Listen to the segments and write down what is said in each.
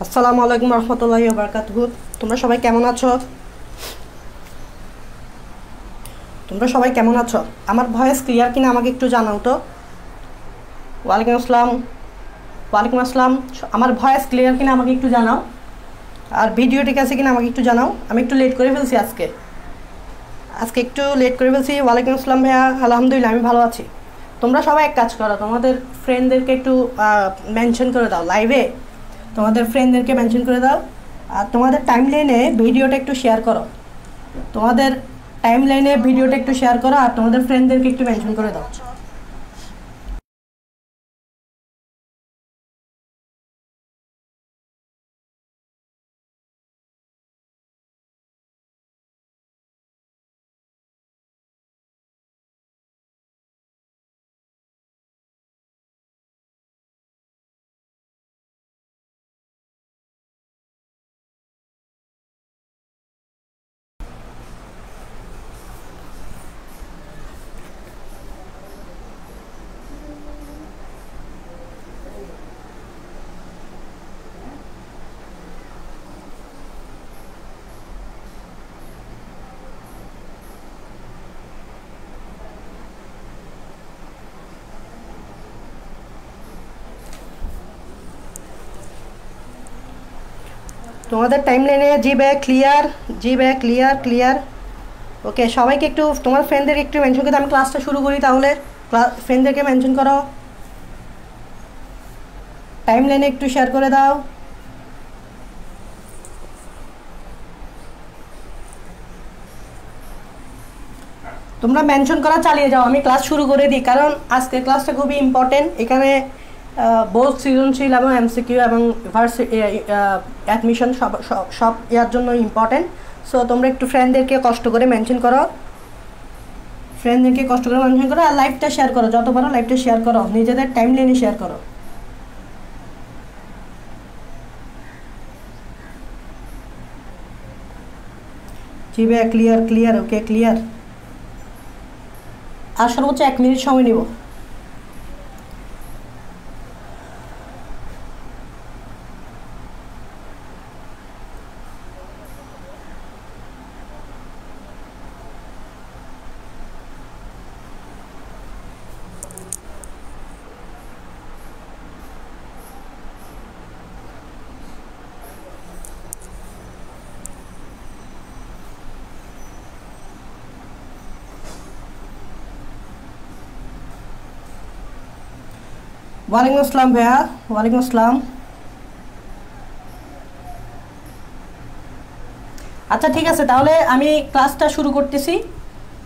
আসসালামু আলাইকুম রহমতুল্লাহি ওয়া বারাকাতুহু। তোমরা সবাই কেমন আছো? আমার ভয়েস ক্লিয়ার কিনা আমাকে একটু জানাও তো। ওয়ালাইকুম আসসালাম। আমার ভয়েস ক্লিয়ার কিনা আমাকে একটু জানাও, আর ভিডিও ঠিক আছে কিনা আমাকে একটু জানাও। আমি একটু লেট করে ফেলছি আজকে একটু লেট করে ফেলছি। ওয়ালাইকুম আসসালাম ভাইয়া, আলহামদুলিল্লাহ আমি ভালো আছি। তোমরা সবাই এক কাজ করো, তোমাদের ফ্রেন্ডদেরকে একটু মেনশন করে দাও লাইভে, তোমাদের ফ্রেন্ডদেরকে মেনশন করে দাও। আর তোমাদের টাইমলাইনে ভিডিওটা একটু শেয়ার করো, আর তোমাদের ফ্রেন্ডদেরকে একটু মেনশন করে দাও। তোমাদের টাইমলাইনে জি ভাই ক্লিয়ার। ওকে, সবাইকে একটু তোমার ফ্রেন্ডদের একটু মেনশন করে, আমি ক্লাসটা শুরু করি তাহলে। ফ্রেন্ডদেরকে মেনশন করো, টাইমলাইনে একটু শেয়ার করে দাও। তোমরা মেনশন করা চালিয়ে যাও, আমি ক্লাস শুরু করে দিই, কারণ আজকের ক্লাসটা খুবই ইম্পর্টেন্ট। এখানে বোথ সৃজনশীল এবং এমসিকিউ এবং অ্যাডমিশন সব ইয়ার জন্য ইম্পর্টেন্ট। সো তোমরা একটু ফ্রেন্ডদেরকে কষ্ট করে মেনশন করো, আর লাইভটা শেয়ার করো, যত পারো লাইভটা শেয়ার করো, নিজেদের টাইমলাইনে শেয়ার করো। জি ভাই ক্লিয়ার। Okay clear. আর সর্বোচ্চ 1 মিনিট সময় নিব। ওয়ালাইকুম আসসালাম ভাইয়া, ওয়ালাইকুম আসসালাম। আচ্ছা ঠিক আছে, তাহলে আমি ক্লাসটা শুরু করতেছি।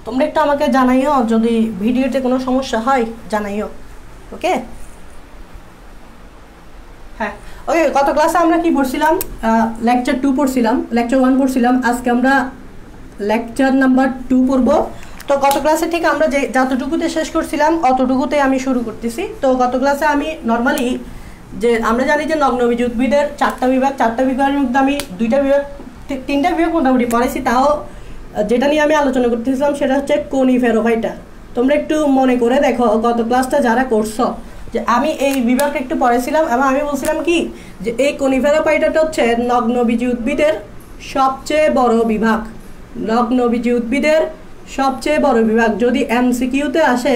তোমরা একটু আমাকে জানাইও যদি ভিডিওতে কোনো সমস্যা হয়, জানাইও। ওকে হ্যাঁ ওকে। গত ক্লাসে আমরা কি পড়ছিলাম? লেকচার 2 পড়ছিলাম, লেকচার 1 পড়ছিলাম। আজকে আমরা লেকচার নাম্বার 2 পড়বো। তো গত ক্লাসে ঠিক আমরা যতটুকুতে শেষ করছিলাম অতটুকুতে আমি শুরু করতেছি। তো গত ক্লাসে আমি নর্মালি যে আমরা জানি যে নগ্নবীজ উদ্ভিদের 4টা বিভাগের মধ্যে আমি 3টা বিভাগ মোটামুটি পড়াইছি। তাও যেটা নিয়ে আমি আলোচনা করতেছিলাম সেটা হচ্ছে কনিফেরোফাইটা। তোমরা একটু মনে করে দেখো গত ক্লাসটা যারা করছো, যে আমি এই বিভাগটা একটু পড়েছিলাম এবং আমি বলছিলাম কি যে এই কনিফেরোফাইটাটা হচ্ছে নগ্নবীজ উদ্ভিদের সবচেয়ে বড় বিভাগ। যদি এমসিকিউতে আসে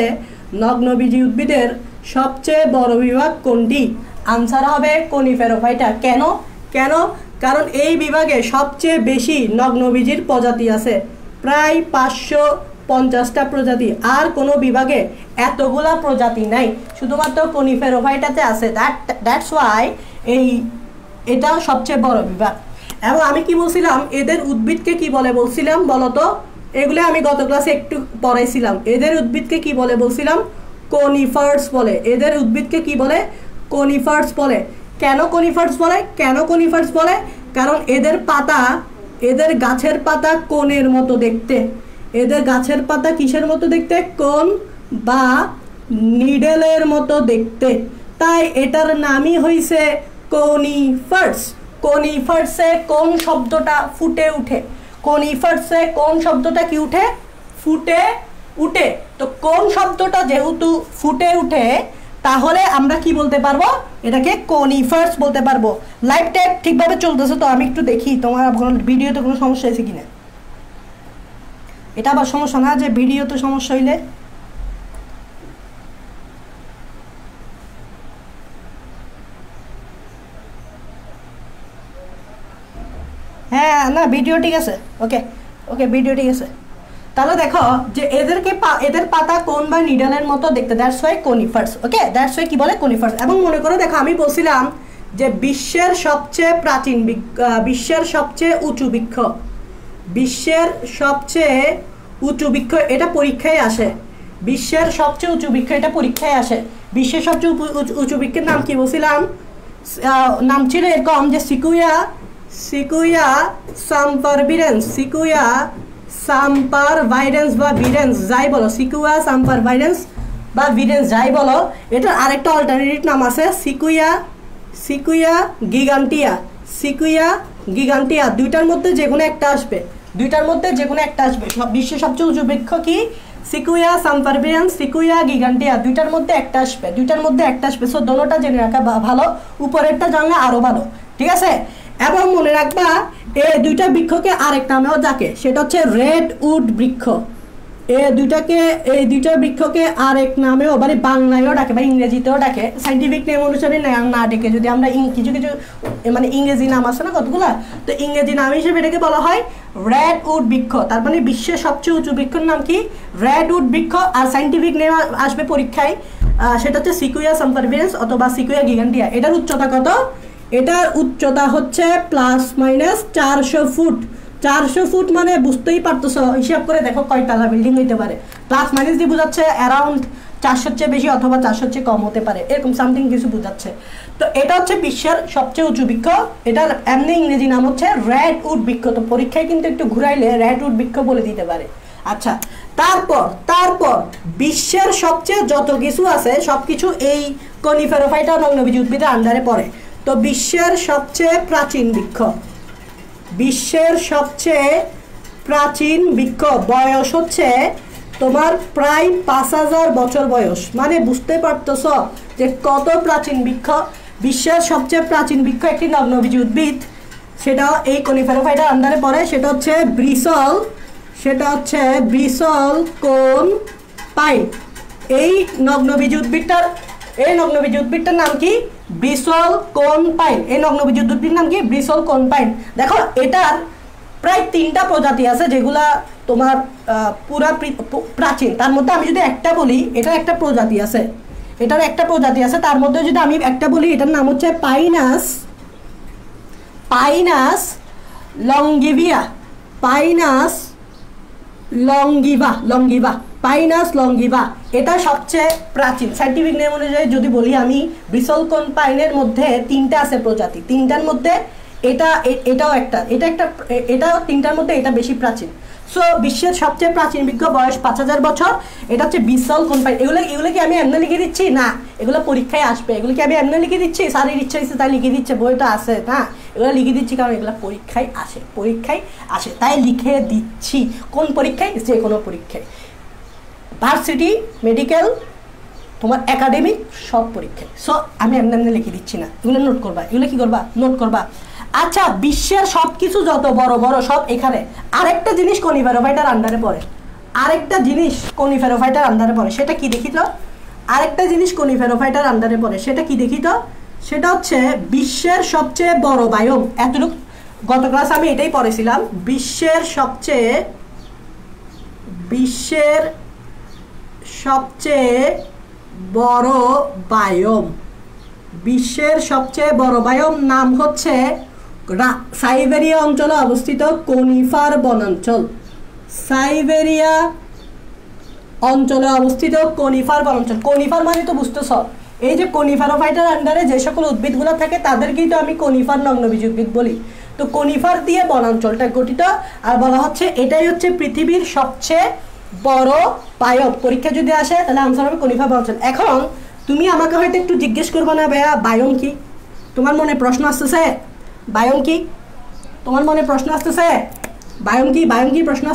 নগ্নবীজ উদ্ভিদের সবচেয়ে বড় বিভাগ কোনটি, আনসার হবে কনিফেরোফাইটা। কেন? কারণ এই বিভাগে সবচেয়ে বেশি নগ্নবীজের প্রজাতি আছে, প্রায় 550টা প্রজাতি। আর কোনো বিভাগে এতগুলা প্রজাতি নাই, শুধুমাত্র কনিফেরোফাইটাতে আছে। দ্যাটস ওয়াই এটা সবচেয়ে বড় বিভাগ। এবং আমি কি বলছিলাম, এদের উদ্ভিদকে কি বলে বলছিলাম বলতো? এগুলো আমি গত ক্লাসে একটু পড়াইছিলাম। এদের উদ্ভিদকে কি বলে বলছিলাম? কনিফার্স বলে। এদের উদ্ভিদকে কি বলে? কনিফার্স বলে। কেন কনিফার্স বলে? কেন কনিফার্স বলে? কারণ এদের পাতা, এদের গাছের পাতা কোণের মতো দেখতে। এদের গাছের পাতা কিসের মতো দেখতে? কোণ বা নিডেলের মতো দেখতে, তাই এটার নামই হইছে কনিফার্স। কনিফার্সে কোন শব্দটা ফুটে উঠে? কনিফার্সে কোন শব্দটা কি উঠে? ফুটে উঠে। তো কোন শব্দটা যেহেতু ফুটে উঠে, তাহলে আমরা কি বলতে পারবো? এটাকে কনিফার্স বলতে পারবো। লাইভটা ঠিকভাবে চলতেছে তো? আমি একটু দেখি তোমার ভিডিওতে কোনো সমস্যা আছে কিনা। এটা আবার সমস্যা না যে ভিডিওতে সমস্যা হইলে? হ্যাঁ, না ভিডিও ঠিক আছে। ওকে ওকে, ভিডিও ঠিক আছে। তাহলে দেখো যে এদের পাতা কোন বা নিডলের মতো দেখতে, that's why conifers. Okay, that's why কি বলে? কনিফার্স। এবং মনে করো দেখো, আমি বলছিলাম যে বিশ্বের সবচেয়ে প্রাচীন বিশ্বের সবচেয়ে উঁচু বৃক্ষ, বিশ্বের সবচেয়ে উঁচু বৃক্ষ, এটা পরীক্ষায় আসে। বিশ্বের সবচেয়ে উঁচু বৃক্ষ, এটা পরীক্ষায় আসে। বিশ্বের সবচেয়ে উঁচু বৃক্ষের নাম কি বলছিলাম? নাম ছিল এরকম যে সিকুয়া, সিকুয়া সাম্পারভিরেন্স, সিকুয়া সাম্পারভাইরেন্স বা ভিরেন্স, যাই বলো, সিকুয়া সাম্পারভাইরেন্স বা ভিরেন্স যাই বলো। এটার আরেকটা অল্টারনেটিভ নাম আছে সিকুয়া, সিকুয়া গিগান্টিয়া, সিকুয়া গিগান্টিয়া। দুইটার মধ্যে যে কোনো একটা আসবে, দুইটার মধ্যে যে কোনো একটা আসবে। বিশ্বের সবচেয়ে উঁচু বৃক্ষ কি? সিকুয়া সাম্পারভিরেন্স, সিকুয়া গিগান্টিয়া। দুইটার মধ্যে একটা আসবে, দুইটার মধ্যে একটা আসবে। সো দোনোটা জেনে রাখা ভালো, উপরেরটা জানলে আরও ভালো, ঠিক আছে? এবং মনে রাখবা এই দুইটা বৃক্ষকে আরেক নামেও ডাকে, সেটা হচ্ছে রেড উড বৃক্ষ। এই দুইটা বৃক্ষকে আরেক নামেও, মানে বাংলায়ও ডাকে বা ইংরেজিতেও ডাকে। সাইন্টিফিক নেম অনুসারে না ডেকে, যদি আমরা কিছু কিছু মানে ইংরেজি নাম আছে না কতগুলা, তো ইংরেজি নাম হিসেবে এটাকে বলা হয় রেড উড বৃক্ষ। তার মানে বিশ্বের সবচেয়ে উঁচু বৃক্ষের নাম কি? রেড উড বৃক্ষ। আর সাইন্টিফিক নেম আসবে পরীক্ষায়, সেটা হচ্ছে সিকুয়া সাম্পারভিরেন্স অথবা সিকুয়া গিগান্টিয়া। এটার উচ্চতা কত? এটার উচ্চতা হচ্ছে +-400 ফুট। 400 ফুট মানে বুঝতেই পারতেছ, হিসাব করে দেখো কয়তলা বিল্ডিং হইতে পারে। প্লাস মাইনাস দিয়ে বোঝাচ্ছে অ্যারাউন্ড 400-র চেয়ে বেশি অথবা 400-র চেয়ে কম হতে পারে, এরকম সামথিং কিছু বোঝাচ্ছে। তো এটা হচ্ছে বিশ্বের সবচেয়ে উঁচু বৃক্ষ। এটার এমনি ইংরেজি নাম হচ্ছে রেড উড বৃক্ষ। তো পরীক্ষায় কিন্তু একটু ঘুরাইলে রেড উড বৃক্ষ বলে দিতে পারে। আচ্ছা, তারপর বিশ্বের সবচেয়ে যত কিছু আছে সবকিছু এই কনিফেরোফাইটা নগ্নবীজ উদ্ভিদের আন্ডারে পড়ে। তো বিশ্বের সবচেয়ে প্রাচীন বৃক্ষ, বিশ্বের সবচেয়ে প্রাচীন বৃক্ষ বয়স হচ্ছে তোমার প্রায় 5000 বছর বয়স। মানে বুঝতে পারতেছ যে কত প্রাচীন বৃক্ষ। বিশ্বের সবচেয়ে প্রাচীন বৃক্ষ একটি নগ্নবীজ উদ্ভিদ, সেটা এই কনিফেরোফাইটার আন্ডারে পড়ে। সেটা হচ্ছে ব্রিসল কোন পাইন। এই নগ্নবীজ উদ্ভিদটার নাম কি? ব্রিসল কোন পাইন। এই নগ্নবীজ উদ্ভিদের নাম কি? ব্রিসল কোন পাইন। দেখো এটার প্রায় 3টা প্রজাতি আছে যেগুলা তোমার পুরা প্রাচীন। তার মধ্যে আমি যদি একটা বলি, এটার একটা প্রজাতি আছে, তার মধ্যে যদি আমি একটা বলি, এটার নাম হচ্ছে পাইনাস লংগিভিয়া, পাইনাস লংগিভা। এটা সবচেয়ে প্রাচীন। সাইন্টিফিক নেম অনুযায়ী যদি বলি আমি, ব্রিসল কোন পাইনের মধ্যে 3টা আছে প্রজাতি। 3টার মধ্যে এটাও 3টার মধ্যে এটা বেশি প্রাচীন। সো বিশ্বের সবচেয়ে প্রাচীন বৃক্ষ, বয়স 5000 বছর। এটা হচ্ছে ব্রিসল কোন পাইন। এগুলো কি আমি এমনি লিখে দিচ্ছি? না, এগুলো পরীক্ষায় আসবে। এগুলো কি আমি এমনি লিখে দিচ্ছি? স্যারের ইচ্ছা হচ্ছে তাই লিখে দিচ্ছে, বইটা আছে না, এগুলো লিখে দিচ্ছি কারণ এগুলো পরীক্ষায় আসে, তাই লিখে দিচ্ছি। কোন পরীক্ষায়? যে কোনো পরীক্ষায়, ভার্সিটি, মেডিকেল, তোমার একাডেমিক, সব পরীক্ষায়। সো আমি এমনি লিখে দিচ্ছি না, এগুলো নোট করবা। এগুলো কি করবা? নোট করবা। আচ্ছা, বিশ্বের সব কিছু যত বড় বড় সব এখানে। আরেকটা জিনিস কনিফেরোফাইটার আন্ডারে পড়ে, সেটা কি দেখি তো? সেটা হচ্ছে বিশ্বের সবচেয়ে বড় বায়োম। এতটুকু গত ক্লাস আমি এটাই পড়েছিলাম। বিশ্বের সবচেয়ে বড় বায়োম, নাম হচ্ছে সাইবেরিয়া অঞ্চলে অবস্থিত কনিফার বনাঞ্চল, সাইবেরিয়া অঞ্চলে অবস্থিত কনিফার বনাঞ্চল। কনিফার মানে তো বুঝতেছ, এই যে কনিফারোফাইটার আন্ডারে যে সকল উদ্ভিদগুলো থাকে তাদেরকেই তো আমি কনিফার নগ্নবীজ উদ্ভিদ বলি। তো কনিফার দিয়ে বনাঞ্চলটা গঠিত। আর বলা হচ্ছে এটাই হচ্ছে পৃথিবীর সবচেয়ে বড় বায়োম। পরীক্ষা যদি আসে তাহলে আনসার হবে কনিফার বনাঞ্চল। এখন তুমি আমাকে হয়তো একটু জিজ্ঞেস করবে না ভাইয়া বায়োম কি? তোমার মনে প্রশ্ন আসতেছে বায়োম কি? তোমার মনে প্রশ্ন আসতেছে বায়োম কি? বায়োম কি প্রশ্ন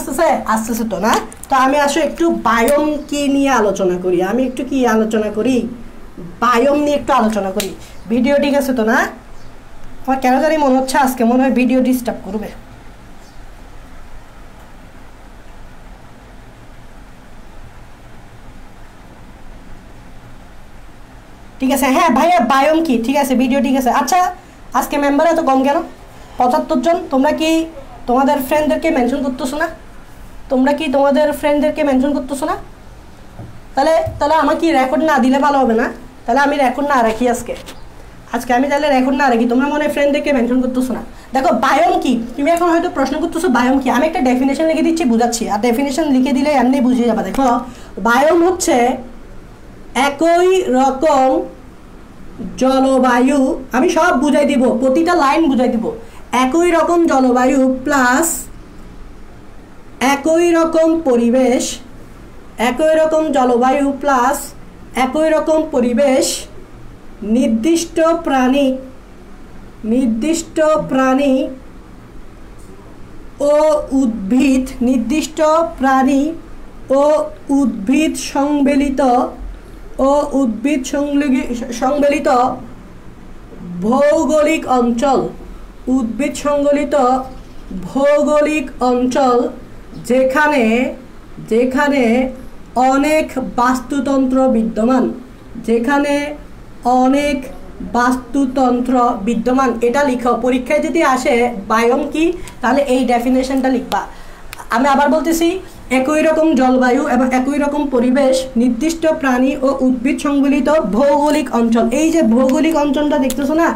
আসতেছে তো না? তো আমি আসলে একটু বায়োম কি নিয়ে আলোচনা করি। আমি একটু কি আলোচনা করি? বায়োম নিয়ে একটু আলোচনা করি। ভিডিও ঠিক আছে তো না? আমার কেন জানি মনে হচ্ছে আজকে মনে হয় ভিডিও ডিস্টার্ব করবে। ঠিক আছে, হ্যাঁ ভাইয়া বায়োম কি? ঠিক আছে, ভিডিও ঠিক আছে। আচ্ছা আজকে মেম্বার এত কম কেন? 75 জন। তোমরা কি তোমাদের ফ্রেন্ডদেরকে মেনশন করতেছো না? তোমরা কি তোমাদের ফ্রেন্ডদেরকে মেনশন করতেছো না? তাহলে আমার কি রেকর্ড না দিলে ভালো হবে না? তাহলে আমি রেকর্ড না রাখি আজকে আমি তাহলে রেকর্ড না রাখি। তোমরা মনে ফ্রেন্ডদেরকে মেনশন করতেছো না। দেখো বায়োম কি, তুমি এখন হয়তো প্রশ্ন করতেছো বায়োম কি। আমি একটা ডেফিনেশন লিখে দিচ্ছি, বুঝাচ্ছি। আর ডেফিনেশন লিখে দিলে এমনি বুঝিয়ে যাবে। দেখো বায়োম হচ্ছে একই রকম জলবায়ু, আমি সব বুঝাই দিব, প্রতিটা লাইন বুঝাই দিব। একই রকম জলবায়ু প্লাস একই রকম পরিবেশ, একই রকম জলবায়ু প্লাস একই রকম পরিবেশ, নির্দিষ্ট প্রাণী ও উদ্ভিদ, নির্দিষ্ট প্রাণী ও উদ্ভিদ সংবলিত ভৌগোলিক অঞ্চল, উদ্ভিদ সংবলিত ভৌগোলিক অঞ্চল যেখানে অনেক বাস্তুতন্ত্র বিদ্যমান, যেখানে অনেক বাস্তুতন্ত্র বিদ্যমান। এটা লিখো, পরীক্ষায় যদি আসে বায়োম কি তাহলে এই ডেফিনেশনটা লিখবা। আমি আবার বলতেছি, একই রকম জলবায়ু এবং একই রকম পরিবেশ, নির্দিষ্ট প্রাণী ও উদ্ভিদ সংবলিত ভৌগোলিক অঞ্চল। এই যে ভৌগোলিক অঞ্চলটা দেখতেছো না,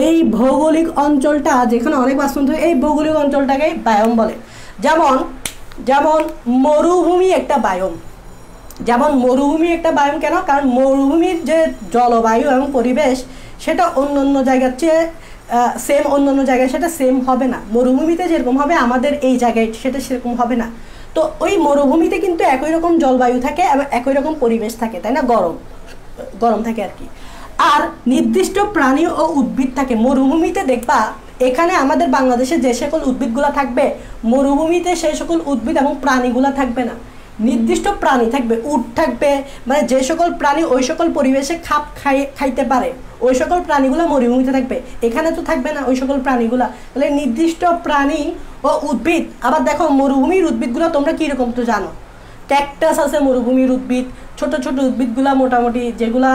এই ভৌগোলিক অঞ্চলটা যেখানে অনেক বাস্তুতন্ত্র, এই ভৌগোলিক অঞ্চলটাকে বায়োম বলে। যেমন মরুভূমি একটা বায়োম। যেমন মরুভূমি একটা বায়োম কেন? কারণ মরুভূমির যে জলবায়ু এবং পরিবেশ সেটা অন্য জায়গার চেয়ে সেম, অন্য জায়গায় সেটা সেম হবে না। মরুভূমিতে যেরকম হবে আমাদের এই জায়গায় সেটা সেরকম হবে না। তো ওই মরুভূমিতে কিন্তু একই রকম জলবায়ু থাকে এবং একই রকম পরিবেশ থাকে, তাই না? গরম থাকে আর কি। আর নির্দিষ্ট প্রাণী ও উদ্ভিদ থাকে মরুভূমিতে। দেখবা এখানে আমাদের বাংলাদেশে যে সকল উদ্ভিদগুলো থাকবে, মরুভূমিতে সেই সকল উদ্ভিদ এবং প্রাণীগুলো থাকবে না। নির্দিষ্ট প্রাণী থাকবে, উট থাকবে, মানে যে সকল প্রাণী ওই সকল পরিবেশে খাইতে পারে ওই সকল প্রাণীগুলো মরুভূমিতে থাকবে। এখানে তো থাকবে না ওই সকল প্রাণীগুলা। তাহলে নির্দিষ্ট প্রাণী ও উদ্ভিদ। আবার দেখো মরুভূমির উদ্ভিদগুলো তোমরা কীরকম তো জানো, ক্যাকটাস আছে মরুভূমির উদ্ভিদ, ছোট ছোট উদ্ভিদগুলা মোটামুটি যেগুলা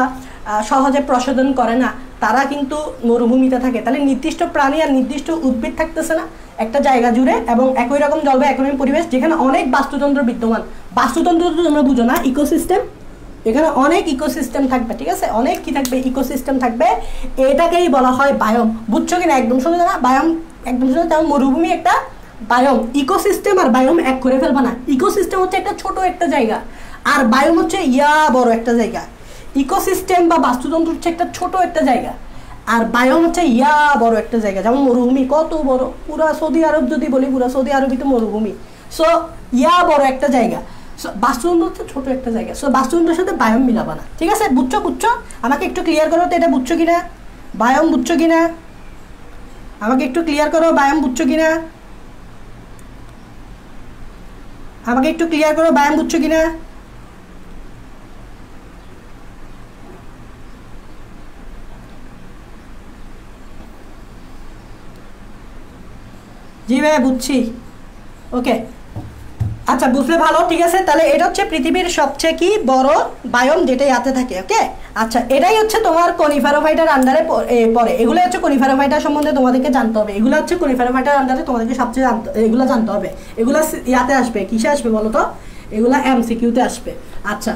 সহজে প্রসাধন করে না, তারা কিন্তু মরুভূমিতে থাকে। তাহলে নির্দিষ্ট প্রাণী আর নির্দিষ্ট উদ্ভিদ থাকতেছে না একটা জায়গা জুড়ে, এবং একই রকম জলবায়ু একই রকম পরিবেশ যেখানে অনেক বাস্তুতন্ত্র বিদ্যমান। বাস্তুতন্ত্র তো তোমরা বুঝো না, ইকোসিস্টেম। এখানে অনেক ইকোসিস্টেম থাকবে, ঠিক আছে? অনেক কি থাকবে? ইকোসিস্টেম থাকবে। এটাকেই বলা হয় বায়োম। বুঝছো কিনা? একদম শুনে না বায়োম, একদম শুনে। তেমন মরুভূমি একটা বায়োম। ইকোসিস্টেম আর বায়োম এক করে ফেলবা না। ইকোসিস্টেম হচ্ছে একটা ছোট একটা জায়গা, আর বায়োম হচ্ছে বড় একটা জায়গা। ইকোসিস্টেম বা বাস্তুতন্ত্র হচ্ছে একটা ছোট একটা জায়গা, আর বায়োম হচ্ছে বড় একটা জায়গা। যেমন মরুভূমি কত বড়, পুরা সৌদি আরব যদি বলি, পুরা সৌদি আরবই তো মরুভূমি। সো বড় একটা জায়গা, বাস্তুতন্ত্র হচ্ছে ছোট একটা জায়গা। সো বাস্তুতন্ত্রের সাথে বায়োম মিলাবা না, ঠিক আছে? বুঝছো? আমাকে একটু ক্লিয়ার করো তো, এটা বুঝছো কিনা? বায়োম বুঝছো কিনা? আমাকে একটু ক্লিয়ার করো, বায়োম বুঝছো কিনা? আমাকে একটু ক্লিয়ার করো, বায়োম বুঝছো কিনা? জি ভাইয়া বুঝছি। ওকে, আচ্ছা বুঝলে ভালো, ঠিক আছে। তাহলে এটা হচ্ছে পৃথিবীর সবচেয়ে কি বড় বায়োম, যেটা ইয়াতে থাকে। ওকে, আচ্ছা এটাই হচ্ছে তোমার কনিফারোফাইটার আন্ডারে পড়ে। এগুলো হচ্ছে কনিফারোফাইটার সম্বন্ধে তোমাদেরকে জানতে হবে। এগুলো হচ্ছে কনিফারোফাইটার আন্ডারে তোমাদেরকে সবচেয়ে এগুলো জানতে হবে। এগুলো ইয়াতে আসবে, কিসে আসবে বলো তো? এগুলো MCQতে আসবে। আচ্ছা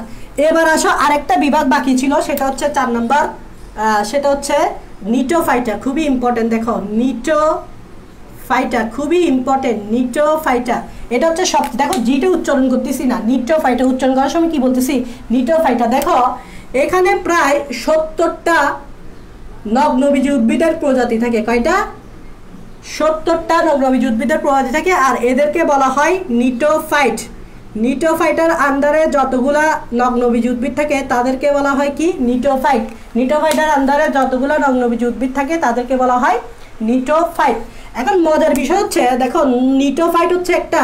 এবার আসো, আরেকটা বিভাগ বাকি ছিল, সেটা হচ্ছে 4 নম্বর। সেটা হচ্ছে নিটোফাইটা, খুবই ইম্পর্টেন্ট। দেখো ফাইটা খুবই ইম্পর্টেন্ট, নিটোফাইটা। এটা হচ্ছে সব, দেখো জিটা উচ্চারণ করতেছি না, নিটোফাইটা উচ্চারণ করার সময় কি বলতেছি, নিটোফাইটা। দেখো এখানে প্রায় 70টা নগ্নবীজি উদ্ভিদের প্রজাতি থাকে। কয়টা? 70টা নগ্নবীজি উদ্ভিদের প্রজাতি থাকে, আর এদেরকে বলা হয় নিটোফাইট। নিটোফাইটার আন্ডারে যতগুলা নগ্নবীজি উদ্ভিদ থাকে তাদেরকে বলা হয় কি, নিটোফাইট। নিটোফাইটার আন্ডারে যতগুলা নগ্নবীজি উদ্ভিদ থাকে তাদেরকে বলা হয় নিটোফাইট। এখন মজার বিষয় হচ্ছে, দেখো নিটোফাইট হচ্ছে একটা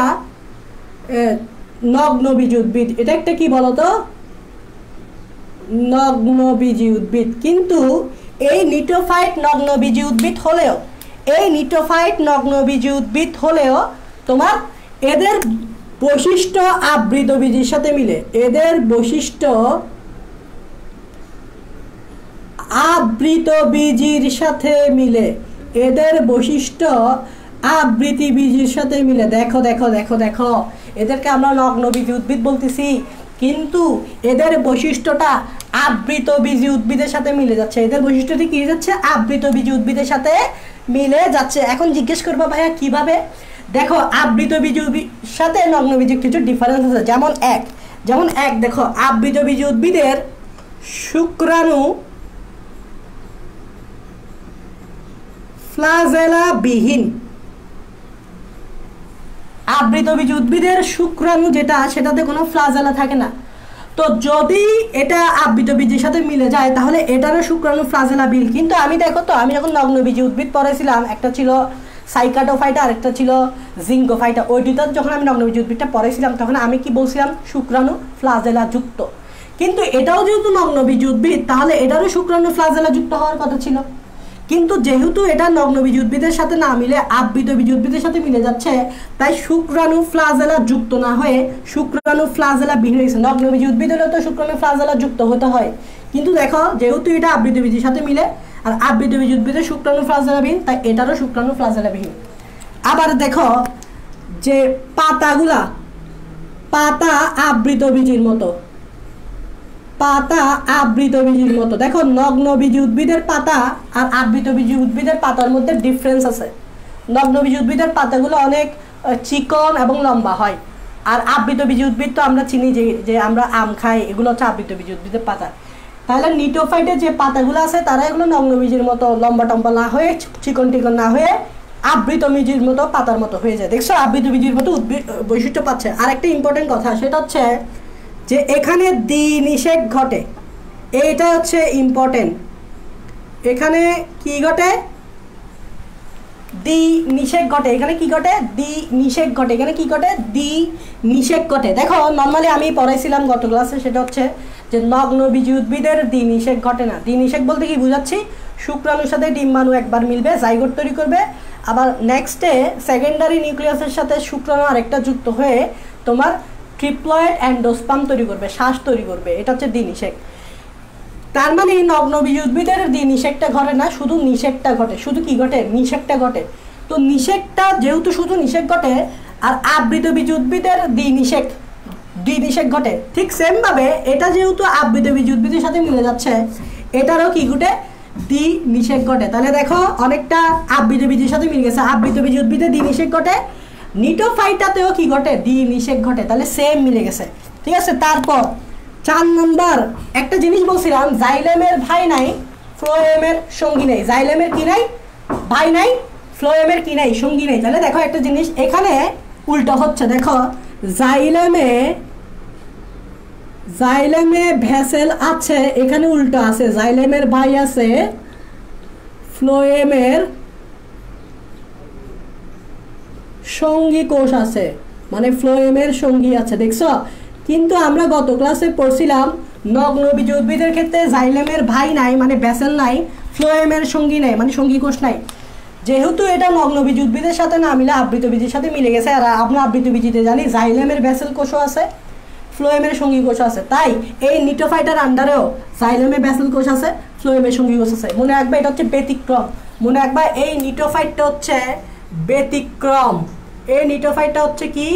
নগ্নবীজি উদ্ভিদ। এটা একটা কি বলতো, নগ্নবীজি উদ্ভিদ। কিন্তু এই নিটোফাইট নগ্নবীজি উদ্ভিদ হলেও, এই নিটোফাইট নগ্নবীজি উদ্ভিদ হলেও তোমার এদের বৈশিষ্ট্য আবৃতবীজির সাথে মিলে। এদের বৈশিষ্ট্য আবৃতবীজির সাথে মিলে। এদের বৈশিষ্ট্য আবৃতবীজির সাথে মিলে। দেখো দেখো দেখো দেখো, এদেরকে আমরা নগ্নবীজি উদ্ভিদ বলতেছি, কিন্তু এদের বৈশিষ্ট্যটা আবৃতবীজি উদ্ভিদের সাথে মিলে যাচ্ছে। এদের বৈশিষ্ট্যটি কি যাচ্ছে, আবৃতবীজি উদ্ভিদের সাথে মিলে যাচ্ছে। এখন জিজ্ঞেস করবো ভাইয়া কিভাবে? দেখো আবৃতবীজি সাথে নগ্নবীজি কিছু ডিফারেন্স আছে। যেমন এক দেখো, আবৃতবীজি উদ্ভিদের শুক্রাণু ফ্লাজেলাবিহীন। আবৃতবীজি উদ্ভিদের শুক্রাণু যেটা, সেটাতে কোনো ফ্লাজেলা থাকে না। তো যদি এটা আবৃতবীজির সাথে মিলে যায় তাহলে এটারও শুক্রাণু ফ্লাজেলাবিহীন। কিন্তু আমি দেখো তো, আমি যখন নগ্নবীজি উদ্ভিদ পড়াইছিলাম, একটা ছিল সাইকাটোফাইটা আর একটা ছিল জিঙ্গোফাইটা। ওই দুইটা যখন আমি নগ্নবীজি উদ্ভিদটা পড়াইছিলাম তখন আমি কি বলছিলাম, শুক্রাণু ফ্লাজেলা যুক্ত। কিন্তু এটাও যেহেতু নগ্নবীজি উদ্ভিদ, তাহলে এটারও শুক্রাণু ফ্লাজেলা যুক্ত হওয়ার কথা ছিল। কিন্তু যেহেতু এটা নগ্নবীজি উদ্ভিদের সাথে না মিলে আবৃতবীজি উদ্ভিদের সাথে মিলে যাচ্ছে, তাই শুক্রাণু ফ্লাজেলা যুক্ত না হয়ে শুক্রাণু ফ্লাজেলা বিহীন হয়েছে। নগ্নবীজি উদ্ভিদ হলে তো শুক্রাণু ফ্লাজেলা যুক্ত হতে হয়, কিন্তু দেখো যেহেতু এটা আবৃতবীজির সাথে মিলে আর আবৃতবীজি উদ্ভিদের শুক্রাণু ফ্লাজেলাবিহীন, তাই এটারও শুক্রাণু ফ্লাজেলাবিহীন। আবার দেখো যে পাতাগুলা, পাতা আবৃতবীজির মতো, পাতা আবৃতবীজির মতো। দেখো নগ্নবীজি উদ্ভিদের পাতা আর আবৃতবীজি উদ্ভিদের পাতার মধ্যে ডিফারেন্স আছে। নগ্নবীজি উদ্ভিদের পাতাগুলো অনেক চিকন এবং লম্বা হয়, আর আবৃতবীজি উদ্ভিদ তো আমরা চিনি যে আমরা আম খাই, এগুলো হচ্ছে আবৃতবীজি উদ্ভিদের পাতা। তাহলে নিটোফাইটের যে পাতাগুলো আছে তারা এগুলো নগ্নবীজির মতো লম্বা টম্বা না হয়ে, চিকন টিকন না হয়ে আবৃতবীজির মতো পাতার মতো হয়ে যায়। দেখছো আবৃতবীজির মতো উদ্ভিদ বৈশিষ্ট্য পাচ্ছে। আর একটা ইম্পর্টেন্ট কথা, সেটা হচ্ছে যে এখানে দ্বিনিষেক ঘটে। এইটা হচ্ছে ইম্পর্টেন্ট। এখানে কি ঘটে, দ্বিনিষেক ঘটে। এখানে কি ঘটে, দ্বিনিষেক ঘটে। এখানে কি ঘটে, দ্বিনিষেক ঘটে। দেখো নর্মালি আমি পড়াইছিলাম গত ক্লাসে, সেটা হচ্ছে যে নগ্নবীজি উদ্ভিদের দ্বিনিষেক ঘটে না। দ্বিনিষেক বলতে কি বুঝাচ্ছি, শুক্রাণুর সাথে ডিম্বাণু একবার মিলবে, জাইগোট তৈরি করবে, আবার নেক্সটে সেকেন্ডারি নিউক্লিয়াসের সাথে শুক্রাণু আরেকটা যুক্ত হয়ে তোমার ট্রিপ্লয়েড অ্যান্ডোস্পার্ম তৈরি করবে, শ্বাস তৈরি করবে। এটা হচ্ছে দ্বিনিষেক। তার মানে নগ্নবীজি উদ্ভিদের দ্বিনিষেকটা ঘটে না, শুধু নিষেকটা ঘটে। শুধু কি ঘটে, নিষেকটা ঘটে। তো নিষেকটা যেহেতু শুধু নিষেক ঘটে, আর আবৃতবীজি উদ্ভিদের দ্বিনিষেক ঘটে, ঠিক সেমভাবে এটা যেহেতু আবৃতবীজি উদ্ভিদের সাথে মিলে যাচ্ছে, এটারও কি ঘটে, দ্বিনিষেক ঘটে। তাহলে দেখো অনেকটা আবৃতবীজির সাথে মিলে গেছে। আবৃতবীজি উদ্ভিদে দ্বিনিষেক ঘটে, নিটোফাইটাতেও কি ঘটে, দ্বিনিষেক ঘটে। তাহলে সেম মিলে গেছে, ঠিক আছে। তারপর 4 নম্বর একটা জিনিস বলছিলাম, জাইলেমের ভাই নাই, ফ্লোয়েমের সঙ্গী নেই। জাইলেমের কি নাই, ভাই নাই, ফ্লোয়েমের কি নাই, সঙ্গী নেই। তাহলে দেখো একটা জিনিস এখানে উল্টো হচ্ছে। দেখো জাইলেমে ভেসেল আছে, এখানে উল্টো আছে। জাইলেমের ভাই আছে, ফ্লোয়েমের সঙ্গী কোষ আছে, মানে ফ্লোয়েমের সঙ্গী আছে। দেখছো, কিন্তু আমরা গত ক্লাসে পড়ছিলাম নগ্নবীজি উদ্ভিদের ক্ষেত্রে জাইলেমের ভাই নাই, মানে ভেসেল নাই, ফ্লোয়েমের সঙ্গী নাই, মানে সঙ্গী কোষ নাই। যেহেতু এটা নগ্নবীজি উদ্ভিদের সাথে না মিলে আবৃতবীজির সাথে মিলে গেছে, আর আমরা আবৃতবীজিতে জানি জাইলেমের ভেসেল কোষও আছে, ফ্লোয়েমের সঙ্গী কোষ আছে, তাই এই নিটোফাইটার আন্ডারেও জাইলেমের ভেসেল কোষ আছে, ফ্লোয়েমের সঙ্গী কোষ আছে। মনে রাখবে এটা হচ্ছে ব্যতিক্রম। মনে রাখবা এই নিটোফাইটটা হচ্ছে ব্যতিক্রম। এই নিটোফাইটটা হচ্ছে কি,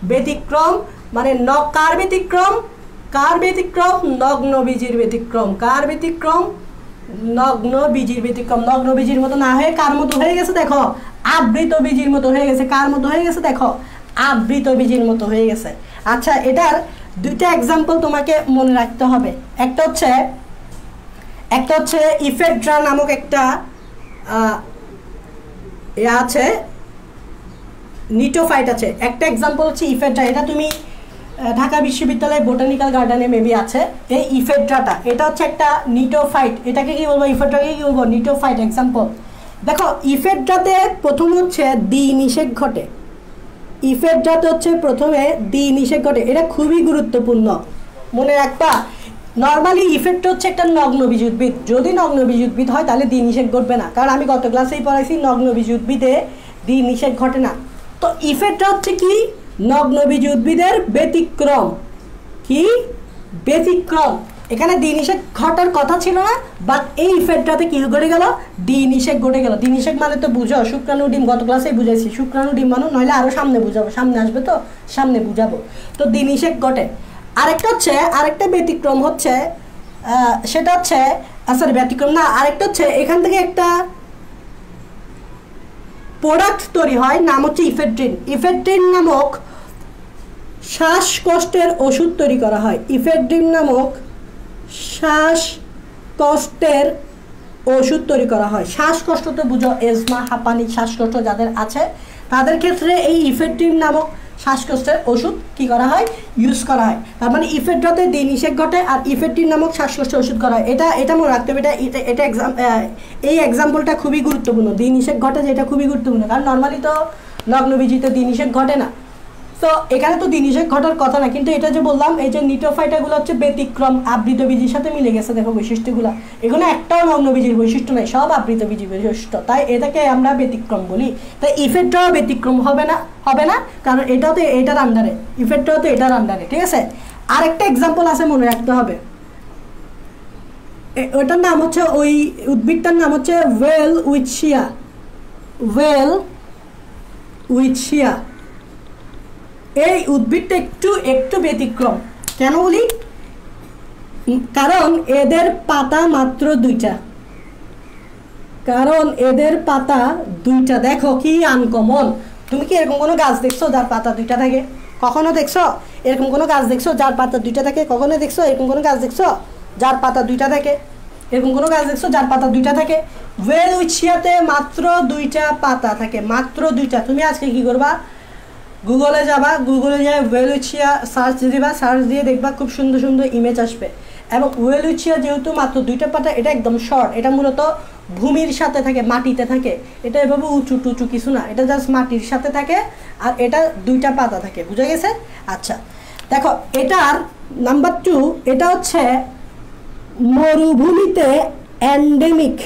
ব্যতিক্রম। মানে কার ব্যতিক্রম, কার ব্যতিক্রম, নগ্নবীজির ব্যতিক্রম। কার ব্যতিক্রম, নগ্নবীজির ব্যতিক্রম। নগ্নবীজির মতো না হয়ে কার মতো হয়ে গেছে, দেখো আবৃতবীজির মতো হয়ে গেছে। কার মতো হয়ে গেছে দেখো, আবৃতবীজির মতো হয়ে গেছে। আচ্ছা, এটার দুইটা এক্সাম্পল তোমাকে মনে রাখতে হবে। একটা হচ্ছে ইফেড্রা নামক একটা আছে, নিটোফাইট আছে। একটা এক্সাম্পল হচ্ছে ইফেড্রা, এটা তুমি ঢাকা বিশ্ববিদ্যালয় বোটানিক্যাল গার্ডেনে মেবি আছে। এই ইফেড্রাটা এটা হচ্ছে একটা নিটোফাইট। এটাকে কি বলবো, ইফেড্রাকে কি বলবো, নিটোফাইট এক্সাম্পল। দেখো ইফেড্রাতে প্রথম হচ্ছে দ্বিনিষেক ঘটে। ইফেড্রাতে হচ্ছে প্রথমে দ্বিনিষেক ঘটে, এটা খুবই গুরুত্বপূর্ণ মনে রাখবা। নর্মালি ইফেড্রা হচ্ছে একটা নগ্নবীজ উদ্ভিদ। যদি নগ্নবীজ উদ্ভিদ হয় তাহলে দ্বিনিষেক ঘটবে না, কারণ আমি গত ক্লাসেই পড়াইছি নগ্নবীজ উদ্ভিদে দ্বিনিষেক ঘটে না। তো ইফেড্রা হচ্ছে কি, নগ্নবীজ উদ্ভিদের ব্যতিক্রম। কি ব্যতিক্রম, এখানে দ্বিনিষেক ঘটার কথা ছিল না, বাট এই ইফেড্রাতে কি ঘটে গেল, দ্বিনিষেক ঘটে গেল। দ্বিনিষেক মানে তো বুঝো, শুক্রাণু ডিম, গত ক্লাসেই বুঝাইছি শুক্রাণু ডিম মানে, নইলে আরো সামনে বুঝাবো, সামনে আসবে তো সামনে বুঝাবো। তো দ্বিনিষেক ঘটে। আরেকটা ব্যতিক্রম হচ্ছে সেটা হচ্ছে সরি ব্যতিক্রম না, আরেকটা হচ্ছে এখান থেকে একটা প্রোডাক্ট তৈরি হয়, নাম হচ্ছে ইফেড্রিন। ইফেড্রিন নামক শ্বাসকষ্টের ওষুধ তৈরি করা হয়। ইফেড্রিন নামক শ্বাসকষ্টের ওষুধ তৈরি করা হয়। শ্বাসকষ্ট তো বুঝো, এজমা, হাঁপানি, শ্বাসকষ্ট যাদের আছে তাদের ক্ষেত্রে এই ইফেড্রিন নামক শ্বাসকষ্টের ওষুধ কি করা হয়, ইউজ করা হয়। তার মানে ইফেড্রাতে দ্বিনিষেক ঘটে আর ইফেড্রিন নামক শ্বাসকষ্টের ওষুধ করা হয়। এটা মনে রাখতে হবে। এটা এই এক্সাম্পলটা খুবই গুরুত্বপূর্ণ। দ্বিনিষেক ঘটে যেটা খুবই গুরুত্বপূর্ণ, কারণ নর্মালি তো নগ্নবীজিতে দ্বিনিষেক ঘটে না। তো এখানে তো দ্বিনিষেক ঘটার কথা না, কিন্তু এটা যে বললাম এই যে নিটোফাইটাগুলো হচ্ছে ব্যতিক্রম, আবৃতবীজির সাথে মিলে গেছে। দেখো বৈশিষ্ট্যগুলো, এগুলো একটাও নগ্নবীজির বৈশিষ্ট্য নাই, সব আবৃতবীজির বৈশিষ্ট্য, তাই এটাকে আমরা ব্যতিক্রম বলি। তাই ইফেড্রাও ব্যতিক্রম হবে না, কারণ এটাও তো এটার আন্ডারে, ইফেড্রাও তো এটার আন্ডারে। ঠিক আছে, আরেকটা এক্সাম্পল আছে, মনে রাখতে হবে। ওটার নাম হচ্ছে, ওই উদ্ভিদটার নাম হচ্ছে ওয়েলউইচিয়া। এই উদ্ভিদটা একটু ব্যতিক্রম। কেন বলি, কারণ এদের পাতা মাত্র দুইটা। দেখো কি আনকমন। তুমি কি এরকম কোনো গাছ দেখছো যার পাতা দুইটা থাকে? কখনো দেখছো এরকম কোনো গাছ দেখছো যার পাতা দুইটা থাকে? কখনো দেখছো এরকম কোনো গাছ দেখছো যার পাতা দুইটা থাকে? এরকম কোনো গাছ দেখছো যার পাতা দুইটা থাকে? ওয়েলউইচিয়াতে মাত্র দুইটা পাতা থাকে, মাত্র দুইটা। তুমি আজকে কি করবা, গুগলে যাবা, গুগলে যাই ওয়েলউইচিয়া সার্চ দিবা, সার্চ দিয়ে দেখবা খুব সুন্দর সুন্দর ইমেজ আসবে। এবং ওয়েলউইচিয়া যেহেতু মাত্র দুইটা পাতা, এটা একদম শর্ট, এটা মূলত ভূমির সাথে থাকে, মাটিতে থাকে। এটা এভাবে উঁচু টুচু কিছু না, এটা জাস্ট মাটির সাথে থাকে, আর এটা দুইটা পাতা থাকে। বুঝা গেছে? আচ্ছা দেখো, এটার নাম্বার 2, এটা হচ্ছে মরুভূমিতে এন্ডেমিক।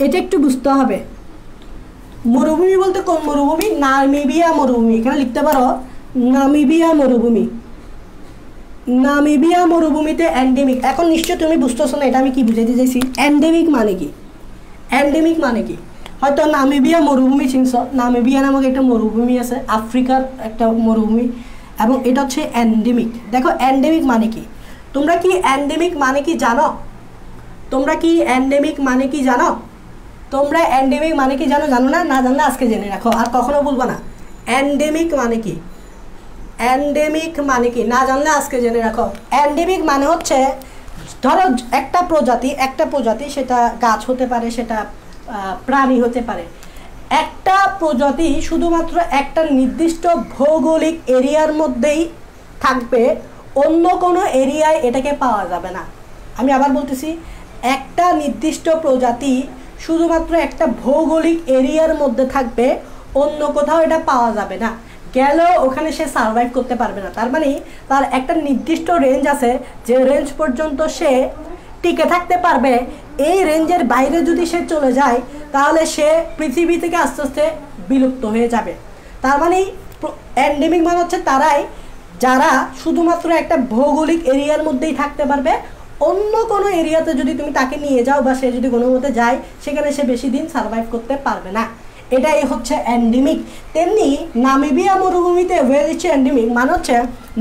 এটা একটু বুঝতে হবে। মরুভূমি বলতে কোন মরুভূমি? নামিবিয়া মরুভূমি। এখানে লিখতে পারো নামিবিয়া মরুভূমিতে এন্ডেমিক। এখন নিশ্চয় তুমি বুঝতেছো না এটা আমি কি বুঝাইতে চাইছি। এন্ডেমিক মানে কি হয়তো নামিবিয়া মরুভূমি চিনছ। নামিবিয়া নামক একটা মরুভূমি আছে, আফ্রিকার একটা মরুভূমি, এবং এটা হচ্ছে এন্ডেমিক। দেখো এন্ডেমিক মানে কি, তোমরা কি এন্ডেমিক মানে কি জানো? জানো না? না জানলে আজকে জেনে রাখো, আর কখনো বলবো না। এন্ডেমিক মানে কি না জানলে আজকে জেনে রাখো। এন্ডেমিক মানে হচ্ছে, ধরো একটা প্রজাতি, সেটা গাছ হতে পারে, সেটা প্রাণী হতে পারে। একটা প্রজাতি শুধুমাত্র একটা নির্দিষ্ট ভৌগোলিক এরিয়ার মধ্যেই থাকবে, অন্য কোনো এরিয়ায় এটাকে পাওয়া যাবে না। আমি আবার বলতেছি, একটা নির্দিষ্ট প্রজাতি শুধুমাত্র একটা ভৌগোলিক এরিয়ার মধ্যে থাকবে, অন্য কোথাও এটা পাওয়া যাবে না। গেলেও ওখানে সে সার্ভাইভ করতে পারবে না। তার মানে তার একটা নির্দিষ্ট রেঞ্জ আছে, যে রেঞ্জ পর্যন্ত সে টিকে থাকতে পারবে। এই রেঞ্জের বাইরে যদি সে চলে যায়, তাহলে সে পৃথিবী থেকে আস্তে আস্তে বিলুপ্ত হয়ে যাবে। তার মানে এন্ডেমিক মানে হচ্ছে তারাই যারা শুধুমাত্র একটা ভৌগোলিক এরিয়ার মধ্যেই থাকতে পারবে, অন্য কোনো এরিয়াতে যদি তুমি তাকে নিয়ে যাও বা সে যদি কোনো মতে যায়, সেখানে সে বেশি দিন সার্ভাইভ করতে পারবে না। এটাই হচ্ছে এন্ডেমিক। তেমনি নামিবিয়া মরুভূমিতে ওয়েলিচিয়া এন্ডেমিক, মানে হচ্ছে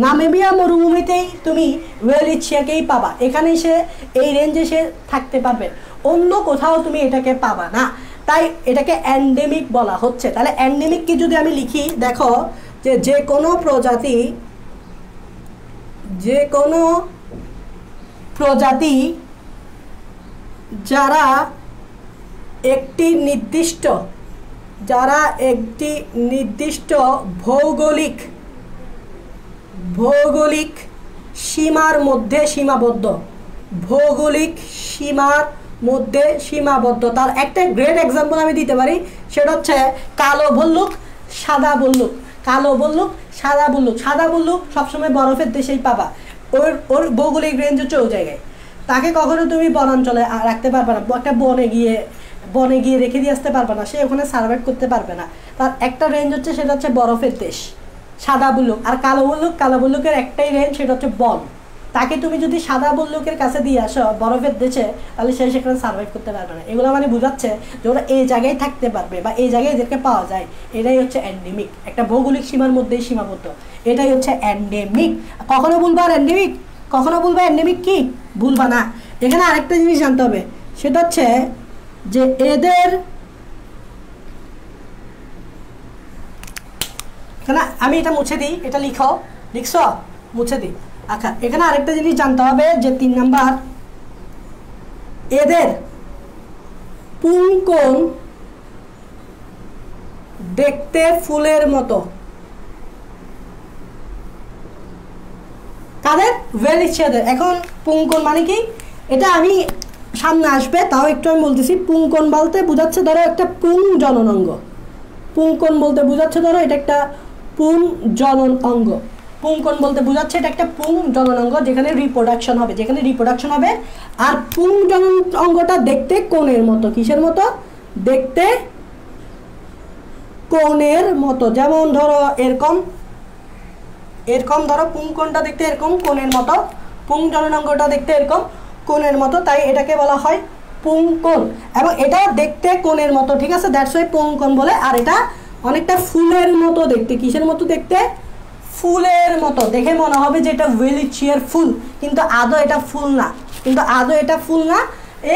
নামিবিয়া মরুভূমিতেই তুমি ওয়েলিচিয়াকেই পাবা, এখানে সে এই রেঞ্জে সে থাকতে পারবে, অন্য কোথাও তুমি এটাকে পাবা না, তাই এটাকে এন্ডেমিক বলা হচ্ছে। তাহলে এন্ডেমিক কি যদি আমি লিখি, দেখো যে কোনো প্রজাতি যারা একটি নির্দিষ্ট ভৌগোলিক সীমার মধ্যে সীমাবদ্ধ, তার একটা গ্রেট এক্সাম্পল আমি দিতে পারি, সেটা হচ্ছে কালো ভল্লুক, সাদা ভল্লুক। সাদা ভল্লুক সবসময় বরফের দেশেই পাবা, ওর ভৌগোলিক রেঞ্জ হচ্ছে ওই জায়গায়, তাকে কখনো তুমি বনাঞ্চলে রাখতে পারবে না, একটা বনে গিয়ে রেখে দিয়ে আসতে পারবে না, সে ওখানে সার্ভাইভ করতে পারবে না। তার একটা রেঞ্জ হচ্ছে, সেটা হচ্ছে বরফের দেশ, সাদা ভল্লুক। আর কালো ভল্লুকের একটাই রেঞ্জ, সেটা হচ্ছে বন। তাকে তুমি যদি সাদা ভল্লুকের কাছে দিয়ে আসো বরফের দেশে, তাহলে সে সেখানে সার্ভাইভ করতে পারবে না। এগুলো মানে বোঝাচ্ছে যে ওরা এই জায়গায় থাকতে পারবে বা এই জায়গায় এদেরকে পাওয়া যায়, এটাই হচ্ছে এন্ডেমিক, একটা ভৌগোলিক সীমার মধ্যেই সীমাবদ্ধ, এটাই হচ্ছে এন্ডেমিক। কখনো বলবা এন্ডেমিক কি, ভুলবা না। এখানে আরেকটা জিনিস জানতে হবে, সেটা হচ্ছে যে এদের, এখানে আমি এটা মুছে দিই, এটা লিখছ মুছে দিই। আচ্ছা, এখানে আরেকটা জিনিস জানতে হবে যে 3 নাম্বার, এদের পুংকোণ দেখতে ফুলের মতো। কাদের? ওয়েলিচিয়াদের। এখন পুংকোণ মানে কি, এটা আমি সামনে আসবে, তাও একটু আমি বলতেছি। পুংকোণ বলতে বোঝাচ্ছে ধরো একটা পুং জনন অঙ্গ, পুংকোণ বলতে বোঝাচ্ছে ধরো এটা একটা পুং জনন অঙ্গ, পুংকোণ বলতে বোঝাচ্ছে এটা একটা পুং জনন অঙ্গ যেখানে রিপ্রোডাকশন হবে, আর পুং জনন অঙ্গটা দেখতে কোণের মতো। কিসের মতো? দেখতে কোণের মতো। যেমন ধরো এরকম ধরো পুংকোণটা দেখতে এরকম কোণের মতো, পুং জনন অঙ্গটা দেখতে এরকম কোণের মতো, তাই এটাকে বলা হয় পুংকোণ। এবং এটা দেখতে কোণের মতো, ঠিক আছে, দ্যাটস ওয়াই পুংকোণ বলে। আর এটা অনেকটা ফুলের মতো দেখতে। কিসের মতো দেখতে? ফুলের মতো। দেখে মনে হবে যে এটা ওয়েলিচিয়ার ফুল, কিন্তু আদৌ এটা ফুল না।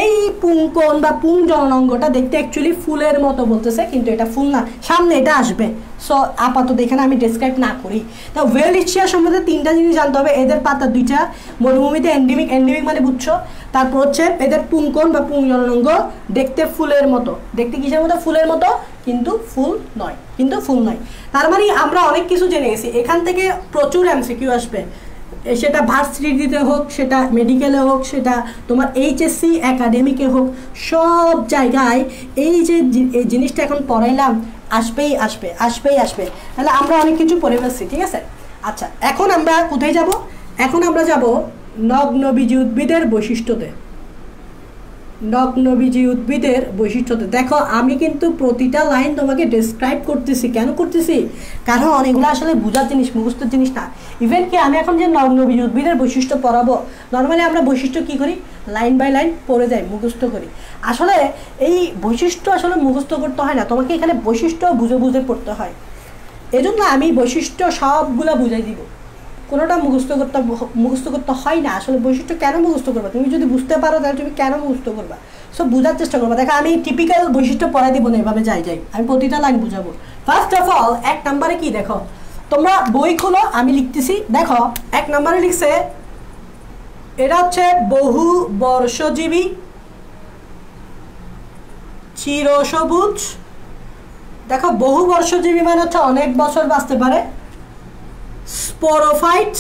এই পুংকোণ বা পুং জনন অঙ্গটা দেখতে অ্যাকচুয়ালি ফুলের মতো বলতেছে, কিন্তু এটা ফুল না, সামনে এটা আসবে। সো আপাতত এখানে আমি ডেসক্রাইব না করি। তা ওয়েলিচিয়া সম্বন্ধে 3টা জিনিস জানতে হবে। এদের পাতা 2টা, মরুভূমিতে এন্ডেমিক মানে বুঝছো। তারপর হচ্ছে এদের পুংকোণ বা পুং জনন অঙ্গ দেখতে ফুলের মতো। দেখতে কিসের মতো? ফুলের মতো, কিন্তু ফুল নয়। তার মানে আমরা অনেক কিছু জেনে গেছি। এখান থেকে প্রচুর এমসিকিউ আসবে, সেটা ভার্সিটিতে হোক, সেটা মেডিকেলে হোক, সেটা তোমার এইচএসসি একাডেমিকে হোক, সব জায়গায় এই যে এই জিনিসটা এখন পড়াইলাম আসবেই আসবে। তাহলে আমরা অনেক কিছু পড়ে ফেলছি, ঠিক আছে। আচ্ছা, এখন আমরা কোথায় যাব? এখন আমরা যাব নগ্নবীজি উদ্ভিদের বৈশিষ্ট্যতে। দেখো আমি কিন্তু প্রতিটা লাইন তোমাকে ডেসক্রাইব করতেছি। কেন করতেছি? কারণ অনেকগুলো আসলে বোঝার জিনিস, মুখস্থের জিনিস না। ইভেন কি আমি এখন যে নগ্নবীজি উদ্ভিদের বৈশিষ্ট্য পড়াবো, নর্মালি আমরা বৈশিষ্ট্য কি করি? লাইন বাই লাইন পড়ে যাই, মুখস্থ করি। আসলে এই বৈশিষ্ট্য আসলে মুখস্থ করতে হয় না, তোমাকে এখানে বৈশিষ্ট্য বুঝে পড়তে হয়। এজন্য আমি বৈশিষ্ট্য সবগুলো বুঝাই দিব, কোনোটা মুখস্থ করতে হয় না। আসলে বৈশিষ্ট্য কেন মুখস্থ করবা? তুমি যদি বুঝতে পারো তাহলে তুমি কেন মুখস্থ করবা? সব বোঝার চেষ্টা করবা। দেখো আমি টিপিক্যাল বৈশিষ্ট্য পড়াই দিব না, এভাবে যাই আমি প্রতিটা লাইন বুঝাবো। ফার্স্ট অফ অল 1 নম্বরে কি দেখো, তোমরা বই খোলো, আমি লিখতেছি। দেখো 1 নম্বরে লিখছে এটা হচ্ছে বহু বর্ষজীবী চিরসবুজ। দেখো বহু বর্ষজীবী মানে হচ্ছে অনেক বছর বাঁচতে পারে। Sporophyte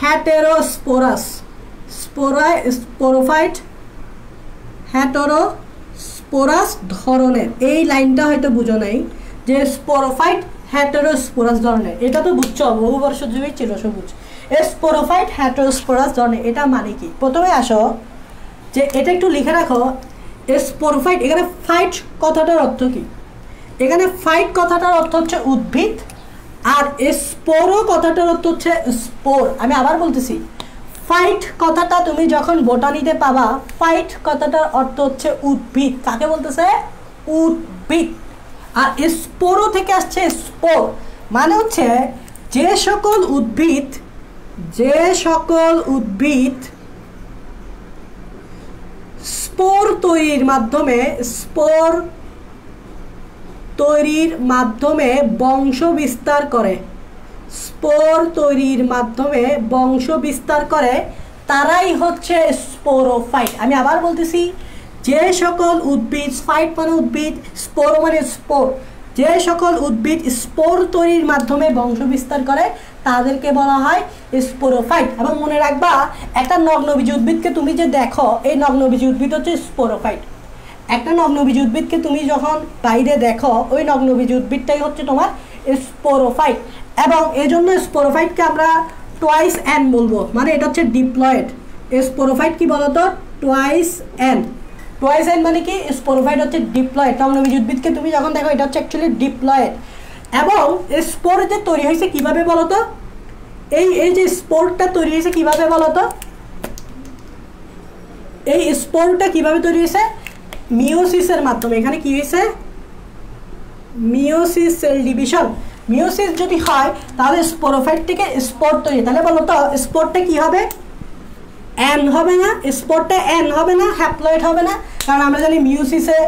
heterosporous. স্পোরোফাইট হেটেরোস্পোরাস ধরনের। এই লাইনটা হয়তো বুঝো নাই যে স্পোরোফাইট হেটেরোস্পোরাস ধরনের, এটা তো বুঝছো, বহুবর্ষজীবী চিরসবুজ। স্পোরোফাইট হেটেরোস্পোরাস ধরনের, এটা মানে কি? প্রথমে আসো যে এটা একটু লিখে রাখো, স্পোরোফাইট। এখানে ফাইট কথাটার অর্থ কি? এখানে ফাইট কথাটার অর্থ হচ্ছে উদ্ভিদ, আর স্পোরো কথাটার অর্থ হচ্ছে স্পোর। আমি আবার বলতেছি, ফাইট কথাটা তুমি যখন বোটানিতে পাবা, ফাইট কথাটার অর্থ হচ্ছে উদ্ভিদ। কাকে বলতেছে? উদ্ভিদ। আর স্পোরো থেকে আসছে স্পোর, মানে হচ্ছে যে সকল উদ্ভিদ স্পোর তৈরির মাধ্যমে বংশ বিস্তার করে, তারাই হচ্ছে স্পোরোফাইট। আমি আবার বলতেছি, যে সকল উদ্ভিদ, ফাইট মানে উদ্ভিদ, স্পোর মানে স্পোর, যে সকল উদ্ভিদ স্পোর তৈরির মাধ্যমে বংশ বিস্তার করে তাদেরকে বলা হয় স্পোরোফাইট। এবং মনে রাখবা, একটা নগ্নবীজী উদ্ভিদকে তুমি যে দেখো, এই নগ্নবীজী উদ্ভিদ হচ্ছে স্পোরোফাইট। একটা নগ্নবীজী উদ্ভিদকে তুমি যখন বাইরে দেখো, ওই নগ্নবীজী উদ্ভিদটাই হচ্ছে তোমার স্পোরোফাইট। এবং এই জন্য স্পোরোফাইটকে আমরা টোয়াইস এন বলবো, মানে এটা হচ্ছে ডিপ্লয়েড। স্পোরোফাইট কি বলতো? টোয়াইস এন মানে কি? স্পোরোফাইট হচ্ছে ডিপ্লয়েড। নগ্নবীজী উদ্ভিদকে তুমি যখন দেখো, এটা হচ্ছে অ্যাকচুয়ালি ডিপ্লয়েড। এবং স্পোর যে তৈরি হয়েছে কিভাবে বলতো? এই যে স্পোরটা তৈরি হয়েছে কিভাবে বলতো? এই স্পোরটা কিভাবে তৈরি হয়েছে? মিওসিসের মাধ্যমে। এখানে কি হয়েছে? Meiosis, cell division. মিওসিস যদি হয় তাহলে স্পোরোফাইট থেকে স্পোর তৈরি। তাহলে বলতো স্পোরটা কি হবে? এন হবে না, স্পোরটা এন হবে না, হ্যাপ্লয়েড হবে না। কারণ আমরা জানি মিওসিসে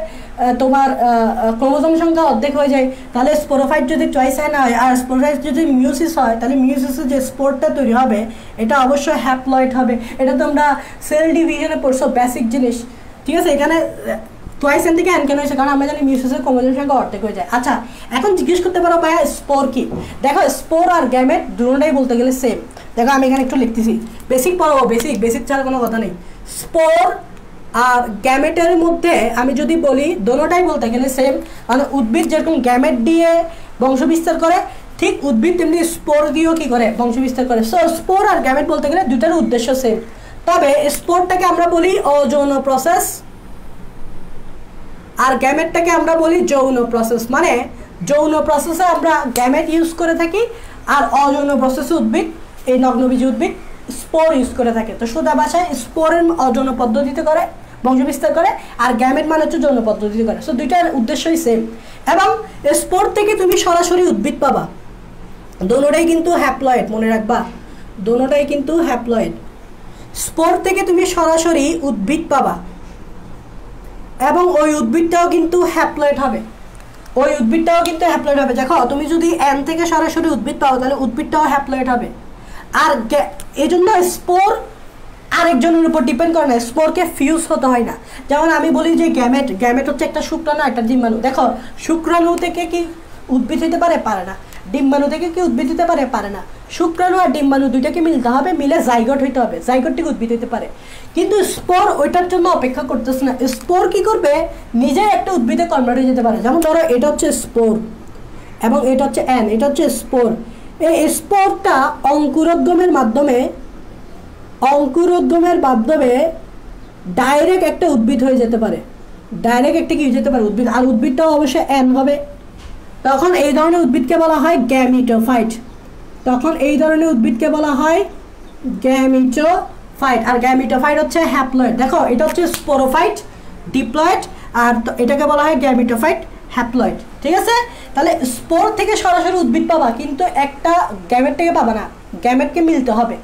তোমার ক্রোমোজোম সংখ্যা অর্ধেক হয়ে যায়। তাহলে স্পোরোফাইট যদি টয়েস এন হয় আর স্পোরোফাইট যদি মিওসিস হয়, তাহলে মিওসিসে যে স্পোরটা তৈরি হবে এটা অবশ্যই হ্যাপ্লয়েড হবে। এটা তো আমরা সেল ডিভিশনে পড়ছো, বেসিক জিনিস, ঠিক আছে? এখানে টয়েস এন থেকে এন কেন হয়েছে? কারণ আমরা জানি মিওসিসের ক্রোমোজোম সংখ্যা অর্ধেক হয়ে যায়। আচ্ছা, এখন জিজ্ঞেস করতে পারো ভাইয়া স্পোর কি? দেখো, স্পোর আর গ্যামেট দুটোটাই বলতে গেলে সেম। দেখো, আমি এখানে একটু লিখতেছি, বেসিক পড়ো, বেসিক ছাড়া কোনো কথা নেই। স্পোর আর গ্যামেটের মধ্যে আমি যদি বলি, দোনোটাই বলতে গেলে সেম। মানে উদ্ভিদ যেরকম গ্যামেট দিয়ে বংশ বিস্তার করে, ঠিক উদ্ভিদ তেমনি স্পোর দিয়েও কি করে? বংশ বিস্তার করে। সো স্পোর আর গ্যামেট বলতে গেলে দুটার উদ্দেশ্য সেম। তবে স্পোরটাকে আমরা বলি অযৌন প্রসেস, আর গ্যামেটটাকে আমরা বলি যৌন প্রসেস। মানে যৌন প্রসেসে আমরা গ্যামেট ইউজ করে থাকি, আর অযৌন প্রসেসে উদ্ভিদ, এই নগ্নবীজী উদ্ভিদ স্পোর ইউজ করে থাকে। তো সোজা ভাষায় স্পোরের অযৌন পদ্ধতিতে করে বংশ বিস্তার করে, আর গ্যামেট মানে হচ্ছে যৌন পদ্ধতিতে করে। সো দুইটার উদ্দেশ্যই সেম। এবং স্পোর থেকে তুমি সরাসরি উদ্ভিদ পাবা। দোনোটাই কিন্তু হ্যাপ্লয়েড, মনে রাখবা, দোনোটাই কিন্তু হ্যাপ্লয়েড। স্পোর থেকে তুমি সরাসরি উদ্ভিদ পাবা, এবং ওই উদ্ভিদটাও কিন্তু হ্যাপ্লয়েড হবে। দেখো, তুমি যদি এন থেকে সরাসরি উদ্ভিদ পাও, তাহলে উদ্ভিদটাও হ্যাপ্লয়েড হবে। আর এই জন্য স্পোর আরেকজনের উপর ডিপেন্ড করে না, স্পোরকে ফিউজ হতে হয় না। যেমন আমি বলি যে গ্যামেট হচ্ছে একটা শুক্রাণু, একটা ডিম্বাণু। দেখো, শুক্রাণু থেকে কি উদ্ভিদ হতে পারে? পারে না। ডিম্বাণু থেকে কি উদ্ভিদ হতে পারে? পারে না। শুক্রাণু আর ডিম্বাণু দুইটাকে মিলতে হবে, মিলে জাইগোট হইতে হবে, জাইগোট থেকে উদ্ভিদ হতে পারে। কিন্তু স্পোর ওইটার জন্য অপেক্ষা করতেছে না। স্পোর কি করবে? নিজেই একটা উদ্ভিদে কনভার্ট হয়ে যেতে পারে। যেমন ধরো, এটা হচ্ছে স্পোর এবং এটা হচ্ছে এন, এটা হচ্ছে স্পোর। এই স্পোরটা অঙ্কুরোদ্গমের মাধ্যমে ডাইরেক্ট একটা উদ্ভিদ হয়ে যেতে পারে, উদ্ভিদ। আর উদ্ভিদটাও অবশ্যই এন হবে। তখন এই ধরনের উদ্ভিদকে বলা হয় গ্যামিটোফাইট। আর গ্যামিটোফাইট হচ্ছে হ্যাপ্লয়েড। দেখো, এটা হচ্ছে স্পোরোফাইট, ডিপ্লয়েড, আর এটাকে বলা হয় গ্যামিটোফাইট, হ্যাপ্লয়েড। ঠিক আছে? তাহলে স্পোর থেকে সরাসরি উদ্ভিদ পাবা, কিন্তু একটা গ্যামেট থেকে পাবা না। গ্যামেটকে মিলতে হবে,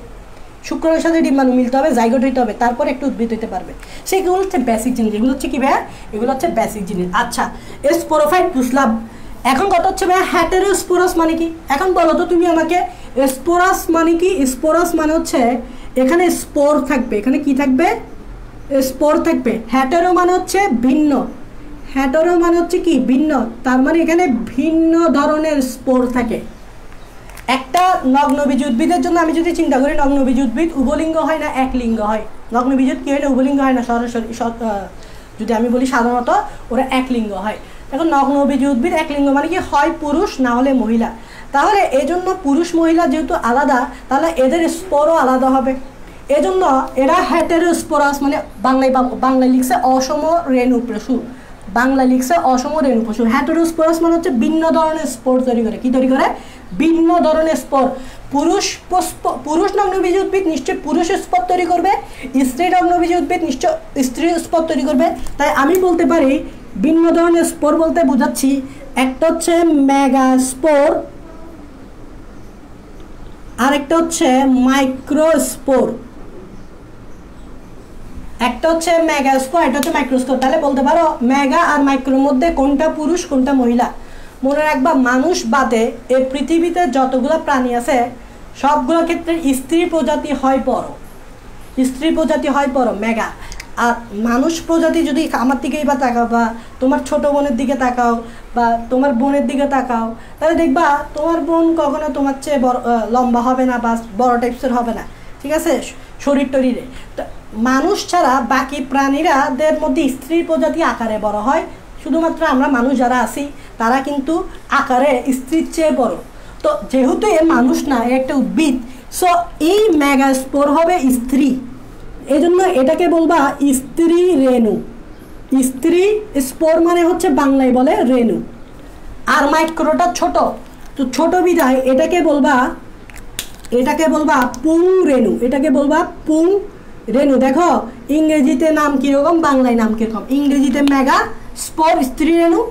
শুক্রাণুর সাথে ডিম্বাণু মিলতে হবে, জাইগোট হইতে হবে, তারপর একটু উদ্ভিদ হইতে পারবে। সেগুলো হচ্ছে বেসিক জিনিস। এগুলো হচ্ছে কি ভাইয়া? এগুলো হচ্ছে বেসিক জিনিস। আচ্ছা, স্পোরোফাইট বুঝলাম। এখন কথা হচ্ছে ভাইয়া, হেটেরোস্পোরাস মানে কি? এখন বলো তো তুমি আমাকে, স্পোরাস মানে কি? স্পোরাস মানে হচ্ছে এখানে স্পোর থাকবে, এখানে কি থাকবে? স্পোর থাকবে। হেটেরো মানে হচ্ছে ভিন্ন, হেটেরো মানে হচ্ছে কি? ভিন্ন। তার মানে এখানে ভিন্ন ধরনের স্পোর থাকে। একটা নগ্নবীজ উদ্ভিদের জন্য আমি যদি চিন্তা করি, নগ্নবীজ উদ্ভিদ উভলিঙ্গ হয় না একলিঙ্গ হয়? নগ্নবীজ কি হয় না? উভলিঙ্গ হয় না সরাসরি। যদি আমি বলি সাধারণত ওরা একলিঙ্গ হয়। এখন নগ্নবীজ উদ্ভিদ একলিঙ্গ মানে কি? হয় পুরুষ, না হলে মহিলা। তাহলে এজন্য পুরুষ মহিলা যেহেতু আলাদা, তাহলে এদের স্পোরও আলাদা হবে। এজন্য এরা হেটেরোস্পোরাস, মানে বাংলায় লিখছে অসম রেণু পশু। হেটেরোস্পোরাস মানে হচ্ছে ভিন্ন ধরনের স্পোর তৈরি করে। কি তৈরি করে? ভিন্ন ধরনের স্পোর। পুরুষ নগ্নবীজ উদ্ভিদ নিশ্চয় পুরুষ স্পোর তৈরি করবে, স্ত্রী নগ্নবীজ উদ্ভিদ নিশ্চয় স্ত্রী স্পোর তৈরি করবে। তাই আমি বলতে পারি ভিন্ন ধরনের স্পোর বলতে বোঝাচ্ছি একটা হচ্ছে মেগাস্পোর, আরেকটা হচ্ছে মাইক্রোস্পোর। একটা হচ্ছে মেগাস্পোর, একটা হচ্ছে মাইক্রোস্পোর। তাহলে বলতে পারো মেগা আর মাইক্রোর মধ্যে কোনটা পুরুষ কোনটা মহিলা। মনে রাখবা মানুষ বাদে এই পৃথিবীতে যতগুলো প্রাণী আছে সবগুলোর ক্ষেত্রে স্ত্রী প্রজাতি হয় বড়, স্ত্রী প্রজাতি হয় বড় মেগা। আর মানুষ প্রজাতি যদি আমার দিকেই বা তাকাও বা তোমার ছোট বোনের দিকে তাকাও বা তোমার বোনের দিকে তাকাও, তাহলে দেখবা তোমার বোন কখনো তোমার চেয়ে বড় লম্বা হবে না বা বড় টাইপসের হবে না, ঠিক আছে, শরীর টরীরে। তো মানুষ ছাড়া বাকি প্রাণীরাদের মধ্যে স্ত্রী প্রজাতি আকারে বড় হয়, শুধুমাত্র আমরা মানুষ যারা আছি তারা কিন্তু আকারে স্ত্রীর চেয়ে বড়। তো যেহেতু এ মানুষ না, এ একটা উদ্ভিদ, সো এই মেগাস্পোর হবে স্ত্রী, এই জন্য এটাকে বলবা স্ত্রী রেণু। স্ত্রী স্পোর মানে হচ্ছে বাংলায় বলে রেণু। আর মাইক্রোটা ছোট, তো ছোট বিধায় এটাকে বলবা পুং রেণু, এটাকে বলবা পুং রেণু। দেখো ইংরেজিতে নাম কীরকম, বাংলায় নাম কীরকম। ইংরেজিতে মেগা স্পোর স্ত্রী রেণু,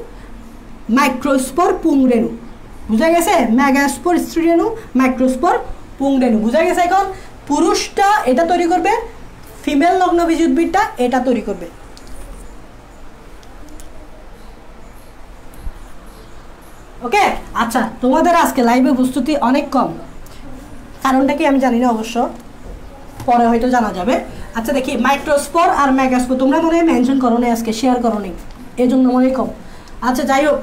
মাইক্রোস্পোর পুং রেণু। বুঝা গেছে? মেগাস্পোর স্ত্রী রেণু, মাইক্রোস্পোর পুং রেণু। বুঝা গেছে? এখন পুরুষটা এটা তৈরি করবে, ফিমেল নগ্নবীজ উদ্ভিদটা এটা তৈরি করবে। ওকে, আচ্ছা তোমাদের আজকে লাইভে প্রস্তুতি অনেক কম, কারণটা কি আমি জানি না, অবশ্য পরে হয়তো জানা যাবে। আচ্ছা দেখি, মাইক্রোস্পোর আর মেগাস্পোর তোমরা মনে হয় মেনশন করো না, আজকে শেয়ার করো নি, এই জন্য মনে কম। আচ্ছা যাই হোক,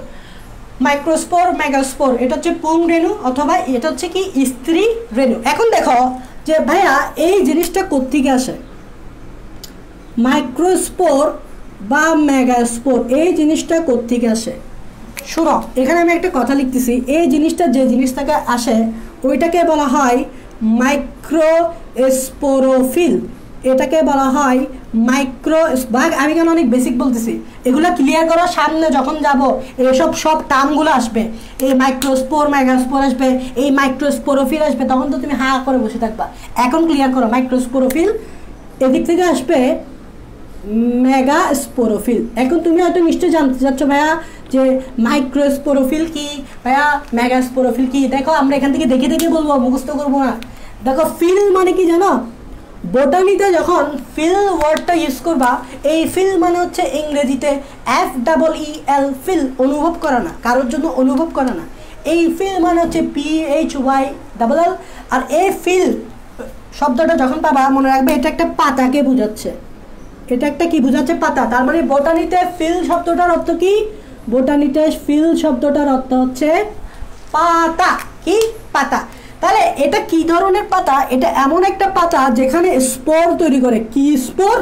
মাইক্রোস্পোর মেগাস্পোর এটা হচ্ছে পুং রেণু অথবা এটা হচ্ছে কি স্ত্রী রেণু। এখন দেখো যে ভাইয়া এই জিনিসটা কোত্থেকে আসে, মাইক্রোস্পোর বা মেগাস্পোর এই জিনিসটা কোত্থেকে আসে। শোনো, এখানে আমি একটা কথা লিখতেছি, এই জিনিসটা যে জিনিস থেকে আসে ওইটাকে বলা হয় মাইক্রোস্পোরোফিল, এটাকে বলা হয় আমি কেন অনেক বেসিক বলতেছি, এগুলো ক্লিয়ার করো, সামনে যখন যাব এসব সব টার্মগুলো আসবে, এই মাইক্রোস্পোর মেগাস্পোর আসবে, এই মাইক্রোস্পোরোফিল আসবে, তখন তো তুমি হা করে বসে থাকবা। এখন ক্লিয়ার করো, মাইক্রোস্পোরোফিল এদিক থেকে আসবে মেগাস্পোরোফিল। এখন তুমি হয়তো নিশ্চয়ই জানতে চাচ্ছ ভাইয়া যে মাইক্রোস্পোরোফিল কি, ভাইয়া মেগাস্পোরোফিল কি। দেখো আমরা এখান থেকে দেখে দেখে বলবো, মুখস্থ করবো না। দেখো ফিল মানে কি জানো, বোটানিতে যখন ফিল ওয়ার্ডটা ইউজ করবা, এই ফিল মানে হচ্ছে ইংরেজিতে FEEL, ফিল অনুভব করা না, কারোর জন্য অনুভব করা না। এই ফিল মানে হচ্ছে PHYLL। আর এই ফিল শব্দটা যখন পাবা মনে রাখবে এটা একটা পাতাকে বোঝাচ্ছে, এটা একটা কি বোঝাচ্ছে, পাতা। তার মানে বোটানিতে ফিল শব্দটার অর্থ কি, বোটানিতে ফিল শব্দটার অর্থ হচ্ছে পাতা, কি পাতা। তাহলে এটা কি ধরনের পাতা, এটা এমন একটা পাতা যেখানে স্পোর তৈরি করে, কি স্পোর,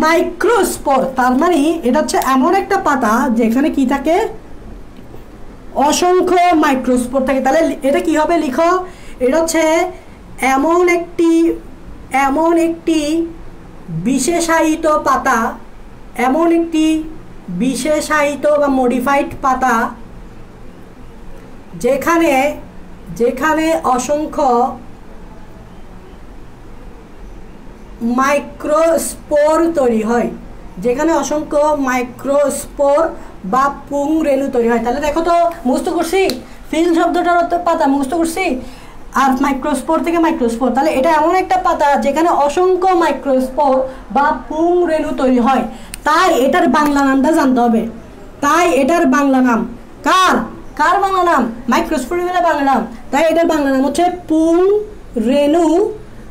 মাইক্রোস্পোর। তার মানে এটা হচ্ছে এমন একটা পাতা যেখানে কি থাকে, অসংখ্য মাইক্রোস্পোর থাকে। তাহলে এটা কি হবে, লিখো, এটা হচ্ছে এমন একটি বিশেষায়িত পাতা, এমন একটি বিশেষায়িত বা মডিফাইড পাতা যেখানে অসংখ্য মাইক্রোস্পোর তৈরি হয়, যেখানে অসংখ্য মাইক্রোস্পোর বা পুং রেণু তৈরি হয়। তাহলে দেখো তো, মুখস্থ করছি, ফিল শব্দটার অর্থ পাতা মুখস্থ করছি, আর মাইক্রোস্পোর থেকে মাইক্রোস্পোর। তাহলে এটা এমন একটা পাতা যেখানে অসংখ্য মাইক্রোস্পোর বা পুং রেণু তৈরি হয়। তাই এটার বাংলা নামটা জানতে হবে। তাই এটার বাংলা নাম কার বাংলা নাম, মাইক্রোস্পোরের বাংলা নাম। তাই এটার বাংলা নাম হচ্ছে পুং রেণু।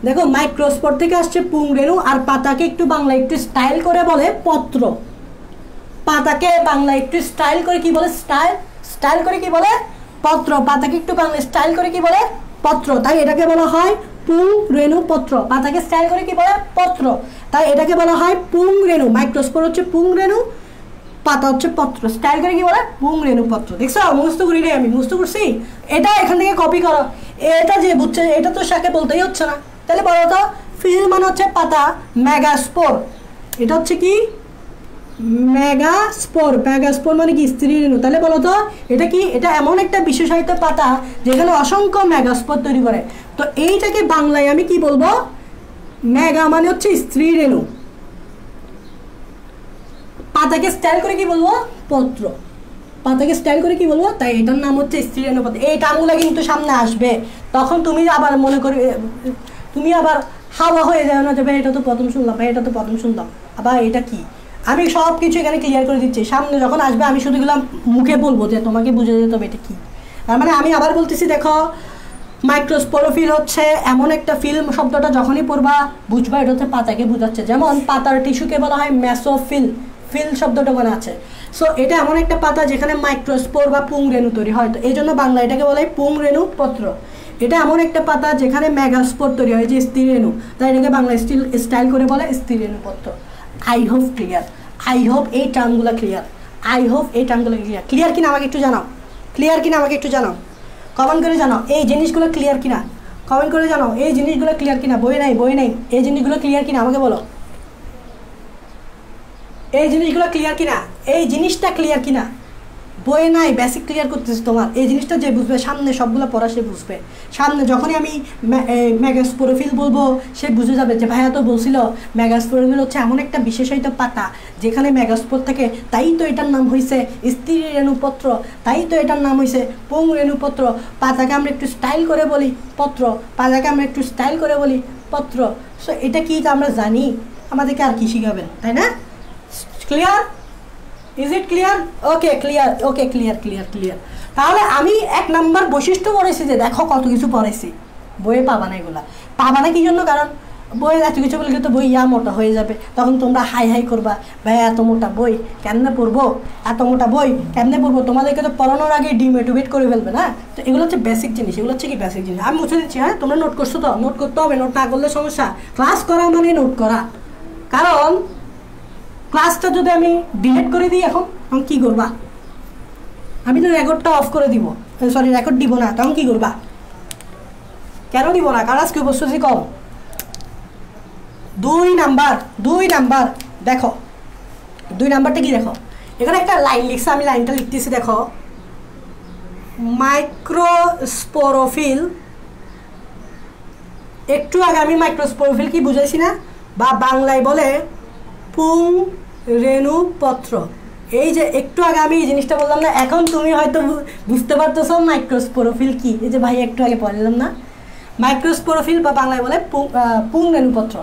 দেখো মাইক্রোস্পোর থেকে আসছে পুং রেণু। আর পাতাকে একটু বাংলা একটু স্টাইল করে বলে পত্র। পাতাকে বাংলা একটু স্টাইল করে কি বলে, স্টাইল করে কি বলে, পত্র। পাতাকে একটু বাংলা স্টাইল করে কি বলে, পত্র। তাই এটাকে বলা হয় পুং রেণু পত্র। পাতাকে স্টাইল করে কি বলে, পত্র। তাই এটাকে বলা হয় পুং রেণু। মাইক্রোস্পোর হচ্ছে পুং রেণু, পাতা হচ্ছে পত্র। স্টাইল করে কি বলে, পুং রেণু পত্র। দেখছো, মুখস্থ করি রে, আমি মুখস্থ করছি। এটা এখান থেকে কপি করো। এটা যে বুঝছে এটা তো সাকে বলতেই হচ্ছে না। তাহলে বলো তো, ফিল মানে হচ্ছে পাতা, মেগাস্পোর এটা হচ্ছে কি, ম্যাগাস্পোর মানে কি স্ত্রী রেণু। তাহলে বলো তো এটা কি, এটা এমন একটা বিশেষায়িত পাতা যেখানে অসংখ্য ম্যাগাস্পোর তৈরি করে। তো এইটাকে বাংলায় আমি কি বলবো, ম্যাগা মানে হচ্ছে স্ত্রী রেণু, পাতাকে স্টাইল করে কি বলবো, পত্র, পাতাকে স্টাইল করে কি বলবো, তাই এটার নাম হচ্ছে স্ত্রী রেণু পত্র। এই টার্মগুলো কিন্তু সামনে আসবে, তখন তুমি আবার মনে করবে, তুমি আবার হাওয়া হয়ে যাবে না যে ভাই এটা তো প্রথম শুনলাম, ভাই এটা তো প্রথম শুনলাম, আবার এটা কি। আমি সব কিছু এখানে ক্লিয়ার করে দিচ্ছি, সামনে যখন আসবে আমি শুধু গেলাম মুখে বলবো যে তোমাকে বুঝে যেতে হবে এটা কি। তার মানে আমি আবার বলতেছি, দেখো মাইক্রোস্পোরোফিল হচ্ছে এমন একটা ফিল্ম, শব্দটা যখনই পড়বা বুঝবা এটা হচ্ছে পাতাকে বোঝাচ্ছে। যেমন পাতার টিস্যুকে বলা হয় মেসোফিল, ফিল শব্দটা মনে আছে। সো এটা এমন একটা পাতা যেখানে মাইক্রোস্পোর বা পুংরেণু তৈরি হয়, তো এই জন্য বাংলা এটাকে বলা হয় পুংরেণু পত্র। এটা এমন একটা পাতা যেখানে মেগাস্পোর তৈরি হয়, যে স্ত্রী রেণু, তাই এটাকে বাংলা স্টাইল করে বলে স্ত্রী রেণু পত্র। I hope clear, I hope এই টার্মগুলো ক্লিয়ার, আই হোপ এই টার্মগুলো ক্লিয়ার। ক্লিয়ার কিনা আমাকে একটু জানাও, ক্লিয়ার কিনা আমাকে একটু জানাও, কমেন্ট করে জানাও এই জিনিসগুলো ক্লিয়ার কিনা, কমেন্ট করে জানাও এই জিনিসগুলো ক্লিয়ার কিনা। বই নাই, বই নাই, এই জিনিসগুলো ক্লিয়ার কিনা আমাকে বলো, এই জিনিসগুলো ক্লিয়ার কিনা, এই জিনিসটা ক্লিয়ার কিনা। বই নাই, বেসিক ক্লিয়ার করতেছি তোমার, এই জিনিসটা যে বুঝবে সামনে সবগুলো পড়া সে বুঝবে। সামনে যখনই আমি ম্যাগাস্পোরোফিল বলবো সে বুঝে যাবে যে ভাইয়া তো বলছিল ম্যাগাস্পোরোফিল হচ্ছে এমন একটা বিশেষায়িত পাতা যেখানে ম্যাগাস্পোর থাকে, তাই তো এটার নাম হয়েছে স্ত্রী রেণুপত্র, তাই তো এটার নাম হয়েছে পুং রেণুপত্র। পাতাকে আমরা একটু স্টাইল করে বলি পত্র, পাতাকে আমরা একটু স্টাইল করে বলি পত্র। সো এটা কি আমরা জানি, আমাদেরকে আর কি শিখাবেন, তাই না? Clear, is it clear? Okay clear, okay clear clear clear. তাহলে আমি 1 নাম্বার বৈশিষ্ট্য পড়েছি, যে দেখো কত কিছু পড়েছি, বইয়ে পাবা না এগুলা। পাবা না কি জন্য, কারণ বইয়ে এত কিছু বলে তো বই মোটা হয়ে যাবে, তখন তোমরা হাই হাই করবা ভাই এত মোটা বই কেমনে পড়বো, এত মোটা বই কেমনে পড়বো। তোমাদেরকে তো পড়ানোর আগে ডিমোটিভেট করে ফেলবে না। তো এগুলো হচ্ছে বেসিক জিনিস, এগুলো হচ্ছে কি বেসিক জিনিস। আমি মুছে দিচ্ছি, হ্যাঁ তোমরা নোট করছো তো, নোট করতে হবে, নোট না করলে সমস্যা। ক্লাস করা মানে নোট করা, কারণ ক্লাসটা যদি আমি ডিলিট করে দিই এখন কি করবা, আমি তো রেকর্ডটা অফ করে দিব, সরি রেকর্ড দিব না, তখন কি করবা? কেন দিব না? কারণ আজকে উপস্থিতি কম। 2 নাম্বার দেখো, 2 নাম্বারটা কি দেখো, এখানে একটা লাইন লিখছে, আমি লাইনটা লিখতেছি দেখো, মাইক্রোস্পোরোফিল। একটু আগে আমি মাইক্রোস্পোরোফিল কি বুঝাইছি না, বা বাংলায় বলে পুং রেণু পত্র। এই যে একটু আগে আমি এই জিনিসটা বললাম না, এখন তুমি হয়তো বুঝতে পারতেছো মাইক্রোস্পোরোফিল কি। এই যে ভাই একটু আগে পড়লাম না, মাইক্রোস্পোরোফিল বা বাংলায় বলে পুং রেণু পত্র।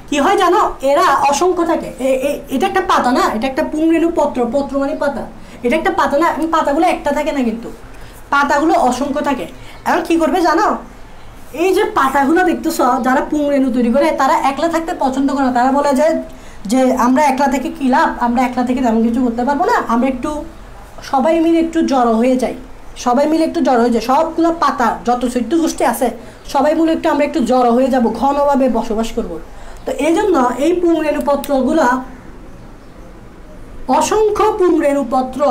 কি হয় জানো, এরা অসংখ্য থাকে। এটা একটা পাতা না, এটা একটা পুং রেণু পত্র, পত্র মানে পাতা, এটা একটা পাতা না, পাতাগুলো একটা থাকে না, কিন্তু পাতাগুলো অসংখ্য থাকে। এখন কি করবে জানো, এই যে পাতাগুলো দেখতেছ, যারা পুং রেণু তৈরি করে তারা একলা থাকতে পছন্দ করে না। তারা বলে যে আমরা একলা থেকে কী লাভ, আমরা একলা থেকে তেমন কিছু করতে পারবো না, আমরা একটু সবাই মিলে একটু জড়ো হয়ে যাই, সবাই মিলে একটু জড়ো হয়ে যায়। সবগুলো পাতা যত চৈত্য গোষ্ঠী আছে সবাই মিলে একটু আমরা একটু জড়ো হয়ে যাব, ঘনভাবে বসবাস করব। তো এই জন্য এই পুং রেণুপত্রগুলো অসংখ্য পুং রেণুপত্র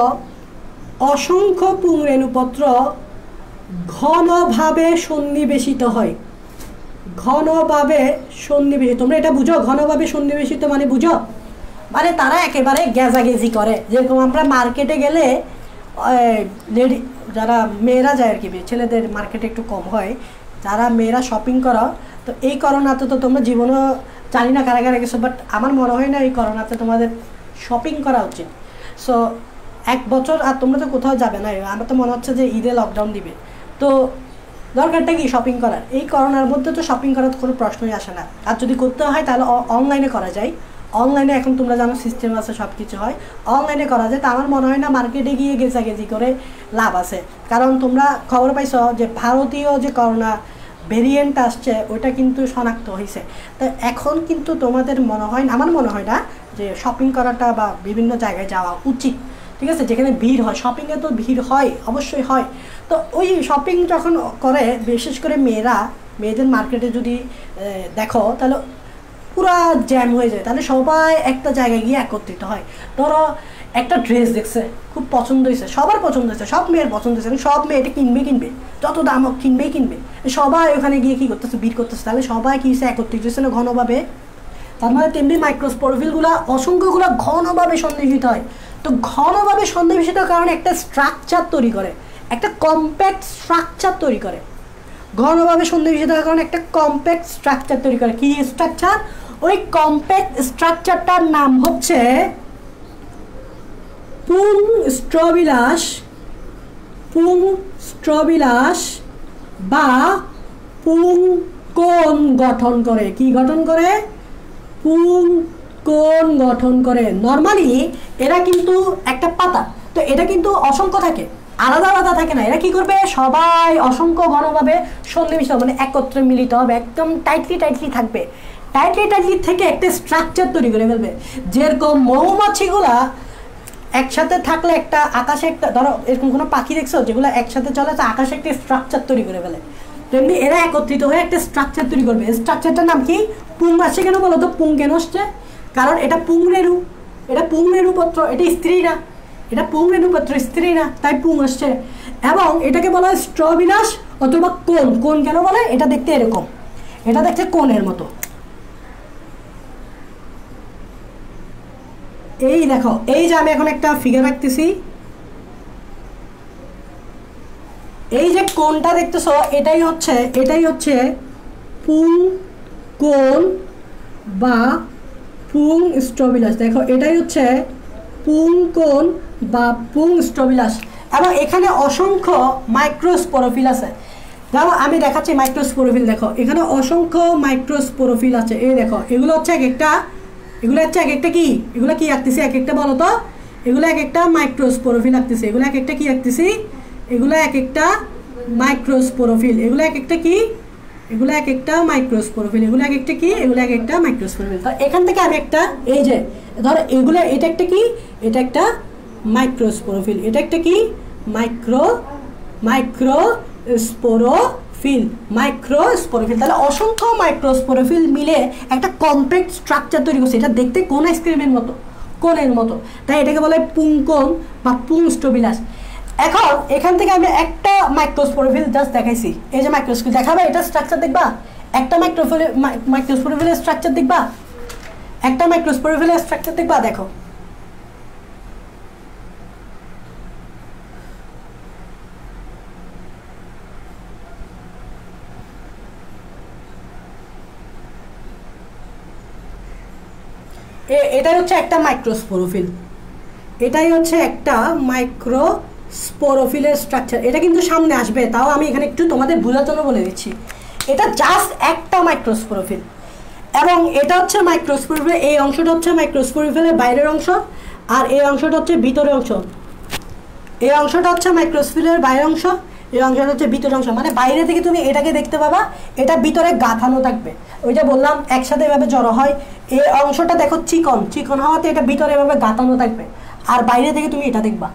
ঘনভাবে সন্নিবেশিত হয়, ঘনভাবে সন্নিবেশিত। তোমরা এটা বুঝো, ঘনভাবে সন্নিবেশিত মানে বুঝো, মানে তারা একেবারে গেজাগেজি করে। যেরকম আমরা মার্কেটে গেলে লেডি যারা মেয়েরা যায় আর কি, ছেলেদের মার্কেটে একটু কম হয়, যারা মেয়েরা শপিং করো, তো এই করোনাতে তো তোমরা জীবনও জানি না কারা কারা গেছো, বাট আমার মনে হয় না এই করোনাতে তোমাদের শপিং করা উচিত। সো 1 বছর আর তোমরা তো কোথাও যাবে না, আমার তো মনে হচ্ছে যে ঈদে লকডাউন দিবে, তো দরকারটা কি শপিং করার? এই করোনার মধ্যে তো শপিং করার কোনো প্রশ্নই আসে না। আর যদি করতে হয় তাহলে অনলাইনে করা যায়, অনলাইনে এখন তোমরা জানো সিস্টেম আছে, সব কিছু হয়, অনলাইনে করা যায়। তা আমার মনে হয় না মার্কেটে গিয়ে গেজাগেজি করে লাভ আছে। কারণ তোমরা খবর পাইছো যে ভারতীয় যে করোনা ভেরিয়েন্ট আসছে ওইটা কিন্তু শনাক্ত হয়েছে। তো এখন কিন্তু তোমাদের মনে হয় না, আমার মনে হয় না যে শপিং করাটা বা বিভিন্ন জায়গায় যাওয়া উচিত, ঠিক আছে? যেখানে ভিড় হয়, শপিংয়ে তো ভিড় হয়, অবশ্যই হয়। তো ওই শপিং যখন করে, বিশেষ করে মেয়েদের মার্কেটে যদি দেখো তাহলে পুরা জ্যাম হয়ে যায়, তাহলে সবাই একটা জায়গায় গিয়ে একত্রিত হয়। ধরো একটা ড্রেস দেখছে, খুব পছন্দ হয়েছে, সবার পছন্দ হয়েছে, সব মেয়ের পছন্দ হয়েছে, সব মেয়ে এটা কিনবে, যত দাম হোক কিনবে। সবাই ওখানে গিয়ে কী করতেছে, ভিড় করতেছে, তাহলে সবাই কী হয়েছে, একত্রিত হয়েছে না ঘনভাবে। তার মানে তেমনি মাইক্রোস্পোরোফিলগুলো অসংখ্যগুলো ঘনভাবে সন্নিবেশিত হয়। তো ঘনভাবে সন্নিবেশিত কারণে একটা স্ট্রাকচার তৈরি করে, একটা কম্প্যাক্ট স্ট্রাকচার তৈরি করে। ঘনভাবে সন্নিবেশিত হওয়ার কারণে একটা কম্প্যাক্ট স্ট্রাকচার তৈরি করে। কি স্ট্রাকচার? ওই কম্প্যাক্ট স্ট্রাকচারটার নাম হচ্ছে পুংস্ট্রবিলাস, পুংস্ট্রবিলাস বা পুংকোণ গঠন করে। কি গঠন করে? পুংকোণ গঠন করে। নর্মালি এরা কিন্তু একটা পাতা, তো এটা কিন্তু অসংখ্য থাকে, আলাদা আলাদা থাকে না। এরা কি করবে? সবাই অসংখ্য ঘনভাবে সন্নিবেশিত, মানে একত্রে মিলিত হবে, একদম টাইটলি থাকবে। টাইটলি থেকে একটা স্ট্রাকচার তৈরি করে ফেলবে। যেরকম মৌমাছিগুলা একসাথে থাকলে একটা আকাশে একটা, ধরো এরকম কোনো পাখি দেখছো যেগুলো একসাথে চলে, তো আকাশে একটা স্ট্রাকচার তৈরি করে ফেলে, তেমনি এরা একত্রিত হয়ে একটা স্ট্রাকচার তৈরি করবে। স্ট্রাকচারটার নাম কি? পুং আসছে কেন বলো তো? পুং কেন আসছে? কারণ এটা পুংরেণু, এটা পুংরেণুপত্র, এটা স্ত্রী না, এটা পুংরেণুপত্র, স্ত্রী না, তাই পুং আসছে। এবং এটাকে বলা হয় স্ট্রবিলাস অথবা কোণ। কোণ কেন বলে? এটা দেখতে এরকম, এটা দেখতে কোণের মতো। এই দেখো, এই যে আমি এখন একটা ফিগার রাখতেছি, এই যে কোণটা দেখতেছো এটাই হচ্ছে পুংকোণ বা পুংস্ট্রবিলাস। দেখো এটাই হচ্ছে পুংকোণ বা পুংস্ট্রবিলাস। এবং এখানে অসংখ্য মাইক্রোস্পোরোফিল আছে। দেখো আমি দেখাচ্ছি মাইক্রোস্পোরোফিল। দেখো এখানে অসংখ্য মাইক্রোস্পোরোফিল আছে। এই দেখো এগুলো হচ্ছে এক একটা কি, এগুলো কি রাখতেছি এক একটা বলো তো? এগুলো এক একটা মাইক্রোস্পোরোফিল রাখতেছি। এগুলো এক একটা কি রাখতেছি? এগুলো এক একটা মাইক্রোস্পোরোফিল। এগুলো এক একটা কি? এগুলো এক একটা মাইক্রোস্পোরোফিল। এগুলো এক একটা কি? এগুলো এক একটা মাইক্রোস্পোরোফিল। তো এখান থেকে আমি একটা, এই যে ধর এগুলো, এটা একটা কি? এটা একটা মাইক্রোস্পোরোফিল। এটা একটা কি? মাইক্রোস্পোরোফিল। তাহলে অসংখ্য মাইক্রোস্পোরোফিল মিলে একটা কম্প্যাক্ট স্ট্রাকচার তৈরি করছে। এটা দেখতে কোন আইসক্রিমের মতো, কোণের মতো, তাই এটাকে বলে পুংকোণ বা পুংস্ট্রবিলাস। এখন এখান থেকে আমি একটা মাইক্রোস্পোরোফিল জাস্ট দেখাইছি। এই যে মাইক্রোস্কোপ দেখাবে, এটা স্ট্রাকচার দেখবা, একটা মাইক্রোস্পোরোফিলের স্ট্রাকচার দেখবা, একটা মাইক্রোস্পোরোফিলের স্ট্রাকচার দেখবা। দেখো এটাই হচ্ছে একটা মাইক্রোস্পোরোফিল, এটাই হচ্ছে একটা মাইক্রোস্পোরোফিলের স্ট্রাকচার। এটা কিন্তু সামনে আসবে, তাও আমি এখানে একটু তোমাদের বোঝার জন্য বলে দিচ্ছি। এটা জাস্ট একটা মাইক্রোস্পোরোফিল, এবং এটা হচ্ছে মাইক্রোস্পোরোফিল। এই অংশটা হচ্ছে মাইক্রোস্পোরোফিলের বাইরের অংশ, আর এই অংশটা হচ্ছে ভিতরের অংশ। এই অংশটা হচ্ছে মাইক্রোস্পোরোফিলের বাইরের অংশ, এই অংশটা হচ্ছে ভিতরের অংশ। মানে বাইরে থেকে তুমি এটাকে দেখতে পাবা, এটা ভিতরে গাঁথানো থাকবে। ওই যে বললাম একসাথে এভাবে জড়ো হয়। এই অংশটা দেখো চিকন হওয়াতে এটা ভিতরে এভাবে গাঁথানো থাকবে, আর বাইরে থেকে তুমি এটা দেখবা।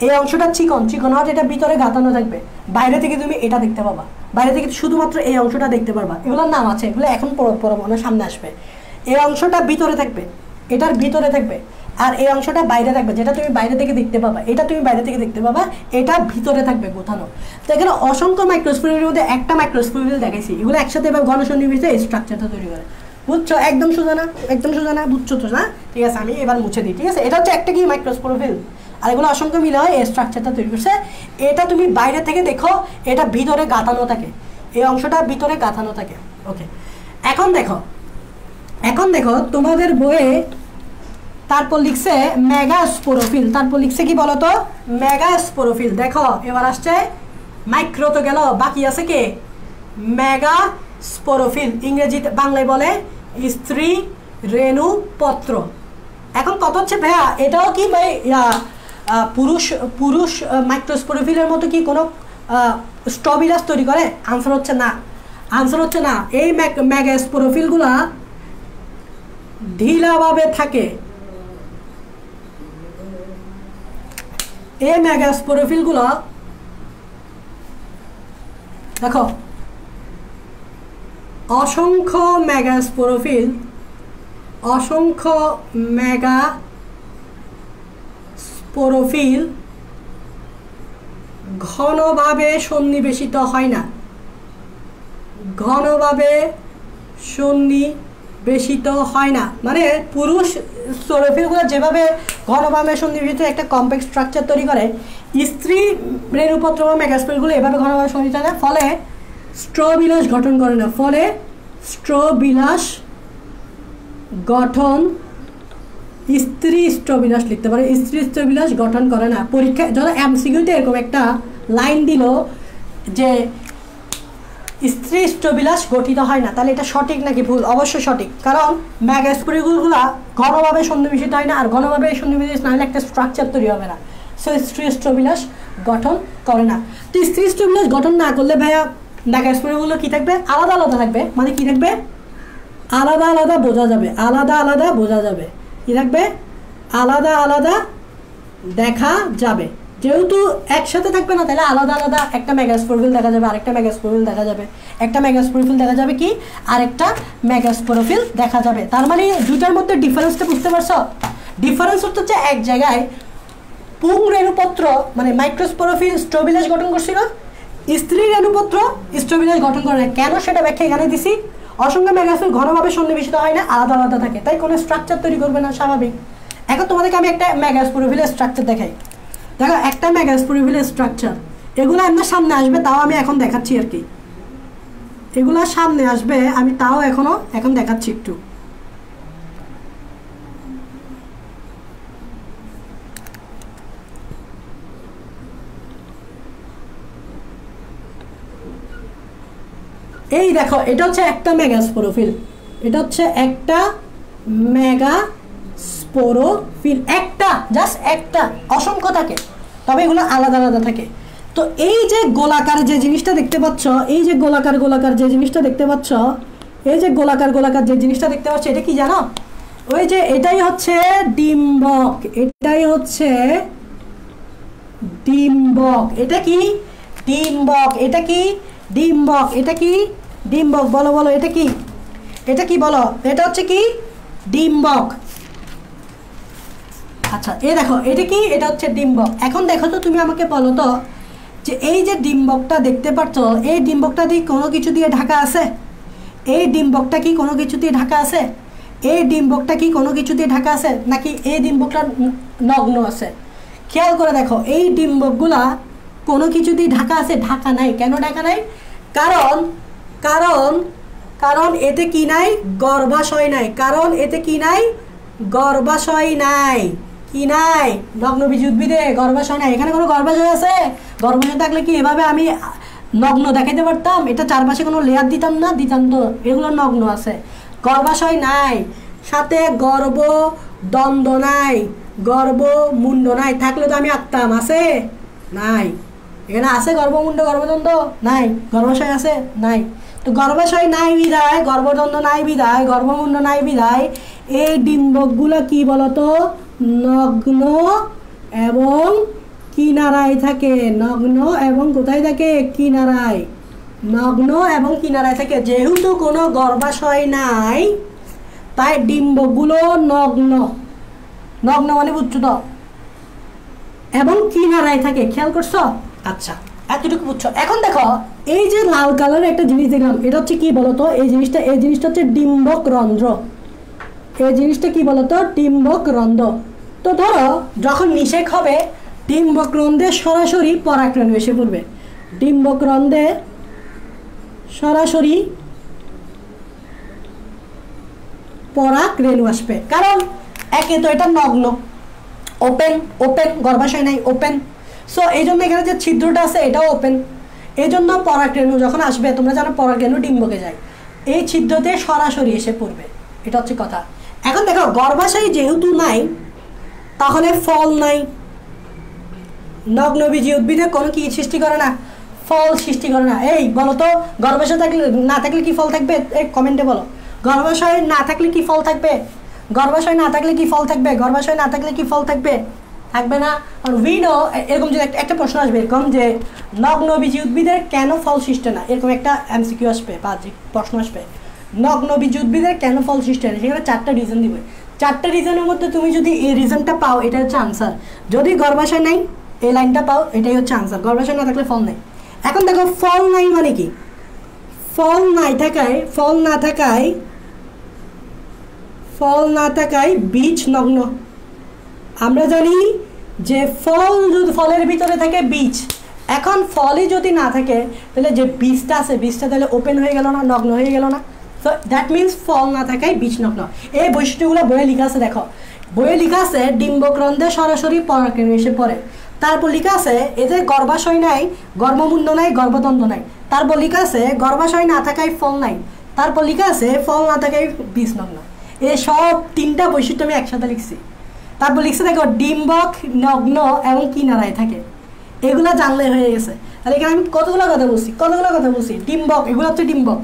এই অংশটা চিকন হওয়াতে এটা ভিতরে গাঁথানো থাকবে, বাইরে থেকে তুমি এটা দেখতে পাবা। বাইরে থেকে শুধুমাত্র এই অংশটা দেখতে পারবা। এগুলোর নাম আছে, এগুলো এখন পরে সামনে আসবে। এই অংশটা ভিতরে থাকবে, এটার ভিতরে থাকবে, আর এই অংশটা বাইরে থাকবে, যেটা তুমি বাইরে থেকে দেখতে পাবা। এটা তুমি বাইরে থেকে দেখতে পাবা, এটা ভিতরে থাকবে গোছানো। তো এখানে অসংখ্য মাইক্রোস্পোরোফিলের মধ্যে একটা মাইক্রোস্পোরোফিল দেখাইছি। এগুলো একসাথে এবার ঘনসন্নিবেশে এই স্ট্রাকচারটা তৈরি করে। বুঝছো? একদম সোজা না? বুঝছো তো না? ঠিক আছে, আমি এবার মুছে দিই। ঠিক আছে, এটা হচ্ছে একটা কি মাইক্রোস্পোরোফিল, আর এগুলো অসংখ্য মিলে হয় এই স্ট্রাকচারটা তৈরি করছে। এটা তুমি বাইরে থেকে দেখো, এটা ভিতরে গাঁথানো থাকে, এই অংশটা ভিতরে গাঁথানো থাকে। ওকে, এখন দেখো তোমাদের বইয়ে তারপর লিখছে মেগাস্পোরোফিল। তারপর লিখছে কি বলতো? মেগাস্পোরোফিল। দেখো এবার আসছে মাইক্রো তো গেল, বাকি আছে কে? মেগাস্পোরোফিল। ইংরেজিতে, বাংলায় বলে স্ত্রী রেণুপত্র। এখন কথা হচ্ছে ভাইয়া, এটাও কি ভাই পুরুষ মাইক্রোস্পোরোফিলের মতো কি কোনো স্ট্রবিলাস তৈরি করে? আনসার হচ্ছে না। এই মেগাস্পোরোফিলগুলা ঢিলাভাবে থাকে। এই মেগাস্পোরোফিলগুলো দেখো, অসংখ্য মেগাস্পোরোফিল ঘনভাবে সন্নিবেশিত হয় না, ঘনভাবে সন্নিবেশিত বেশি তো হয় না, মানে পুরুষ স্পোরোফিলগুলো যেভাবে ঘনভাবে সন্নিবেশিত একটা কমপ্লেক্স স্ট্রাকচার তৈরি করে, স্ত্রী রেণুপত্র বা মেগাস্পোরগুলো এভাবে ঘনভাবে সন্নিবেশিত হয় না, ফলে স্ট্রবিলাস গঠন করে না, ফলে স্ট্রবিলাস গঠন, স্ত্রী স্ট্রবিলাস লিখতে পারে, স্ত্রী স্ট্রবিলাস গঠন করে না। পরীক্ষা ধরো এমসিকিউতে এরকম একটা লাইন দিল যে স্ত্রী স্ট্রবিলাস গঠিত হয় না, তাহলে এটা সঠিক নাকি ভুল? অবশ্যই সঠিক, কারণ ম্যাগাস্পোরগুলো ঘনভাবে সন্নিবেশিত হয় না, আর ঘনভাবে সন্নিবেশিত না হলে একটা স্ট্রাকচার তৈরি হবে না, সো স্ত্রী স্ট্রবিলাস গঠন করে না। তো স্ত্রী স্ট্রবিলাস গঠন না করলে ভাইয়া ম্যাগাস্পোরগুলো কী থাকবে? আলাদা আলাদা থাকবে। মানে কী থাকবে? আলাদা আলাদা বোঝা যাবে, আলাদা আলাদা বোঝা যাবে। কী থাকবে? আলাদা আলাদা দেখা যাবে। যেহেতু একসাথে থাকবে না, তাহলে আলাদা আলাদা একটা মেগাস্পোরোফিল দেখা যাবে, আরেকটা মেগাস্পোরোফিল দেখা যাবে, একটা মেগাস্পোরোফিল দেখা যাবে কি আরেকটা মেগাস্পোরোফিল দেখা যাবে। তার মানে দুটার মধ্যে ডিফারেন্সটা বুঝতে পারছো? ডিফারেন্স হচ্ছে এক জায়গায় পুং রেণুপত্র মানে মাইক্রোস্পোরোফিল স্ট্রবিলাস গঠন করছিল, স্ত্রী রেণুপত্র স্ট্রবিলাস গঠন করে না। কেন সেটা ব্যাখ্যা এখানে দিছি। অসংখ্য মেগাস্পোর ঘনভাবে সন্নিবেশিত হয় না, আলাদা আলাদা থাকে, তাই কোনো স্ট্রাকচার তৈরি করবে না, স্বাভাবিক। এখন তোমাদেরকে আমি একটা মেগাস্পোরোফিলের স্ট্রাকচার দেখাই। দেখো একটা মেগাস্পোরোফিলের স্ট্রাকচার, এগুলো আপনার সামনে আসবে, তাও আমি এখন দেখাচ্ছি আর কি। এগুলো সামনে আসবে, আমি তাও এখন দেখাচ্ছি একটু। এই দেখো, এটা হচ্ছে একটা মেগাস্পোরোফিল, এটা হচ্ছে একটা মেগাস্পোরোফিল, একটা, জাস্ট একটা, অসংখ্য থাকে, তবে এগুলো আলাদা আলাদা থাকে। তো এই যে গোলাকার যে জিনিসটা দেখতে পাচ্ছ, এই যে গোলাকার গোলাকার যে জিনিসটা দেখতে পাচ্ছ, এই যে গোলাকার গোলাকার যে জিনিসটা দেখতে পাচ্ছ, এটা কি জানো? ওই যে এটাই হচ্ছে ডিম্বক, এটাই হচ্ছে ডিম্বক। এটা কি? ডিম্বক। এটা কি? ডিম্বক। এটা কি? ডিম্বক। বলো বলো, এটা কি? এটা কি বলো? এটা হচ্ছে কি? ডিম্বক। আচ্ছা, এই দেখো, এটা কি? এটা হচ্ছে ডিম্বক। এখন দেখো তো, তুমি আমাকে বলো তো, যে এই যে ডিম্বকটা দেখতে পাচ্ছ, এই ডিম্বকটা দিয়ে কোনো কিছু দিয়ে ঢাকা আছে? এই ডিম্বকটা কি কোনো কিছু দিয়ে ঢাকা আছে? এই ডিম্বকটা কি কোনো কিছু দিয়ে ঢাকা আছে, নাকি এই ডিম্বকটা নগ্ন আছে? খেয়াল করে দেখো, এই ডিম্বকগুলা কোনো কিছু দিয়ে ঢাকা আছে? ঢাকা নাই। কেন ঢাকা নাই? কারণ কারণ কারণ এতে কি নাই? গর্ভাশয় নাই। কারণ এতে কি নাই? গর্ভাশয় নাই। কি নাই? নগ্নবীজ উদ্ভিদে গর্ভাশয় নাই। এখানে কোনো গর্ভাশয় আছে? গর্ভাশয় থাকলে কি এভাবে আমি নগ্ন দেখাইতে পারতাম? এটা চারপাশে কোনো লেয়ার দিতাম না? দিতাম তো। এগুলো নগ্ন আছে, গর্ভাশয় নাই, সাথে গর্ভদণ্ড নাই, গর্ভমুণ্ড নাই। থাকলে তো আমি আঁকতাম। আছে? নাই। এখানে আছে গর্ভমুণ্ড, গর্ভদণ্ড নাই। গর্ভাশয় আছে? নাই। তো গর্ভাশয় নাই বিধায়, গর্ভদণ্ড নাই বিধায়, গর্ভমুণ্ড নাই বিধায় এই ডিম্বকগুলো কি বলতো? নগ্ন এবং কিনারায় থাকে। নগ্ন এবং কোথায় থাকে? কিনারায়। নগ্ন এবং কিনারায় থাকে। যেহেতু কোনো গর্ভাশয় নাই, তাই ডিম্বকগুলো নগ্ন। নগ্ন মানে বুঝছো তো? এবং কিনারায় থাকে। খেয়াল করছো? আচ্ছা, এতটুকু বুঝছো। এখন দেখো, এই যে লাল কালারের একটা জিনিস দেখলাম, এটা হচ্ছে কি বলতো? এই জিনিসটা হচ্ছে ডিম্বক রন্ধ্র। এই জিনিসটা কি বলতো? ডিম্বক রন্ধ্র। তো ধরো, যখন নিষেক হবে, ডিম্বক রন্ধ্রে সরাসরি পরাগরেণু এসে পড়বে। ডিম্বক রন্ধ্রে সরাসরি পরাগরেণু আসবে, কারণ একে তো এটা নগ্ন, ওপেন, ওপেন, গর্ভাশয় নাই, ওপেন। সো এই জন্য এখানে যে ছিদ্রটা আছে এটাও ওপেন। এই জন্য পরাগরেণু যখন আসবে, তোমরা জানো পরাগরেণু ডিম্বকে যায়, এই ছিদ্রতে সরাসরি এসে পড়বে। এটা হচ্ছে কথা। এখন দেখো, গর্ভাশয় যেহেতু নাই, তাহলে ফল নাই। নগ্নবীজি উদ্ভিদে কোনো কি সৃষ্টি করে না? ফল সৃষ্টি করে না। এই বলো তো, গর্ভাশয় না থাকলে কি ফল থাকবে? এই কমেন্টে বলো, গর্ভাশয় না থাকলে কি ফল থাকবে? গর্ভাশয় না থাকলে কি ফল থাকবে? গর্ভাশয় না থাকলে কি ফল থাকবে? থাকবে না। আর উইনো এরকম যে একটা প্রশ্ন আসবে এরকম, যে নগ্নবীজি উদ্ভিদের কেন ফল সৃষ্টি না, এরকম একটা এমসিকিউ আসবে বা প্রশ্ন আসবে, নগ্নবীজি উদ্ভিদের কেন ফল সৃষ্টি হয় না। সেখানে 4টা রিজন দিবে। 4টা রিজনের মধ্যে তুমি যদি এই রিজনটা পাও, এটা হচ্ছে আনসার। যদি গর্ভাশয় নাই, এই লাইনটা পাও, এটাই হচ্ছে আনসার। গর্ভাশয় না থাকলে ফল নেই। এখন দেখো, ফল নাই মানে কি? ফল না থাকায় ফল না থাকায় বীজ নগ্ন। আমরা জানি যে ফলের ভিতরে থাকে বীজ, এখন ফলই যদি না থাকে তাহলে যে বীজটা আছে বীজটা তাহলে ওপেন হয়ে গেল না, নগ্ন হয়ে গেল না। সো দ্যাট মিনস ফল না থাকায় বীজ নগ্ন। এই বৈশিষ্ট্যগুলো বইয়ে লেখা আছে, দেখো বইয়ে লেখা আছে ডিম্বক্রন্থে সরাসরি পরাগরেণু পড়ে। তারপর লেখা আছে এতে গর্ভাশয় নাই, গর্ভমুণ্ড নাই, গর্ভতন্ত্র নাই। তারপর লেখা আছে গর্ভাশয় না থাকায় ফল নাই। তারপর লেখা আছে ফল না থাকায় বীজ নগ্ন। এই সব তিনটা বৈশিষ্ট্য আমি একসাথে লিখছি। তারপর লিখছে দেখো ডিম্বক নগ্ন এবং কিনারায় থাকে, এগুলো জানলে হয়ে গেছে। তাহলে এখানে আমি কতগুলো কথা বলছি। ডিম্বক, এগুলো হচ্ছে ডিম্বক।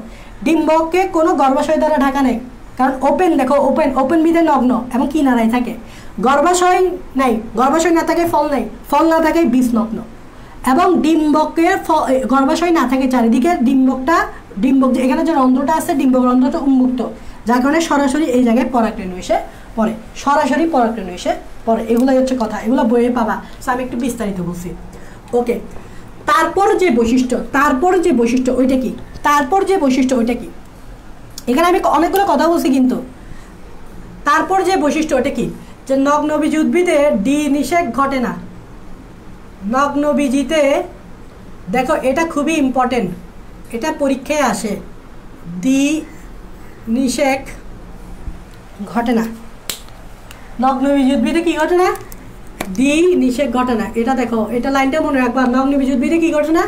ডিম্বককে কোনো গর্ভাশয় দ্বারা ঢাকা নেই, কারণ ওপেন, দেখো ওপেন বিধে নগ্ন এবং কিনারায় থাকে। গর্ভাশয় নাই, গর্ভাশয় না থাকে ফল নাই, ফল না থাকে বীজ নগ্ন। এবং ডিম্বকের গর্ভাশয় না থাকে চারিদিকে, ডিম্বক এখানে যে রন্ধ্রটা আছে ডিম্বক রন্ধ্রটা উন্মুক্ত, যার কারণে সরাসরি এই জায়গায় পরাগরেণু এসে পড়ে, সরাসরি পরাগরেণু এসে পড়ে। এগুলোই হচ্ছে কথা, এগুলো বইয়ে পাবা। আমি একটু বিস্তারিত বলছি। ওকে, তারপর যে বৈশিষ্ট্য ওইটা কি? এখানে আমি অনেকগুলো কথা বলছি, কিন্তু তারপর যে বৈশিষ্ট্য ওটা কি, যে নগ্নবীজ উদ্ভিদে নিষেক ঘটে না। নগ্নবীজিতে দেখো এটা খুবই ইম্পর্টেন্ট, এটা পরীক্ষায় আসে। নিষেক ঘটে না। নগ্নবীজ উদ্ভিদে কি ঘটে না? নিষেক ঘটে না। এটা দেখো, এটা লাইনটা মনে রাখবা। নগ্নবীজ উদ্ভিদে কি ঘটে না?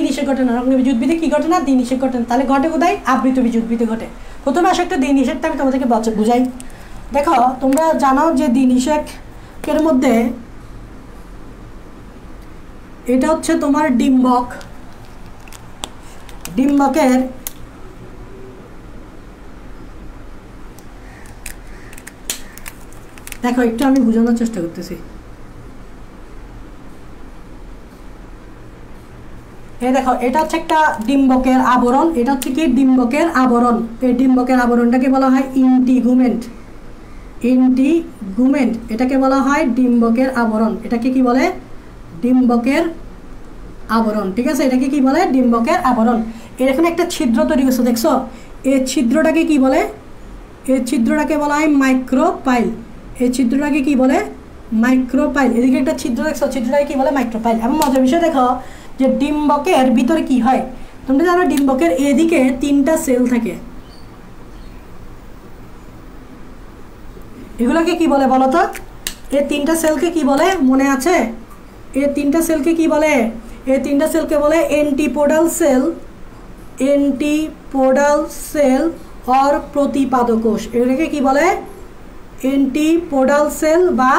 নিষেক ঘটে না। নগ্নবীজ উদ্ভিদে কি ঘটে না? নিষেক ঘটে না। তাহলে ঘটে কোথায়? আবৃত বীজ উদ্ভিদে ঘটে। প্রথমে আসে একটা নিষেকটা আমি তোমাদেরকে বুঝাই। দেখো তোমরা জানো যে নিষেকের মধ্যে এটা হচ্ছে তোমার ডিম্বকের দেখো একটু আমি বোঝানোর চেষ্টা করতেছি। এই দেখো এটা হচ্ছে একটা ডিম্বকের আবরণ। এটা হচ্ছে কি? ডিম্বকের আবরণ। এই ডিম্বকের আবরণটাকে বলা হয় ইন্টিগুমেন্ট। এটাকে বলা হয় ডিম্বকের আবরণ। এটাকে কি বলে? ডিম্বকের আবরণ। ঠিক আছে, এটাকে কি বলে? ডিম্বকের আবরণ। এর এখানে একটা ছিদ্র তৈরি করছে, দেখছো? এই ছিদ্রটাকে কি বলে? এই ছিদ্রটাকে বলা হয় মাইক্রোপাইল। এই ছিদ্রটাকে কি বলে? মাইক্রোপাইল। এদিকে একটা ছিদ্র দেখছো, ছিদ্রটাকে কি বলে? মাইক্রোপাইল। এবং মজার বিষয় দেখো যে ডিম্বকের ভিতরে কি হয়। তোমরা জানো ডিম্বকের এদিকে 3টা সেল থাকে। এগুলোকে কি বলে বলো তো? এই 3টা সেলকে কি বলে? মনে আছে? এই 3টা সেলকে কি বলে? এই 3টা সেলকে বলে এন্টিপোডাল সেল অর প্রতিপাদকোষ। এগুলোকে কি বলে? এন্টিপোডাল সেল বা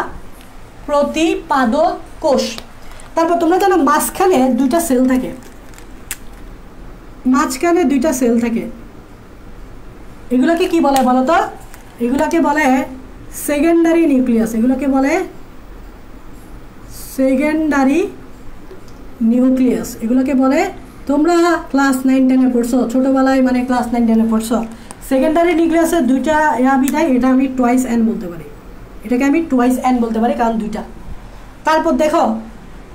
প্রতিপাদকোষ। তারপর তোমরা জানো মাঝখানে 2টা সেল থাকে। এগুলোকে কি বলে বলো তো? এগুলোকে বলে সেকেন্ডারি নিউক্লিয়াস। এগুলোকে বলে সেকেন্ডারি নিউক্লিয়াস। এগুলোকে বলে, তোমরা ক্লাস 9-10-এ পড়ছো, ছোটোবেলায় মানে ক্লাস 9-10-এ পড়ছো। সেকেন্ডারি নিউক্লিয়াসের 2টা বিধায় এটা আমি টুয়াইস এন বলতে পারি। এটাকে আমি টুয়াইস এন বলতে পারি, কারণ 2টা। তারপর দেখো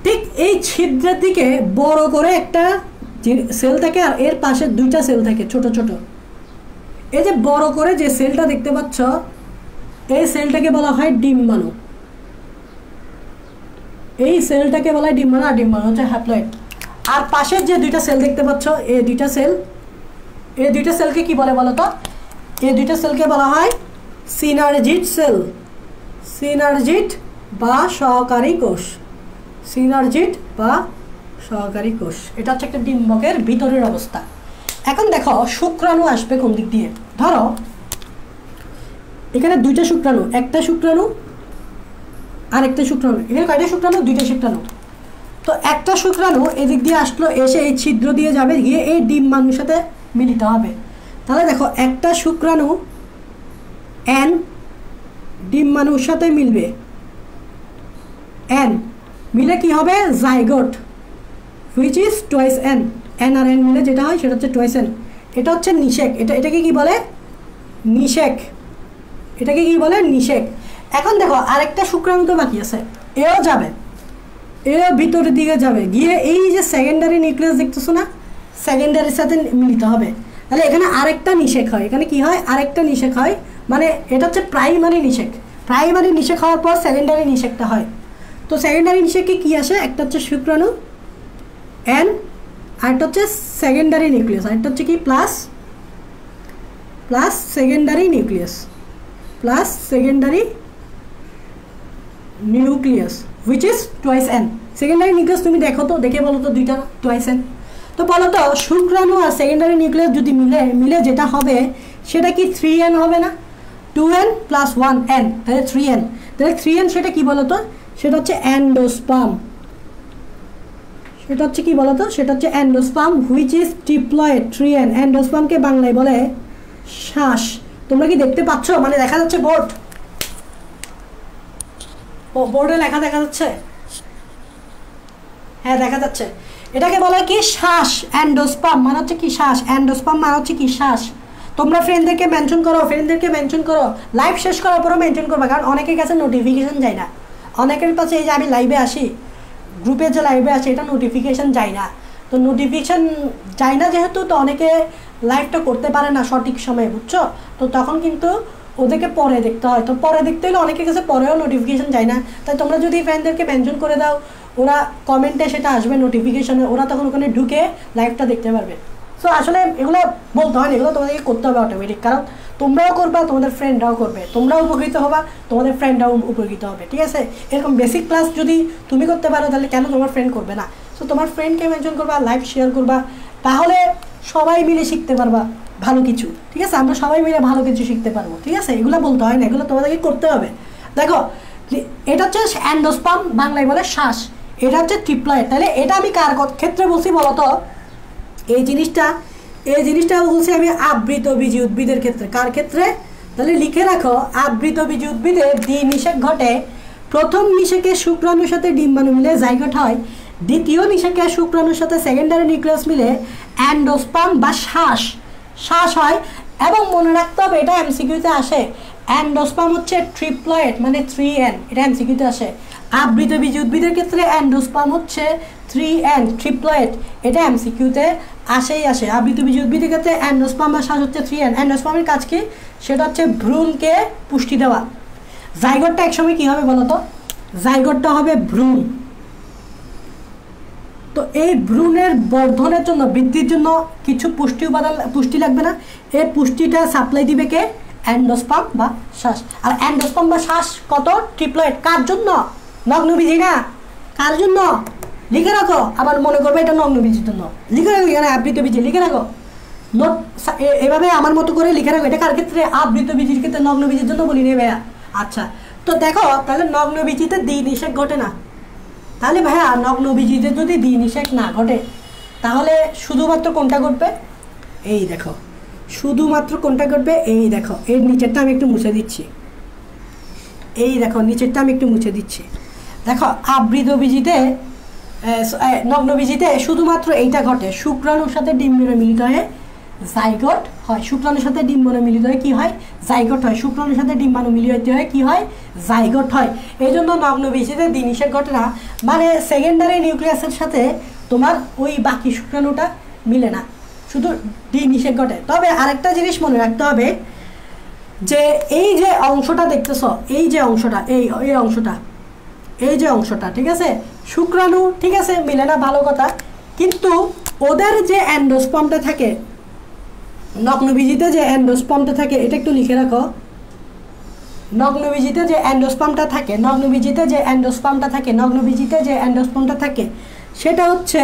ঠিক এই ছিদ্রের দিকে বড় করে একটা সেল থাকে, আর এর পাশে 2টা সেল থাকে ছোট ছোট। এই যে বড় করে যে সেলটা দেখতে পাচ্ছ, এই সেলটাকে বলা হয় ডিম্বাণু। এই সেলটাকে বলা হয় ডিম্বাণু, আর ডিম্বাণু হচ্ছে হ্যাপ্লয়েড। আর পাশের যে 2টা সেল দেখতে পাচ্ছ, এই 2টা সেলকে কি বলে বলো তো? এই 2টা সেলকে বলা হয় সিনার্জিড সেল। সিনার্জিড বা সহকারী কোষ। এটা হচ্ছে একটা ডিম্বকের ভিতরের অবস্থা। এখন দেখো শুক্রাণু আসবে কোন দিক দিয়ে। ধরো এখানে 2টা শুক্রাণু, একটা শুক্রাণু আর একটা শুক্রাণু। এখানে কয়টা শুক্রাণু? 2টা শুক্রাণু। তো একটা শুক্রাণু এদিক দিয়ে আসলো, এসে এই ছিদ্র দিয়ে যাবে, গিয়ে এই ডিম্বাণুর সাথে মিলিত হবে। তাহলে দেখো একটা শুক্রাণু এন ডিম্বাণুর সাথে মিলবে, এন মিলে কি হবে? Zygote, which is twice N. N আর এন মিলে যেটা হয় সেটা হচ্ছে টুয়াইস এন। এটা হচ্ছে নিষেক। এটাকে কি বলে? নিষেক। এটাকে কি বলে? নিষেক। এখন দেখো আরেকটা শুক্রাণু তো বাকি আছে, এও যাবে, এও ভিতরের দিকে যাবে, গিয়ে এই যে সেকেন্ডারি নিউক্লিয়াস দেখতেছো না, সেকেন্ডারির সাথে মিলিত হবে। তাহলে এখানে আরেকটা নিষেক হয়। এখানে কি হয়? আরেকটা নিষেক হয়, মানে এটা হচ্ছে প্রাইমারি নিষেক। প্রাইমারি নিষেক হওয়ার পর সেকেন্ডারি নিষেকটা হয়। তো সেকেন্ডারি নিষেকে কি আসে, একটা হচ্ছে শুক্রাণু এন, আরেকটা হচ্ছে সেকেন্ডারি নিউক্লিয়াস, আরেকটা হচ্ছে কি plus secondary nucleus, plus secondary nucleus which is twice n। Secondary nucleus তুমি দেখো তো, দেখে বলো তো দুইটা twice n। তো বলো তো শুক্রাণু আর সেকেন্ডারি নিউক্লিয়াস যদি মিলে যেটা হবে সেটা কি 3n হবে না? 2n প্লাস 1n, তাহলে 3n। তাহলে 3n সেটা কি বলো তো, সেটা হচ্ছে এন্ডোস্পার্ম। সেটা হচ্ছে কি বলো তো, সেটা হচ্ছে endosperm which is triploid. 3n এন্ডোস্পার্মকে বাংলায় বলে শ্বাস। তোমরা কি দেখতে পাচ্ছ, মানে দেখা যাচ্ছে বোর্ড, বোর্ডে লেখা দেখা যাচ্ছে? হ্যাঁ দেখা যাচ্ছে। এটাকে বলা কি শ্বাস। এন্ডোস্পার্ম মানে হচ্ছে কি শ্বাস, এন্ডোস্পার্ম মানে হচ্ছে কি শ্বাস। তোমরা ফ্রেন্ডদেরকে মেনশন করো, লাইভ শেষ করার পরও মেনশন করবে, কারণ অনেকের কাছে নোটিফিকেশন যায় না। অনেকের কাছে এই যে আমি লাইভে আসি, গ্রুপে যে লাইভে আসি, এটা নোটিফিকেশন যায় না। তো নোটিফিকেশন যায় না যেহেতু, তো অনেকে লাইভটা করতে পারে না সঠিক সময়ে, বুঝছো? তো তখন কিন্তু ওদেরকে পরে দেখতে হয়। তো পরে দেখতে হলে অনেকের কাছে পরেও নোটিফিকেশন যায় না। তাই তোমরা যদি ফ্রেন্ডদেরকে মেনশন করে দাও, ওরা কমেন্টে সেটা আসবে নোটিফিকেশনে, ওরা তখন ওখানে ঢুকে লাইভটা দেখতে পারবে। সো আসলে এগুলো বলতে হয় না, এগুলো তোমাদেরকে করতে হবে অটোমেটিক, কারণ তোমরাও করবা, তোমাদের ফ্রেন্ডরাও করবে, তোমরাও উপকৃত হবা, তোমাদের ফ্রেন্ডরাও উপকৃত হবে, ঠিক আছে? এরকম বেসিক ক্লাস যদি তুমি করতে পারো তাহলে কেন তোমার ফ্রেন্ড করবে না? সো তোমার ফ্রেন্ডকে মেনশন করবা, লাইভ শেয়ার করবা, তাহলে সবাই মিলে শিখতে পারবা ভালো কিছু, ঠিক আছে? আমরা সবাই মিলে ভালো কিছু শিখতে পারবো, ঠিক আছে? এগুলো বলতে হয় না, এগুলো তোমাদেরকে করতে হবে। দেখো এটা হচ্ছে এন্ডোস্পার্ম, বাংলায় বলে শ্বাস। এটা হচ্ছে ট্রিপ্লয়েড। তাহলে এটা আমি কার ক্ষেত্রে বলছি বলতো? এই জিনিসটা বলছি আমি আবৃতবীজী উদ্ভিদের ক্ষেত্রে। কার ক্ষেত্রে? তাহলে লিখে রাখো, আবৃতবীজী উদ্ভিদে দ্বিনিষেক ঘটে। প্রথম নিষেকে শুক্রাণুর সাথে ডিম্বাণু মিলে জাইগোট হয়। দ্বিতীয় নিষেকে শুক্রাণুর সাথে সেকেন্ডারি নিউক্লিয়াস মিলে এন্ডোস্পার্ম বা শ্বাস হয়। এবং মনে রাখতে হবে, এটা এমসিকিউতে আসে, এন্ডোস্পার্ম হচ্ছে ট্রিপ্লয়েড মানে 3n, এটা এমসিকিউতে আসে। আবৃতবীজী উদ্ভিদের ক্ষেত্রে এন্ডোস্পার্ম হচ্ছে 3n ট্রিপ্লয়েড, এটা এমসিকিউতে আসে। আবৃতবীজী উদ্ভিদের ক্ষেত্রে এন্ডোস্পার্ম বা শ্বাস হচ্ছে 3n। এন্ডোস্পার্মের কাজ কি? সেটা হচ্ছে ভ্রূণকে পুষ্টি দেওয়া। জাইগোটটা একসময় কি হবে বলো তো? জাইগোটটা হবে ভ্রূণ। তো এই ভ্রূণের বর্ধনের জন্য, বৃদ্ধির জন্য কিছু পুষ্টি লাগবে না? এই পুষ্টিটা সাপ্লাই দিবে কে? এন্ডোস্পার্ম বা শ্বাস। আর এন্ডোস্পার্ম বা শ্বাস কত? ট্রিপ্লয়েড। কার জন্য? নগ্নবীজী না। কার জন্য? লিখে রাখো। আবার মনে করবে এটা নগ্নবীজির জন্য, লিখে রাখো এখানে আবৃতবীজী, লিখে রাখো। নোট এভাবে আমার মতো করে লিখে রাখো। এটা কার ক্ষেত্রে? আবৃতবীজির ক্ষেত্রে, নগ্নবীজির জন্য বলি নে ভাইয়া। আচ্ছা, তো দেখো তাহলে নগ্নবীজিতে দ্বিনিষেক ঘটে না। তাহলে ভাইয়া নগ্নবীজিতে যদি দ্বিনিষেক না ঘটে তাহলে শুধুমাত্র কোনটা ঘটবে? এই দেখো, শুধুমাত্র কোনটা ঘটবে? এই দেখো, এর নিচেরটা আমি একটু মুছে দিচ্ছি। এই দেখো নিচেরটা আমি একটু মুছে দিচ্ছি। দেখো আবৃতবীজিতে, নগ্নবীজিতে শুধুমাত্র এইটা ঘটে, শুক্রাণুর সাথে ডিম্বাণু মিলিত হয়ে জাইগোট হয়। শুক্রাণুর সাথে ডিম্বাণু মিলিত হয়ে কি হয়? জাইগোট হয়। শুক্রাণুর সাথে ডিম্বাণু মিলিত হয়ে কি হয়? জাইগোট হয়। এই জন্য নগ্নবীজিতে দ্বিনিষেক ঘটে না, মানে সেকেন্ডারি নিউক্লিয়াসের সাথে তোমার ওই বাকি শুক্রাণুটা মিলে না, শুধু দ্বিনিষেক ঘটে। তবে আরেকটা জিনিস মনে রাখতে হবে যে এই যে অংশটা দেখতেছ, এই যে অংশটা, এই যে অংশটা, ঠিক আছে? শুক্রাণু, ঠিক আছে, মিলে না, ভালো কথা, কিন্তু ওদের যে এন্ডোস্পার্মটা থাকে, নগ্নবীজিতে যে এন্ডোস্পার্মটা থাকে, এটা একটু লিখে রাখো। নগ্নবীজিতে যে এন্ডোস্পার্মটা থাকে, সেটা হচ্ছে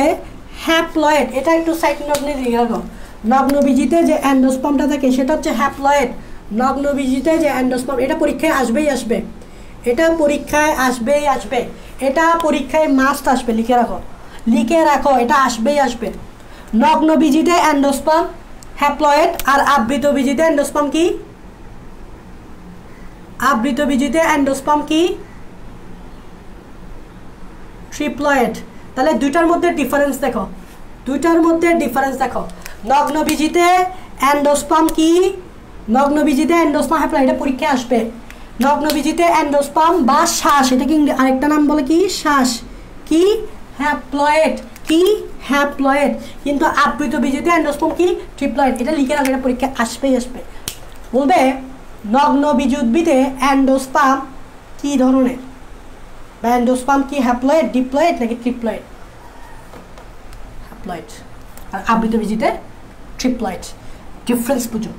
হ্যাপ্লয়েড। এটা একটু সাইড নোট নিয়ে লিখে রাখো। নগ্নবীজিতে যে এন্ডোস্পার্মটা থাকে সেটা হচ্ছে হ্যাপ্লয়েড। নগ্নবীজিতে যে এন্ডোস্পার্ম, এটা পরীক্ষায় আসবেই আসবে, এটা পরীক্ষায় মাস্ট আসবে, লিখে রাখো, এটা আসবেই আসবে। নগ্নবীজিতে এন্ডোস্পার্ম হ্যাপ্লয়েড, আর আবৃতবীজিতে এন্ডোস্পার্ম কি? ট্রিপ্লয়েড। তাহলে দুইটার মধ্যে ডিফারেন্স দেখো, নগ্নবীজিতে এন্ডোস্পার্ম কি? নগ্নবীজিতে এন্ডোস্পার্ম হ্যাপ্লয়েড, এটা পরীক্ষায় আসবে। নগ্নবীজিতে এন্ডোস্পার্ম বা শ্বাস, এটা কি আরেকটা নাম বলে কি? শ্বাস। কি? হ্যাপ্লয়েড। কিন্তু আবৃতবীজিতে এন্ডোস্পার্ম কি? ট্রিপ্লয়েড। এটা লিখে রাখো, এটা পরীক্ষায় আসবেই আসবে। বলবে নগ্নবীজ উদ্ভিদে অ্যান্ডোস্পার্ম কি ধরনের? বা অ্যান্ডোস্পার্ম কি হ্যাপ্লয়েড, ডিপ্লয়েড নাকি ট্রিপ্লয়েড? হ্যাপ্লয়েড। আর আবৃতবীজিতে ট্রিপ্লয়েড। ডিফারেন্স বুঝো,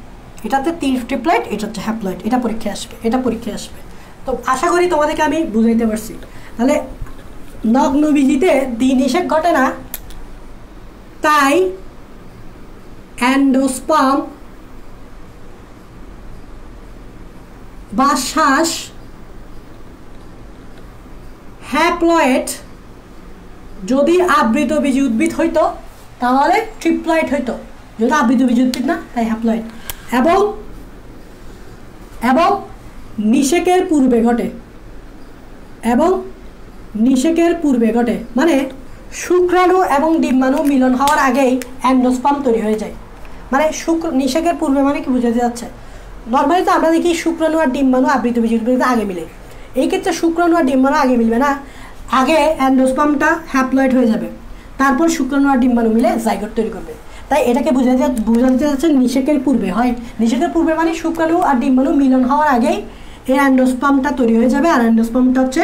এটাতে ট্রিপ্লয়েড, এটা হচ্ছে হ্যাপ্লয়েড। এটা পরীক্ষায় আসবে, এটা পরীক্ষায় আসবে। তো আশা করি তোমাদেরকে আমি বুঝাইতে পারছি। তাহলে নগ্নবীজিতে দ্বিনিষেক ঘটে না, তাই অ্যান্ডোস্পার্ম বা শ্বাস হ্যাপ্লয়েড। যদি আবৃতবীজি উদ্ভিদ হইতো তাহলে ট্রিপ্লয়েড হইতো, যদি আবৃতবীজি উদ্ভিদ না তাই হ্যাপ্লয়েড। এবং নিষেকের পূর্বে ঘটে, এবং নিষেকের পূর্বে ঘটে মানে শুক্রাণু এবং ডিম্বাণু মিলন হওয়ার আগেই অ্যান্ডোস্পার্ম তৈরি হয়ে যায়। মানে নিষেকের পূর্বে মানে কি বোঝাতে যাচ্ছে? নর্মালি তো আমরা দেখি শুক্রাণু আর ডিম্বাণু আবৃতবীজি উদ্ভিদে আগে মিলে, এই ক্ষেত্রে শুক্রাণু আর ডিম্বাণু আগে মিলবে না, আগে অ্যান্ডোস্পার্মটা হ্যাপ্লয়েড হয়ে যাবে, তারপর শুক্রাণু আর ডিম্বাণু মিলে জাইগোট তৈরি করবে। তাই এটাকে বোঝাতে যাচ্ছে নিষেকের পূর্বে হয়। নিষেকের পূর্বে মানে শুক্রাণু আর ডিম্বাণু মিলন হওয়ার আগেই এই অ্যান্ডোস্পার্মটা তৈরি হয়ে যাবে, আর অ্যান্ডোস্পার্মটা হচ্ছে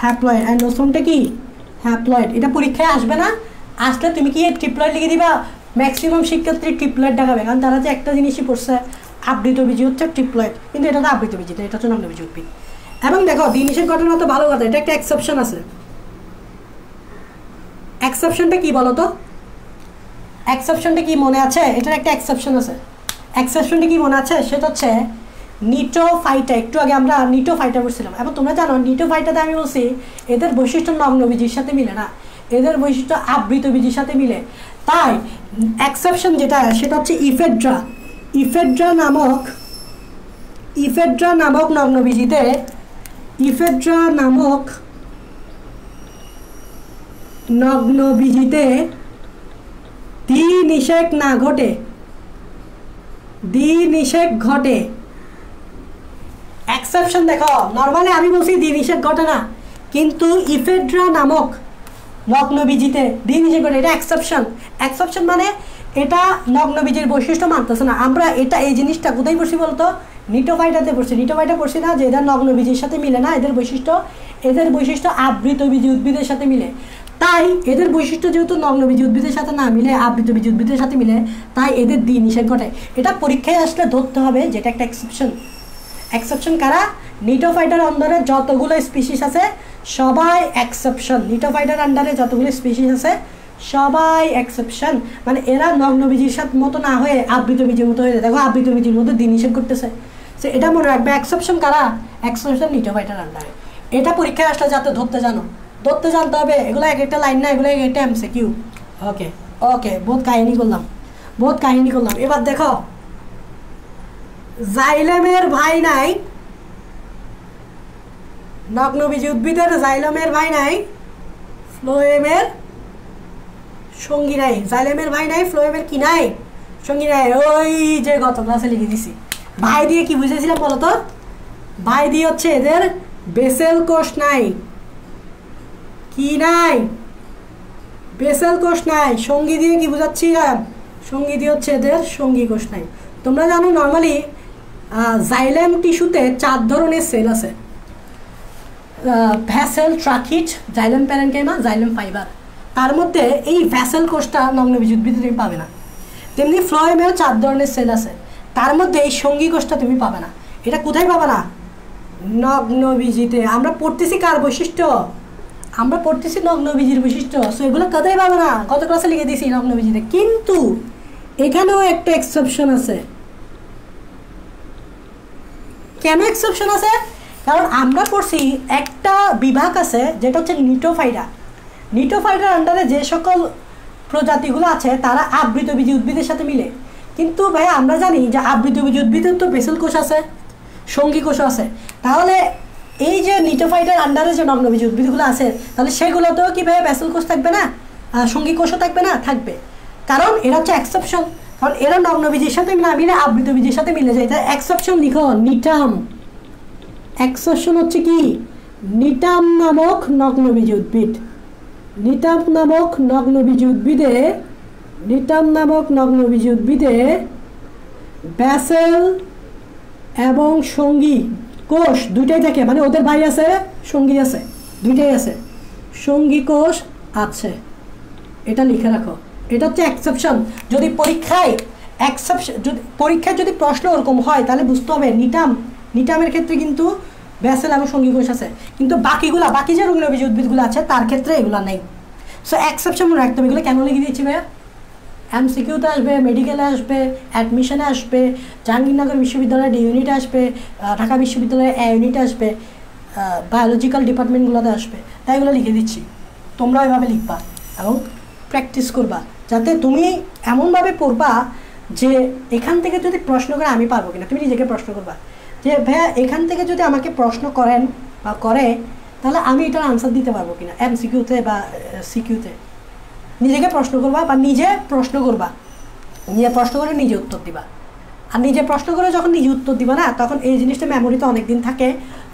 হ্যাপ্লয়েড। অ্যান্ডোস্পার্মটা কি? হ্যাপ্লয়েড। এটা পরীক্ষায় আসবে না, আসলে তুমি কি ট্রিপ্লয়েড লিখে দিবা? ম্যাক্সিমাম শিক্ষার্থী ট্রিপ্লয়েড দেখাবে, কারণ তারা যে একটা জিনিসই পড়ছে আবৃতবীজি হচ্ছে ট্রিপ্লয়েড, কিন্তু এটা তো আবৃতবীজি, এটা হচ্ছে নগ্নবীজ উদ্ভিদ। এবং দেখো দ্বিনিষেক ঘটনা তো ভালো কথা, এটা একটা এক্সেপশন আছে। এক্সেপশনটা কি বলো তো? এক্সেপশনটা কি মনে আছে? এটার একটা এক্সেপশন আছে। এক্সেপশনটা কি মনে আছে? সেটা হচ্ছে নিটোফাইটা। একটু আগে আমরা নিটোফাইটা বলছিলাম, এবং তোমরা জানো নিটোফাইটাতে আমি বলছি এদের বৈশিষ্ট্য নগ্নবীজির সাথে মিলে না, এদের বৈশিষ্ট্য আবৃতবীজির সাথে মিলে। তাই এক্সেপশন যেটা সেটা হচ্ছে ইফেড্রা। ইফেড্রা নামক নগ্নবীজিতে, ইফেড্রা নামক নগ্নবীজিতে দ্বিনিষেক না ঘটে, দ্বিনিষেক ঘটে। এক্সেপশন দেখো, নর্মালি আমি বলছি দ্বিনিষেক ঘটে না, কিন্তু ইফেড্রা নামক নগ্নবীজিতে দ্বিনিষেক ঘটে, এটা এক্সেপশন। এক্সেপশন মানে এটা নগ্নবীজির বৈশিষ্ট্য মানতেছে না। আমরা এটা এই জিনিসটা কোথায় পড়ছি বলতো? নিটোফাইটাতে পড়ছি। নিটোফাইটা পড়ছি না যে এদের নগ্নবীজির সাথে মিলে না, এদের বৈশিষ্ট্য আবৃতবীজি উদ্ভিদের সাথে মিলে। তাই এদের বৈশিষ্ট্য যেহেতু নগ্নবীজি উদ্ভিদের সাথে না মিলে, আবৃতবীজি উদ্ভিদের সাথে মিলে, তাই এদের দ্বিনিষেক ঘটে। এটা পরীক্ষায় আসলে ধরতে হবে যেটা একটা এক্সেপশন। এক্সেপশন কারা? নিটোফাইটার আন্ডারে যতগুলো স্পিসিস আছে সবাই এক্সেপশন। নিটোফাইটার আন্ডারে যতগুলো স্পিসিস আছে সবাই এক্সেপশন, মানে এরা নগ্নবীজির সাথে মতো না হয়ে আবৃতবীজির মতো হয়ে যায়। দেখো আবৃতবীজির মধ্যে দ্বিনিষেক করতেছে, সে এটা মনে রাখবে। এক্সেপশন কারা? এক্সেপশন নিটোফাইটার আন্ডারে। এটা পরীক্ষায় আসলে যাতে ধরতে জানতে হবে। এগুলো এক একটা লাইন না, এগুলো এক একটা এমসিকিউ। ওকে ওকে, বহুত কাহিনী করলাম। এবার দেখো জাইলেমের ভাই নাই, নগ্নবীজি উদ্ভিদের জাইলেমের ভাই নাই, ফ্লোয়েমের সঙ্গী নাই। জাইলেমের ভাই নাই, ফ্লোয়েমের কি নাই? সঙ্গী নাই। ওই যে গত ক্লাসে লিখে দিছি। ভাই দিয়ে কি বুঝেছিলাম বলো তো? ভাই দিয়ে হচ্ছে এদের বেসেল কোষ নাই। কি নাই? বেসেল কোষ নাই। সঙ্গী দিয়ে কি বুঝাচ্ছিলাম? সঙ্গী দিয়ে হচ্ছে এদের সঙ্গী কোষ নাই। তোমরা জানো নর্মালি জাইলেম টিস্যুতে 4 ধরনের সেল আছে: vessel, tracheid, xylem parenchyma, xylem fibre. তার মধ্যে এই ভ্যাসেল কোষটা নগ্নবীজ উদ্ভিদে তুমি পাবে না। তেমনি ফ্লোয়েমেও 4 ধরনের সেল আছে, তার মধ্যে এই সঙ্গী কোষটা তুমি পাবে না। এটা কোথায় পাবে না? নগ্নবীজিতে। আমরা পড়তেছি কার বৈশিষ্ট্য? আমরা পড়তেছি নগ্নবীজির বৈশিষ্ট্য। সো এগুলো কোথায় পাবে না? গত ক্লাসে লিখে দিয়েছি নগ্নবীজিতে। কিন্তু এখানেও একটা এক্সেপশন আছে। কেন এক্সেপশন আছে? কারণ আমরা পড়ছি একটা বিভাগ আছে যেটা হচ্ছে নিটোফাইটা। নিটোফাইটার আন্ডারে যে সকল প্রজাতিগুলো আছে তারা আবৃতবীজি উদ্ভিদের সাথে মিলে। কিন্তু ভাই আমরা জানি যে আবৃতবীজি উদ্ভিদের তো বেসেল কোষ আছে, সঙ্গী কোষ আছে। তাহলে এই যে নিটোফাইটার আন্ডারে যে নগ্নবীজি উদ্ভিদগুলো আছে, তাহলে সেগুলোতেও কি ভাই বেসেল কোষ থাকবে না? সঙ্গী কোষও থাকবে না? থাকবে। কারণ এরা হচ্ছে এক্সেপশন, কারণ এরা নগ্নবীজির সাথে না মিলে আবৃতবীজির সাথে মিলে যায়। তাই এক্সেপশন লিখো নিটাম। এক্সেপশন হচ্ছে কি? নিটাম নামক নগ্নবীজি উদ্ভিদ। নিটাম নামক নগ্নবীজি উদ্ভিদে ব্যাসেল এবং সঙ্গী কোষ দুইটাই থাকে, মানে ওদের ভাই আছে সঙ্গী আছে, দুইটাই আছে, সঙ্গী কোষ আছে, এটা লিখে রাখো। এটা হচ্ছে এক্সেপশন। যদি পরীক্ষায় যদি প্রশ্ন ওরকম হয় তাহলে বুঝতে হবে নিটামের ক্ষেত্রে কিন্তু ব্যাসেল এবং সঙ্গী কোষ আছে, কিন্তু বাকি যে রোগনিরোধী উদ্ভিদগুলো আছে তার ক্ষেত্রে এগুলো নেই। সো এক্সেপশন মনে রাখতে হবে। এগুলো কেন লিখে দিচ্ছি ভাইয়া? এমসিকিউতে আসবে, মেডিকেলে আসবে, অ্যাডমিশনে আসবে, জাহাঙ্গীরনগর বিশ্ববিদ্যালয়ের ডি ইউনিটে আসবে, ঢাকা বিশ্ববিদ্যালয়ের এ ইউনিটে আসবে, বায়োলজিক্যাল ডিপার্টমেন্টগুলোতে আসবে, তাই এগুলো লিখে দিচ্ছি। তোমরা এভাবে লিখবা এবং প্র্যাকটিস করবা, যাতে তুমি এমনভাবে পড়বা যে এখান থেকে যদি প্রশ্ন করে আমি পারবো কিনা। তুমি নিজেকে প্রশ্ন করবা যে ভাইয়া এখান থেকে যদি আমাকে প্রশ্ন করেন বা করে তাহলে আমি এটার আনসার দিতে পারবো কিনা, এমসিকিউতে বা সিকিউতে। নিজেকে প্রশ্ন করবা বা নিজে প্রশ্ন করবা, নিজে প্রশ্ন করে নিজে উত্তর দিবা। আর নিজে প্রশ্ন করে যখন নিজে উত্তর দিবা না, তখন এই জিনিসটা মেমোরিতে অনেক দিন থাকে।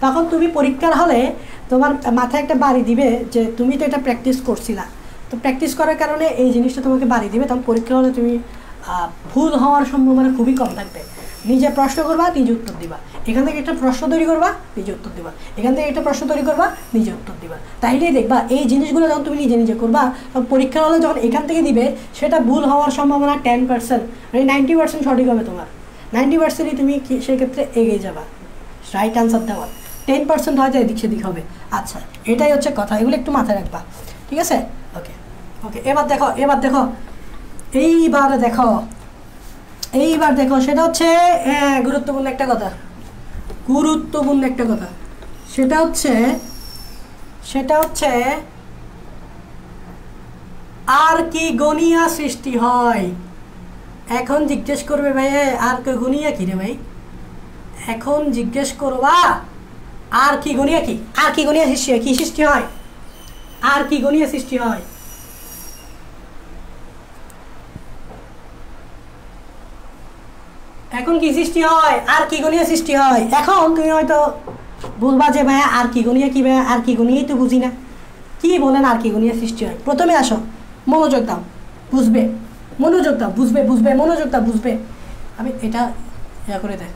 তখন তুমি পরীক্ষার হলে তোমার মাথায় একটা বাড়ি দিবে যে তুমি তো এটা প্র্যাকটিস করছিলা। তো প্র্যাকটিস করার কারণে এই জিনিসটা তোমাকে বাড়ি দিবে, তখন পরীক্ষার হলে তুমি ভুল হওয়ার সম্ভাবনা খুবই কম থাকবে। নিজে প্রশ্ন করবা, নিজে উত্তর দিবা। এখান থেকে একটা প্রশ্ন তৈরি করবা, নিজে উত্তর দিবা। এখান থেকে একটা প্রশ্ন তৈরি করবা, নিজে উত্তর দিবা। তাইলেই দেখবা এই জিনিসগুলো যখন তুমি নিজে করবা, তখন পরীক্ষার হলে যখন এখান থেকে দিবে সেটা ভুল হওয়ার সম্ভাবনা 10%, মানে 90% সঠিক হবে তোমার। 90%ই তুমি সেক্ষেত্রে এগিয়ে যাবা রাইট আনসার দেওয়ার। 10% হয়তো এদিক সেদিক হবে। আচ্ছা, এটাই হচ্ছে কথা, এগুলো একটু মাথায় রাখবা, ঠিক আছে? ওকে ওকে, এবার দেখো এইবার দেখো সেটা হচ্ছে গুরুত্বপূর্ণ একটা কথা, সেটা হচ্ছে আর্কিগোনিয়া সৃষ্টি হয়। এখন জিজ্ঞেস করবে ভাই আর্কিগোনিয়া কি রে ভাই, এখন জিজ্ঞেস করবা আর্কিগোনিয়া কি? আর্কিগোনিয়া সৃষ্টি হয়, কি সৃষ্টি হয়? আর্কিগোনিয়া সৃষ্টি হয়। এখন কি সৃষ্টি হয়? আর্কিগোনিয়া সৃষ্টি হয়। এখন তুমি হয়তো বলবা যে ভাইয়া আর্কিগোনিয়া কি? ভাইয়া আর্কিগোনিয়াই তো বুঝি না, কি বলেন আর্কিগোনিয়া সৃষ্টি হয়? প্রথমে আসো, মনোযোগ দাও, বুঝবে, বুঝবে। আমি এটা ইয়া করে দেয়,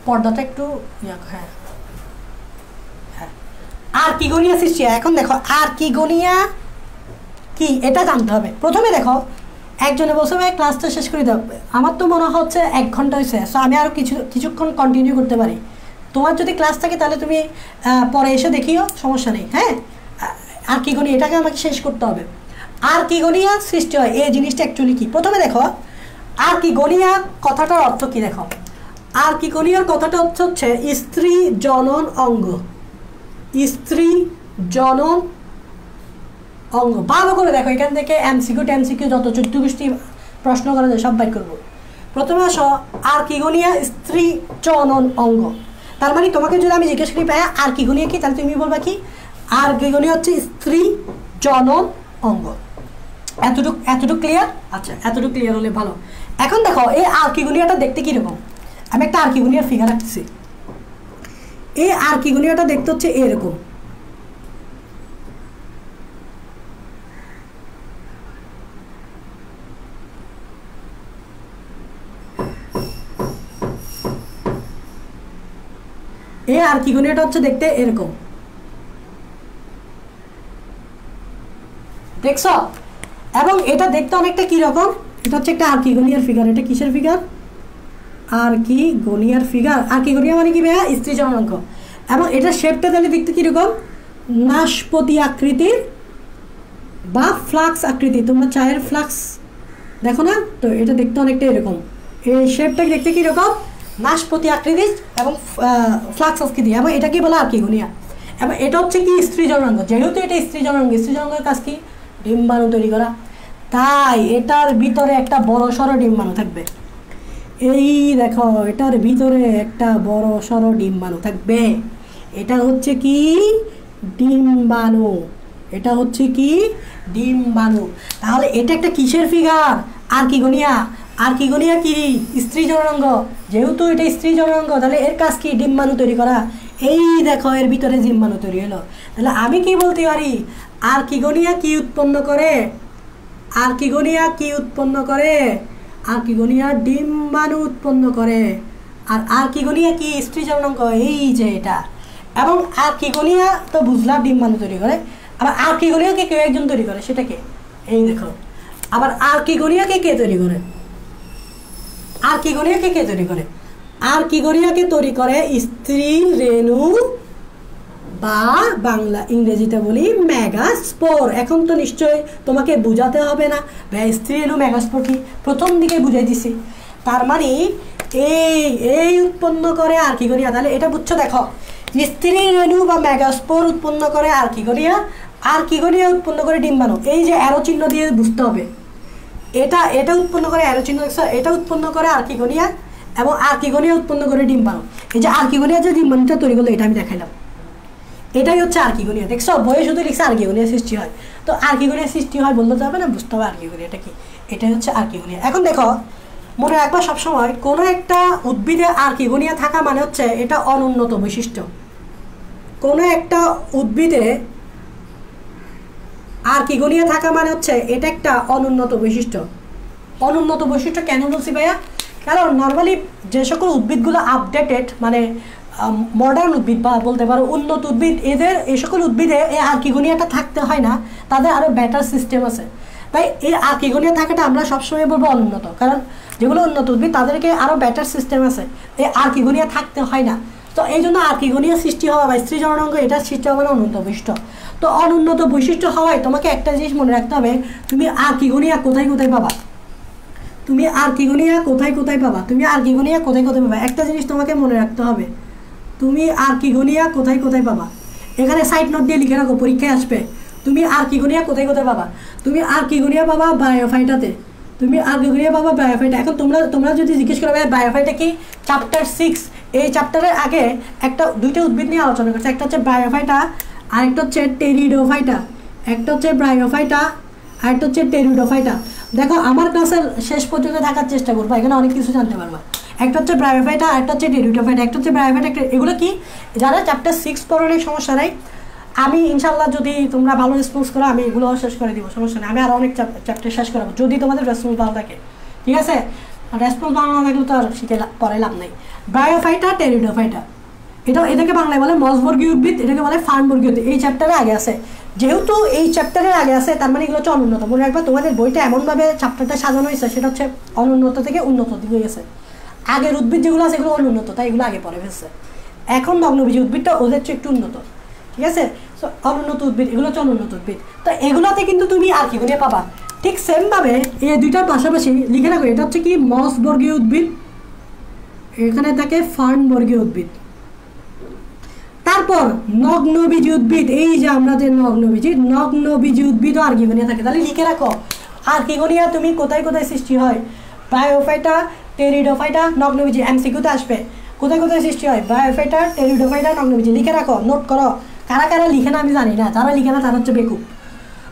পর্দাটা একটু হ্যাঁ, আর্কিগোনিয়া সৃষ্টি হয়। এখন দেখো আর্কিগোনিয়া কি এটা জানতে হবে। প্রথমে দেখো একজনে বলছে ভাই ক্লাসটা শেষ করে দাও, আমার তো মনে হচ্ছে 1 ঘন্টা হয়েছে, সো আমি আরও কিছুক্ষণ কন্টিনিউ করতে পারি। তোমার যদি ক্লাস থাকে তাহলে তুমি পরে এসে দেখিও, সমস্যা নেই। হ্যাঁ, আর্কিগোনিয়া এটাকে আমাকে শেষ করতে হবে। আর্কিগোনিয়া সৃষ্টি হয়, এই জিনিসটা অ্যাকচুয়ালি কি? প্রথমে দেখো আর্কিগোনিয়া কথাটার অর্থ কি। দেখো আর্কিগোনিয়ার কথাটা হচ্ছে স্ত্রী জনন অঙ্গ। স্ত্রী জনন অঙ্গ। ভালো করে দেখো, এখান থেকে এমসিকিউ যত 14-20টি প্রশ্ন করা যায় সব বাই করবো। প্রথমে আসো আর্কিগোনিয়া স্ত্রী জনন অঙ্গ। তার মানে তোমাকে যদি আমি জিজ্ঞেস করি ভাইয়া আর্কিগোনিয়া কি, তাহলে তুমি বলবা কি? আর্কিগোনিয়া হচ্ছে স্ত্রী জনন অঙ্গ। এতটুকু ক্লিয়ার? আচ্ছা, এতটুকু ক্লিয়ার হলে ভালো। এখন দেখো এই আর্কিগোনিয়াটা দেখতে কীরকম, আমি একটা আর্কিগোনিয়ার ফিগার রাখছি। এই আর্কিগোনিয়াটা দেখতে হচ্ছে এরকম। এই আর্কিগোনিয়াটা হচ্ছে দেখতে এরকম, দেখছো? এবং এটা দেখতে অনেকটা কীরকম, এটা হচ্ছে একটা আর্কিগোনিয়ার ফিগার। এটা কিসের ফিগার? আর্কিগোনিয়ার ফিগার। আর্কিগোনিয়া মানে কি ভাইয়া? স্ত্রী জনন অঙ্গ। এবং এটা শেপটা তাহলে দেখতে কীরকম? নাশপতি আকৃতির বা ফ্লাক্স আকৃতি। তোমরা চায়ের ফ্লাক্স দেখো না, তো এটা দেখতে অনেকটা এরকম। এই শেপটা দেখতে কীরকম? নাশপতি আকৃতির এবং ফ্লাক্স আকৃতি, এবং এটা কি বলে? আর্কিগোনিয়া। এবং এটা হচ্ছে কি? স্ত্রী জননাঙ্গ। যেহেতু এটা স্ত্রী জননাঙ্গ, স্ত্রী জননাঙ্গের কাজ কি? ডিম্বাণু তৈরি করা। তাই এটার ভিতরে একটা বড় সড়ো ডিম্বাণু থাকবে। এই দেখো, এটার ভিতরে একটা বড় সড়ো ডিম্বাণু থাকবে। এটা হচ্ছে কি? ডিম্বাণু। এটা হচ্ছে কি? ডিম্বাণু। তাহলে এটা একটা কিসের ফিগার? আর্কিগোনিয়া। আর্কিগোনিয়া কি? স্ত্রী জননাঙ্গ। যেহেতু এটা স্ত্রী জননাঙ্গ, তাহলে এর কাজ কি? ডিম্বাণু তৈরি করা। এই দেখো, এর ভিতরে ডিম্বাণু তৈরি হলো। তাহলে আমি কি বলতে পারি? আর্কিগোনিয়া কি উৎপন্ন করে? আর্কিগোনিয়া কি উৎপন্ন করে? আর্কিগোনিয়া ডিম্বাণু উৎপন্ন করে। আর আর্কিগোনিয়া কি স্ত্রী জননাঙ্গ, এই যে এটা। এবং আর্কিগোনিয়া তো বুঝলাম ডিম্বাণু তৈরি করে, আবার আর্কিগোনিয়াকে কেউ একজন তৈরি করে, সেটা কে? এই দেখো। আবার আর্কিগোনিয়াকে কে তৈরি করে? আর্কিগোনিয়াকে কে তৈরি করে? আর্কিগোনিয়াকে তৈরি করে স্ত্রী রেণু, বা বাংলা ইংরেজিতে বলি মেগাস্পোর। এখন তো নিশ্চয়ই তোমাকে বুঝাতে হবে না স্ত্রী রেণু মেগাস্পোর কি, প্রথম দিকে বুঝাই দিছি। তার মানে এই উৎপন্ন করে আর্কিগোনিয়া। তাহলে এটা বুঝছো, দেখো স্ত্রী রেণু বা মেগাস্পোর উৎপন্ন করে আর্কিগোনিয়া, আর্কিগোনিয়া উৎপন্ন করে ডিম্বাণু। এই যে অ্যারো চিহ্ন দিয়ে বুঝতে হবে, এটা উৎপন্ন করে অ্যারো চিহ্ন, এটা উৎপন্ন করে আর্কিগোনিয়া, এবং আর্কিগোনিয়া উৎপন্ন করে ডিম্বাণু। এই যে আর্কিগোনিয়া যে ডিম্বাণুটা তৈরি করলো, এটা আমি দেখাইলাম, এটাই হচ্ছে আর্কিগোনিয়া। দেখছো বইয়ে শুধু লিখছে আর্কিগোনিয়া সৃষ্টি হয়, তো আর্কিগোনিয়া সৃষ্টি হয় বলতে যাবে না, বুঝতে হবে আর্কিগোনিয়াটা কি। এটাই হচ্ছে আর্কিগোনিয়া। এখন দেখো মনে রাখবা সবসময়, কোনো একটা উদ্ভিদে আর্কিগোনিয়া থাকা মানে হচ্ছে এটা অনুন্নত বৈশিষ্ট্য। কোনো একটা উদ্ভিদে আর্কিগোনিয়া থাকা মানে হচ্ছে এটা একটা অনুন্নত বৈশিষ্ট্য। অনুন্নত বৈশিষ্ট্য কেন বলছি ভাইয়া? কারণ নর্মালি যে সকল উদ্ভিদগুলো আপডেটেড, মানে মডার্ন উদ্ভিদ বা বলতে পারো উন্নত উদ্ভিদ, এই সকল উদ্ভিদে এই আর্কিগোনিয়াটা থাকতে হয় না, তাদের আরও বেটার সিস্টেম আছে। তাই এই আর্কিগোনিয়া থাকাটা আমরা সবসময় বলবো অনুন্নত, কারণ যেগুলো উন্নত উদ্ভিদ তাদেরকে আরও বেটার সিস্টেম আছে, এই আর্কিগোনিয়া থাকতে হয় না। তো এই জন্য আর্কিগোনিয়া সৃষ্টি হওয়া বা স্ত্রী জননাঙ্গ এটা সৃষ্টি হবে না অনুন্নত বৈশিষ্ট্য। তো অনুন্নত বৈশিষ্ট্য হওয়ায় তোমাকে একটা জিনিস মনে রাখতে হবে, তুমি আর্কিগোনিয়া কোথায় কোথায় পাবা, তুমি আর্কিগোনিয়া কোথায় কোথায় পাবা, তুমি আর্কিগোনিয়া কোথায় কোথায় পাবা। একটা জিনিস তোমাকে মনে রাখতে হবে, তুমি আর্কিগোনিয়া কোথায় কোথায় পাবা। এখানে সাইড নোট দিয়ে লিখে রাখো, পরীক্ষায় আসবে। তুমি আর্কিগোনিয়া কোথায় কোথায় পাবা, তুমি আর্কিগোনিয়া পাবা বায়োফাইটাতে, তুমি আর্কিগোনিয়া পাবা বায়োফাইটা। এখন তোমরা যদি জিজ্ঞেস করো বায়োফাইটা কি, চ্যাপ্টার 6 এই চ্যাপ্টারের আগে দুইটা উদ্ভিদ নিয়ে আলোচনা করছে, একটা হচ্ছে বায়োফাইটা আর একটা হচ্ছে টেরিডোফাইটা। একটা হচ্ছে বায়োফাইটা আর একটা হচ্ছে টেরিডোফাইটা। দেখো আমার ক্লাসের শেষ পর্যন্ত থাকার চেষ্টা করবো, এখানে অনেক কিছু জানতে পারবা। একটা হচ্ছে ব্রায়োফাইটা, একটা হচ্ছে টেরিডোফাইটা। একটা হচ্ছে ব্রায়োফাইটা, এগুলো কি, যারা চ্যাপ্টার 6 পড়ার সমস্যা নাই, আমি ইনশাল্লাহ যদি তোমরা ভালো রেসপন্স করো আমি এগুলো শেষ করে দিব, সমস্যা নেই। আমি আর অনেক চ্যাপ্টার শেষ করাবো যদি তোমাদের রেসপন্স ভালো থাকে, ঠিক আছে? রেসপন্স ভালো না থাকলে তো আর শিখে পরে লাভ নেই। ব্রায়োফাইটা, টেরিডোফাইটা, এটাকে বাংলায় বলে মসবর্গীয় উদ্ভিদ, এটাকে বলে ফার্নবর্গীয় উদ্ভিদ। এই চ্যাপ্টারে আগে আছে, যেহেতু এই চ্যাপ্টারের আগে আছে তার মানে এগুলো হচ্ছে অনুন্নত। মনে রাখবা তোমাদের বইটা এমনভাবে চ্যাপ্টারটা সাজানো হয়েছে, সেটা হচ্ছে অনুন্নত থেকে উন্নত দিকে গেছে। আগের উদ্ভিদ যেগুলো আছে এগুলো অনুন্নত, তাই এগুলো আগে পরে ফেলছে। এখন নগ্নবীজি উদ্ভিদটা ওদের চেয়ে একটু উন্নত, ঠিক আছে? সো অনুন্নত উদ্ভিদ, এগুলো হচ্ছে অনুন্নত উদ্ভিদ। তো এগুলোতে কিন্তু তুমি আর্কিগোনিয়া পাবা। ঠিক সেমভাবে এই দুইটার পাশাপাশি লিখে রাখো, এটা হচ্ছে কি মসবর্গীয় উদ্ভিদ, এখানে থাকে ফার্নবর্গীয় উদ্ভিদ। তারপর নগ্নবীজি উদ্ভিদ, এই যে আমরা যে নগ্নবীজি উদ্ভিদও আর্কিগোনিয়া থাকে। তাহলে লিখে রাখো আর্কিগোনিয়া তুমি কোথায় কোথায় সৃষ্টি হয়, বায়োফাইটা, টেরিডোফাইটা, নগ্নবীজি। এমসিকিউতে আসবে কোথায় কোথায় সৃষ্টি হয়, বায়োফাইটা, টেরিডোফাইটা, নগ্নবীজি। লিখে রাখো, নোট করো। কারা কারা লিখে না আমি জানি না, যারা লিখে না তারা হচ্ছে বেকুব,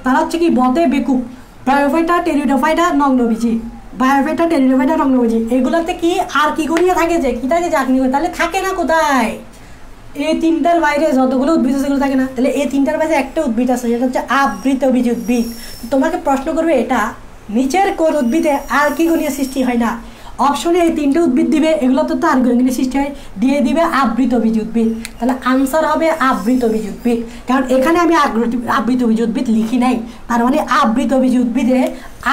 তারা হচ্ছে কি বতে বেকুব। বায়োফাইটা, টেরিডোফাইটা, নগ্নবীজি, বায়োফাইটা, টেরিডোফাইটা, নগ্নবীজি, এগুলোতে কি আর্কিগোনিয়া থাকে, যে কি থাকে যে আর্কিগোনিয়া। তাহলে থাকে না কোথায়, এই তিনটার বাইরে যতগুলো উদ্ভিদ আছে সেগুলো থাকে না। তাহলে এই তিনটার বাইরে একটা উদ্ভিদ আছে, সেটা হচ্ছে আবৃতবীজি উদ্ভিদ। তোমাকে প্রশ্ন করবে এটা নিচের কোন উদ্ভিদে আর্কিগোনিয়া সৃষ্টি হয় না, অপশনে এই তিনটে উদ্ভিদ দিবে, এগুলোতে তো আর্কিগোনিয়া সৃষ্টি হয়, দিয়ে দিবে আবৃতবীজি উদ্ভিদ। তাহলে আনসার হবে আবৃতবীজি উদ্ভিদ, কারণ এখানে আমি আবৃতবীজি উদ্ভিদ লিখি নাই। তার মানে আবৃতবীজি উদ্ভিদে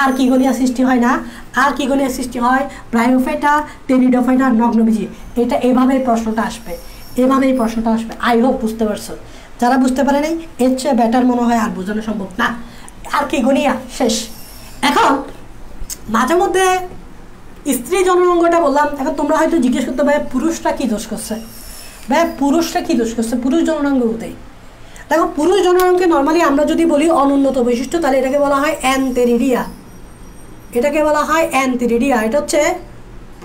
আর্কিগোনিয়া সৃষ্টি হয় না, আর্কিগোনিয়া সৃষ্টি হয় ব্রায়োফাইটা, টেরিডোফাইটা, নগ্নবীজি। এটা এভাবেই প্রশ্নটা আসবে, এভাবেই প্রশ্নটা আসবে। আই হোপ বুঝতে পারছো। যারা বুঝতে পারে নাই এর চেয়ে বেটার মনে হয় আর বোঝানো সম্ভব না। আর্কিগোনিয়া শেষ। এখন মাঝে মধ্যে স্ত্রী জননাঙ্গটা বললাম, এখন তোমরা হয়তো জিজ্ঞেস করতে ভাই পুরুষরা কি দোষ করছে, ভাই পুরুষরা কি দোষ করছে, পুরুষ জননাঙ্গ কোথায়? দেখো পুরুষ জননাঙ্গকে নর্মালি আমরা যদি বলি অনুন্নত বৈশিষ্ট্য, তাহলে এটাকে বলা হয় অ্যান্থেরিডিয়া, এটাকে বলা হয় অ্যান্থেরিডিয়া। এটা হচ্ছে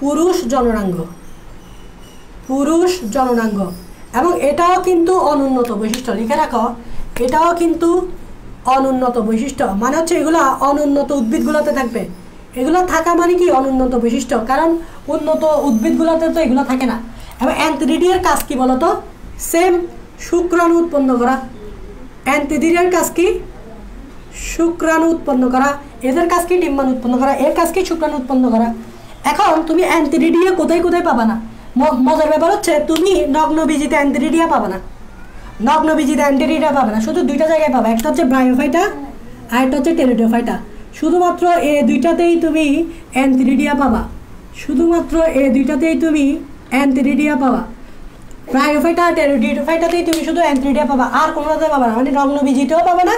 পুরুষ জননাঙ্গ, পুরুষ জননাঙ্গ, এবং এটাও কিন্তু অনুন্নত বৈশিষ্ট্য। লিখে রাখো, এটাও কিন্তু অনুন্নত বৈশিষ্ট্য, মানে হচ্ছে এগুলো অনুন্নত উদ্ভিদগুলোতে থাকবে। এগুলো থাকা মানে কি অনুন্নত বৈশিষ্ট্য, কারণ উন্নত উদ্ভিদগুলোতে তো এগুলো থাকে না। এবং অ্যান্থেরিডিয়ার কাজ কি বলতো, সেম শুক্রাণু উৎপন্ন করা। অ্যান্থেরিডিয়ার কাজ কি, শুক্রাণু উৎপন্ন করা। এদের কাজ কি, ডিম্বাণু উৎপন্ন করা। এর কাজ কি, শুক্রাণু উৎপন্ন করা। এখন তুমি অ্যান্থেরিডিয়া কোথায় কোথায় পাবা না, মজার ব্যাপার হচ্ছে তুমি নগ্নবীজিতে অ্যান্থেরিডিয়া পাবে না, নগ্নবীজিতে অ্যান্থেরিডিয়া পাবে না, শুধু দুইটা জায়গায় পাবে, একটা হচ্ছে ব্রায়োফাইটা আর একটা হচ্ছে টেরিডোফাইটা। শুধুমাত্র এই দুইটাতেই তুমি অ্যান্থেরিডিয়া পাবা, শুধুমাত্র এই দুইটাতেই তুমি অ্যান্থেরিডিয়া পাবা। ব্রায়োফাইটা আর টেরিডোফাইটাতেই তুমি শুধু অ্যান্থেরিডিয়া পাবা, আর কোনোটাতে পাবা না, মানে নগ্নবীজিতেও পাবে না,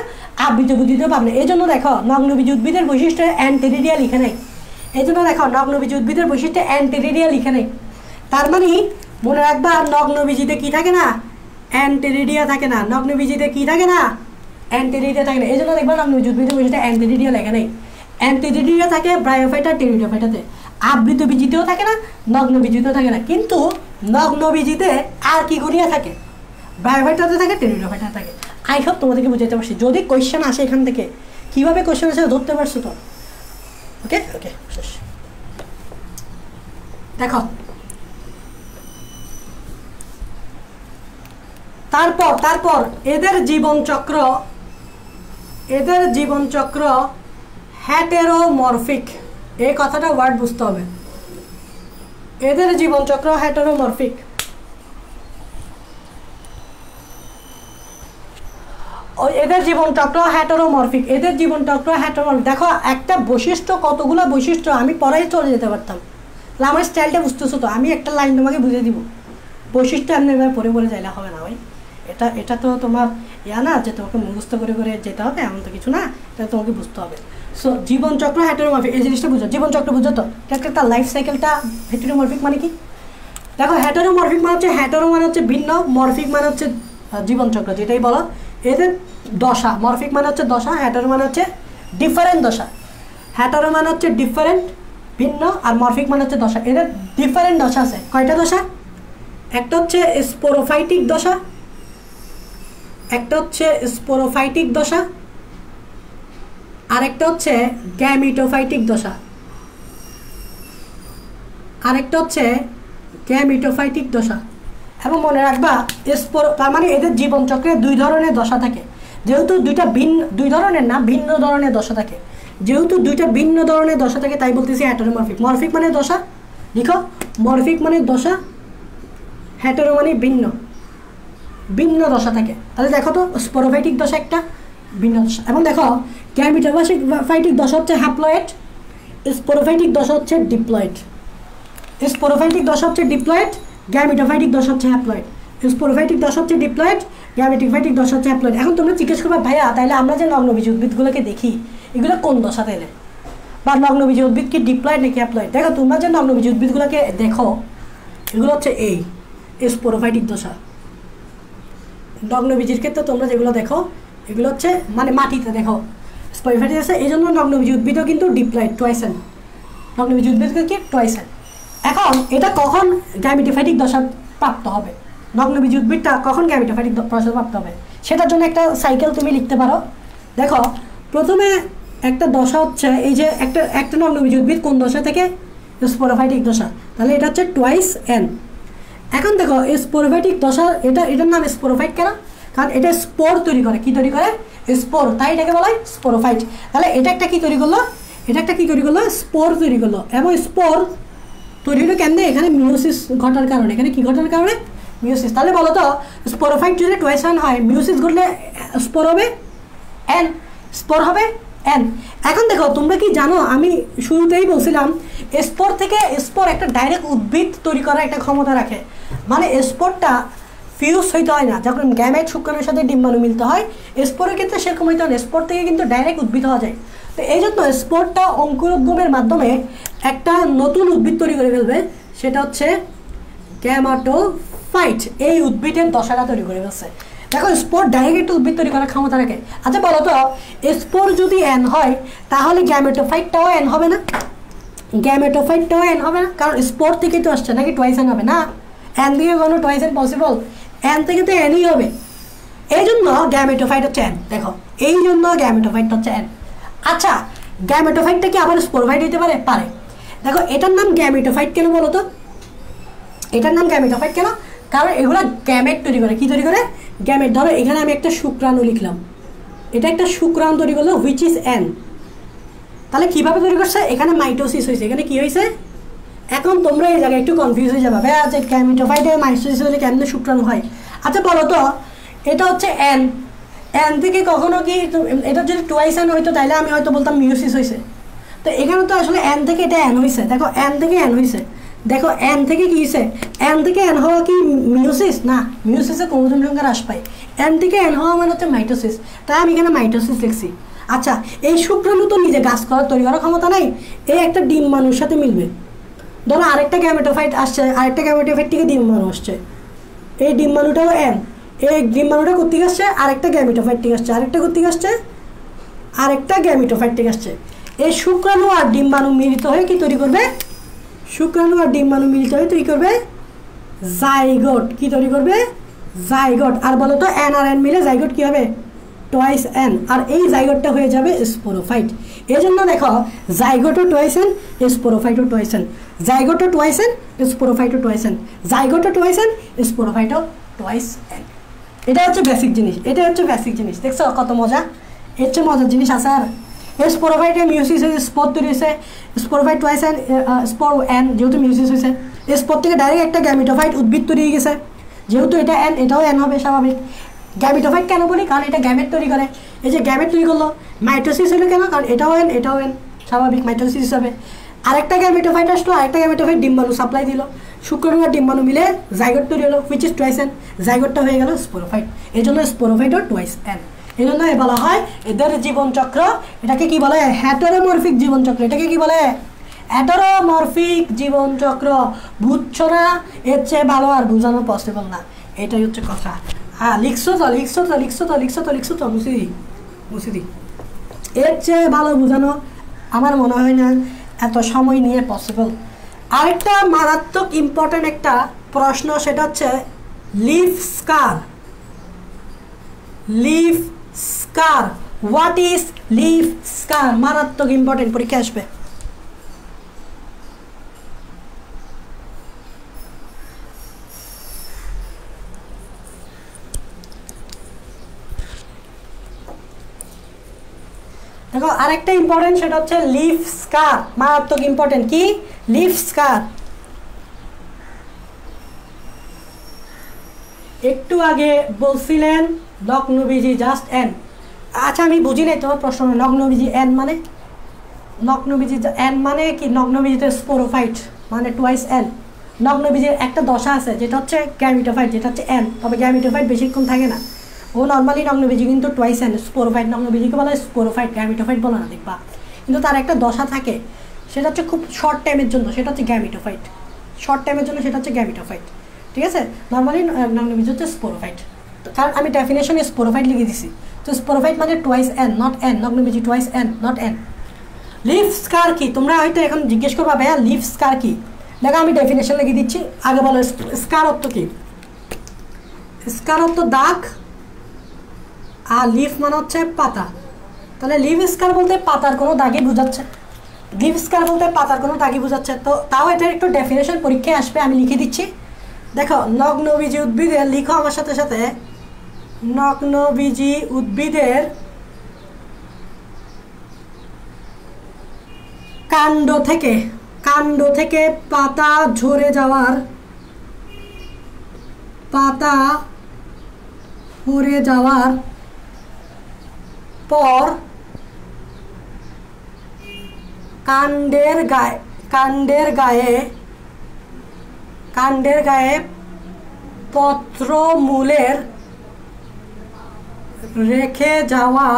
আবৃত বুদ্ধিতেও পাবে না। এই জন্য দেখো নগ্নবীজি উদ্ভিদের বৈশিষ্ট্যে অ্যান্থেরিডিয়া লিখে নেই, এই জন্য দেখো নগ্নবীজি উদ্ভিদের বৈশিষ্ট্যে অ্যান্থেরিডিয়া লিখে নেই। তার মানে মনে রাখবা নগ্নবীজিতে কি থাকে না, অ্যান্থেরিডিয়া থাকে না। নগ্নবীজিতে কি থাকে না, অ্যান্থেরিডিয়া থাকে না। এই জন্য দেখবা নগ্নবীজি উদ্ভিদের বৈশিষ্ট্যে অ্যান্থেরিডিয়া লেখা নেই। অ্যান্থেরিডিয়া থাকে ব্রায়োফাইটা টেরিডোফাইটাতে, আবৃত বীজিতেও থাকে না, নগ্নবীজিতেও থাকে না। কিন্তু নগ্নবীজিতে আর কি গুণিয়া থাকে, ব্রায়োফাইটাতে থাকে, টেরিডোফাইটাতে থাকে। আই হোপ তোমাদেরকে বুঝাতে পারছি। যদি কোয়েশ্চেন আসে এখান থেকে কীভাবে কোয়েশ্চেন আসে ধরতে পারছো তো। ওকে ওকে দেখো, তারপর এদের জীবনচক্র হ্যাটেরোমরফিক। এই কথাটা ওয়ার্ড বুঝতে হবে, এদের জীবনচক্র হ্যাটেরোমরফিক। এদের জীবনচক্র হ্যাটেরোমরফিক, এদের জীবনচক্র হ্যাটেরোমরফিক। দেখো একটা বৈশিষ্ট্য, কতগুলো বৈশিষ্ট্য আমি পড়াই চলে যেতে পারতাম, আমার স্টাইলটা বুঝতেছো তো। আমি একটা লাইন তোমাকে বুঝিয়ে দিব, বৈশিষ্ট্য এমনি এভাবে পড়ে যাইলে হবে না ভাই। এটা তো তোমার না যে তোমাকে মুখস্থ করে যেতে হবে এমন তো কিছু না, এটা তোমাকে বুঝতে হবে। সো জীবনচক্র হ্যাটেরোমরফিক, এই জিনিসটা বুঝো। জীবনচক্র বুঝো তো, তার লাইফ সাইকেলটা। হেটেরোমরফিক মানে কি দেখো, হেটেরোমরফিক মানে হচ্ছে, হেটেরো মানে হচ্ছে ভিন্ন, মরফিক মানে হচ্ছে জীবনচক্র, যেটাই বলো। এদের দশা, মরফিক মানে হচ্ছে দশা, হেটেরো মানে হচ্ছে ডিফারেন্ট দশা। হেটেরো মানে হচ্ছে ডিফারেন্ট ভিন্ন, আর মরফিক মানে হচ্ছে দশা। এদের ডিফারেন্ট দশা আছে। কয়টা দশা? একটা হচ্ছে স্পোরোফাইটিক দশা, একটা হচ্ছে স্পোরোফাইটিক দশা, আরেকটা হচ্ছে গ্যামিটোফাইটিক দশা, আরেকটা হচ্ছে গ্যামিটোফাইটিক দশা। এবং মনে রাখবা তার মানে এদের জীবনচক্রে দুই ধরনের দশা থাকে। যেহেতু দুই ধরনের না, ভিন্ন ধরনের দশা থাকে। যেহেতু দুইটা ভিন্ন ধরনের দশা থাকে তাই বলতেছি হেটেরোমরফিক। মরফিক মানে দশা, লিখো, মরফিক মানে দশা, হেটেরো মানে ভিন্ন দশা থাকে। তাহলে দেখো তো, স্পোরোফাইটিক দশা একটা, ভিন্ন দশা। এবং দেখো গ্যামিটোফাইটিক দশা হচ্ছে হ্যাপ্লয়েড, স্পোরোফাইটিক দশা হচ্ছে ডিপ্লয়েড। স্পোরোফাইটিক দশা হচ্ছে ডিপ্লয়েড, গ্যামিটোফাইটিক দশা হচ্ছে হ্যাপ্লয়েড। স্পোরোফাইটিক দশা হচ্ছে ডিপ্লয়েড, গ্যামিটোফাইটিক দশা হচ্ছে হ্যাপ্লয়েড। এখন তোমরা জিজ্ঞেস করবে ভাইয়া তাহলে আমরা যে নগ্নবীজি উদ্ভিদগুলোকে দেখি এগুলো কোন দশা তাইলে, বা নগ্নবীজি উদ্ভিদ কি ডিপ্লয়েড নাকি হ্যাপ্লয়েড? দেখো তোমরা যে নগ্নবীজি উদ্ভিদগুলোকে দেখো এগুলো হচ্ছে এই স্পোরোফাইটিক দশা। নগ্নবীজির ক্ষেত্রে তোমরা যেগুলো দেখো এগুলো হচ্ছে মানে মাটিতে দেখো স্পোরোফাইটিক আছে, এই জন্য নগ্নবীজি উদ্ভিদও কিন্তু ডিপ্লয়েড, টয়েসেন। নগ্নবীজি উদ্ভিদ কি টয়েসেন। এখন এটা কখন গ্যামিটোফাইটিক দশা প্রাপ্ত হবে, নগ্নবীজি উদ্ভিদটা কখন গ্যামিটোফাইটিক দশা প্রাপ্ত হবে, সেটার জন্য একটা সাইকেল তুমি লিখতে পারো। দেখো প্রথমে একটা দশা হচ্ছে এই যে একটা নগ্নবীজি উদ্ভিদ কোন দশা থেকে, স্পোরোফাইটিক দশা, তাহলে এটা হচ্ছে টুয়াইস এন। এখন দেখো স্পোরোফাইটিক দশা, এটার নাম স্পোরোফাইট কেন? কারণ এটা স্পোর তৈরি করে। কি তৈরি করে? স্পোর, তাই এটাকে বলা হয় স্পোরোফাইট। তাহলে এটা একটা কি তৈরি করলো, স্পোর তৈরি করলো। এবং স্পোর তৈরি হলো কেন? এখানে মিওসিস ঘটার কারণে। এখানে কি ঘটার কারণে? মিওসিস। তাহলে বলো তো স্পোরোফাইট যদি টুয়াইস এন হয়, মিওসিস ঘটলে স্পোর হবে এন, স্পোর হবে এন। এখন দেখো তোমরা কি জানো, আমি শুরুতেই বলছিলাম স্পোর থেকে স্পোর একটা ডাইরেক্ট উদ্ভিদ তৈরি করার একটা ক্ষমতা রাখে। মানে স্পোরটা ফিউজ হইতে হয় না, যখন গ্যামেট শুক্রাণুর সাথে ডিম্বাণু মিলতে হয়, স্পোরের ক্ষেত্রে সেরকম হইতে হয় না, স্পোর থেকে কিন্তু ডাইরেক্ট উদ্ভিদ হওয়া যায়। তো এই জন্য স্পোরটা অঙ্কুরোদ্গমের মাধ্যমে একটা নতুন উদ্ভিদ তৈরি করে ফেলবে, সেটা হচ্ছে গ্যামাটোফাইট। এই উদ্ভিদের দশাটা তৈরি করে ফেলছে। দেখো স্পোর ডাইরেক্ট একটা উদ্ভিদ তৈরি করার ক্ষমতা রাখে। আচ্ছা বলো তো স্পোর যদি এন হয় তাহলে গ্যামেটোফাইটটাও এন হবে না? গ্যামেটোফাইটটাও এন হবে না, কারণ স্পোর থেকে তো আসছে, নাকি টুয়াইস এন হবে না? এন থেকে কোনো টুয়াইস এন পসিবল? এন থেকে তো এনই হবে। এই জন্য গ্যামেটোফাইট হচ্ছে এন। দেখো এই জন্য গ্যামেটোফাইট হচ্ছে এন। আচ্ছা গ্যামেটোফাইটটা কি আবার স্পোরোফাইট হতে পারে? পারে। দেখো এটার নাম গ্যামেটোফাইট কেন বলো তো? এটার নাম গ্যামেটোফাইট কেন? কারণ এগুলো গ্যামেট তৈরি করে। কি তৈরি করে? গ্যামেট। ধরো এখানে আমি একটা শুক্রাণু লিখলাম, এটা একটা শুক্রাণু তৈরি করলো হুইচ ইজ এন। তাহলে কিভাবে তৈরি করছে? এখানে মাইটোসিস হয়েছে, এখানে কি হয়েছে? এখন তোমরা এই জায়গায় একটু কনফিউজ হয়ে যাবে, ভাই আচ্ছা গ্যামিটোফাইটে মাইটোসিস হলে কেমনে শুক্রাণু হয়? আচ্ছা বলো তো, এটা হচ্ছে এন, এন থেকে কখনো কি এটা যদি টুয়াইস এন হইতো তাহলে আমি হয়তো বলতাম মিওসিস হয়েছে। তো এখানে তো আসলে এন থেকে এটা এন হয়েছে, দেখো এন থেকে এন হয়েছে, দেখো এন থেকে কি হয়েছে, এন থেকে এন হওয়া কি মিওসিস? না, মিওসিসে ক্রোমোজোম সংখ্যা হ্রাস পায়। এন থেকে এন হওয়া মানে হচ্ছে মাইটোসিস, তাই আমি এখানে মাইটোসিস লিখছি। আচ্ছা এই শুক্রাণু তো নিজে গাছ করার তৈরি করার ক্ষমতা নাই, এই একটা ডিম্বাণুর সাথে মিলবে। ধরো আরেকটা গ্যামেটোফাইট আসছে, আরেকটা গ্যামেটোফাইট থেকে ডিম্বাণু আসছে, এই ডিম্বাণুটাও এন, এই ডিম্বাণুটা কোথেকে আসছে? আরেকটা গ্যামেটোফাইট থেকে আসছে, আরেকটা কোথেকে আসছে? আরেকটা গ্যামেটোফাইট থেকে আসছে। এই শুক্রাণু আর ডিম্বাণু মিলিত হয়ে কি তৈরি করবে? শুক্রাণু আর ডিম্বাণু মিলিত হয়ে তৈরি করবে জাইগোট। কি তৈরি করবে? জাইগোট। আর বলো তো এন আর এন মিলে জাইগোট কি হবে? Twice N. আর এই জাইগোটটা হয়ে যাবে স্পোরোফাইট। এই জন্য দেখো জাইগোটো টুয়াইস এন, স্পোরোফাইটো টুয়াইস এন, জাইগোটো টুয়াইস এন, স্পোরোফাইটো টুয়াইস এন, জাইগোটো টুয়াইস এন, স্পোরোফাইটো টুয়াইস এন। এটা হচ্ছে বেসিক জিনিস, এটা হচ্ছে বেসিক জিনিস। দেখছো কত মজা? এর চেয়ে মজার জিনিস আছে আর? স্পোরোফাইটে মিওসিস হয়েছে, স্পোর তৈরি হয়েছে, sporophyte twice N, spore N, যেহেতু মিওসিস হয়েছে, স্পোর থেকে ডাইরেক্ট একটা গ্যামিটোফাইট উদ্ভিদ তৈরি হয়ে গেছে, যেহেতু এটা এন এটাও এন হবে স্বাভাবিক। গ্যামিটোফাইট কেন বলি? কারণ এটা গ্যামেট তৈরি করে, এই যে গ্যামেট তৈরি করলো। মাইটোসিস হলো কেন? কারণ এটাও এন এটাও এন, স্বাভাবিক মাইটোসিস হিসাবে। আরেকটা গ্যামিটোফাইট আসলো, আরেকটা গ্যামিটোফাইট ডিম্বাণু সাপ্লাই দিল, শুক্রাণু আর ডিম্বাণু মিলে জাইগোট তৈরি হলো, হুইচ ইজ টুয়াইস এন, জাইগোটটা হয়ে গেল স্পোরোফাইট। এই জন্য স্পোরোফাইট ও টুয়াইস এন। এই জন্য বলা হয় এদের জীবনচক্র, এটাকে কি বলে? হ্যাটেরোমরফিক জীবনচক্র। এটাকে কি বলে? হ্যাটেরোমরফিক জীবনচক্র। বুঝছো না? এর চেয়ে ভালো আর বোঝানো পসিবল না, এটাই হচ্ছে কথা। হ্যাঁ লিখছো তো লিখছো তো লিখছো তো লিখছো তো লিখছো তো মুছে দিই। এর চেয়ে ভালো বোঝানো আমার মনে হয় না এত সময় নিয়ে পসিবল। আরেকটা মারাত্মক ইম্পর্টেন্ট একটা প্রশ্ন, সেটা হচ্ছে leaf scar. Leaf scar, what is leaf scar? মারাত্মক ইম্পর্টেন্ট, পরীক্ষা আসবে। দেখো আরেকটা ইম্পর্টেন্ট, সেটা হচ্ছে লিফ স্কার, মারাত্মক ইম্পর্টেন্ট। কি? লিফ স্কার। একটু আগে বলছিলেন নগ্নবীজি জাস্ট এন। আচ্ছা আমি বুঝি নাই তোমার প্রশ্ন। নগ্নবীজি এন মানে? নগ্নবীজি এন মানে কি? নগ্নবীজিতে স্পোরোফাইট মানে টুয়াইস এন। নগ্নবীজির একটা দশা আছে যেটা হচ্ছে গ্যামিটোফাইট, যেটা হচ্ছে এন, তবে গ্যামিটোফাইট বেশিক্ষণ থাকে না। ও নর্মালি নগ্নবীজি কিন্তু টুয়াইস এন। স্পোরোফাইট, নগ্নবীজিকে বলা হয় স্পোরোফাইট, গ্যামিটোফাইট বলে না দেখবা। কিন্তু তার একটা দশা থাকে, সেটা হচ্ছে খুব শর্ট টাইমের জন্য, সেটা হচ্ছে গ্যামিটোফাইট। শর্ট টাইমের জন্য সেটা হচ্ছে গ্যামিটোফাইট, ঠিক আছে? নর্মালি নগ্নবীজি হচ্ছে স্পোরোফাইট। কারণ আমি ডেফিনেশনে স্পোরোফাইট লিখে দিছি, তো স্পোরোফাইট মানে টুয়াইস এন, নট এন। নগ্নবীজি twice n, not n. Leaf scar কি? তোমরা হয়তো এখন জিজ্ঞেস করবা ভাইয়া লিফ স্কার কি? দেখো আমি ডেফিনেশন লিখে দিচ্ছি। আগে বলো স্কার অর্থ কি? স্কার অর্থ দাগ, আর লিফ মানে হচ্ছে পাতা। তাহলে লিফ স্কার বলতে পাতার কোনো দাগই বোঝাচ্ছে। লিফ স্কার বলতে পাতার কোনো দাগই বোঝাচ্ছে। তো তাও এটার একটু ডেফিনেশন পরীক্ষায় আসবে, আমি লিখে দিচ্ছি। দেখো নগ্নবীজি উদ্ভিদের, লিখো আমার সাথে সাথে, নগ্নবীজি উদ্ভিদের কাণ্ড থেকে পাতা ঝরে যাওয়ার পর কাণ্ডের গায়ে পত্রমূলের রেখে যাওয়া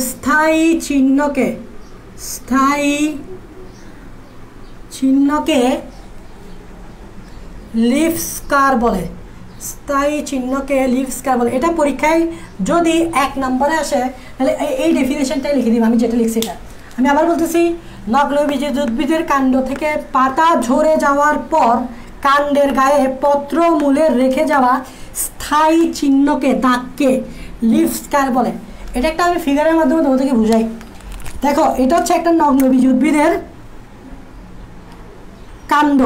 স্থায়ী চিহ্নকে লিফ স্কার বলে। স্থায়ী চিহ্নকে লিফ স্কার বলে। এটা পরীক্ষায় যদি 1 নম্বরে আসে তাহলে এই ডেফিনেশনটাই লিখে দিব, আমি যেটা লিখছি এটা। আমি আবার বলতেছি, নগ্নবীজি উদ্ভিদের কাণ্ড থেকে পাতা ঝরে যাওয়ার পর কাণ্ডের গায়ে পত্রমূলের রেখে যাওয়া স্থায়ী চিহ্নকে, দাগকে লিফ স্কার বলে। এটা একটা আমি ফিগারের মাধ্যমে তোমাদেরকে বুঝাই। দেখো এটা হচ্ছে একটা নগ্নবীজি উদ্ভিদের কাণ্ড।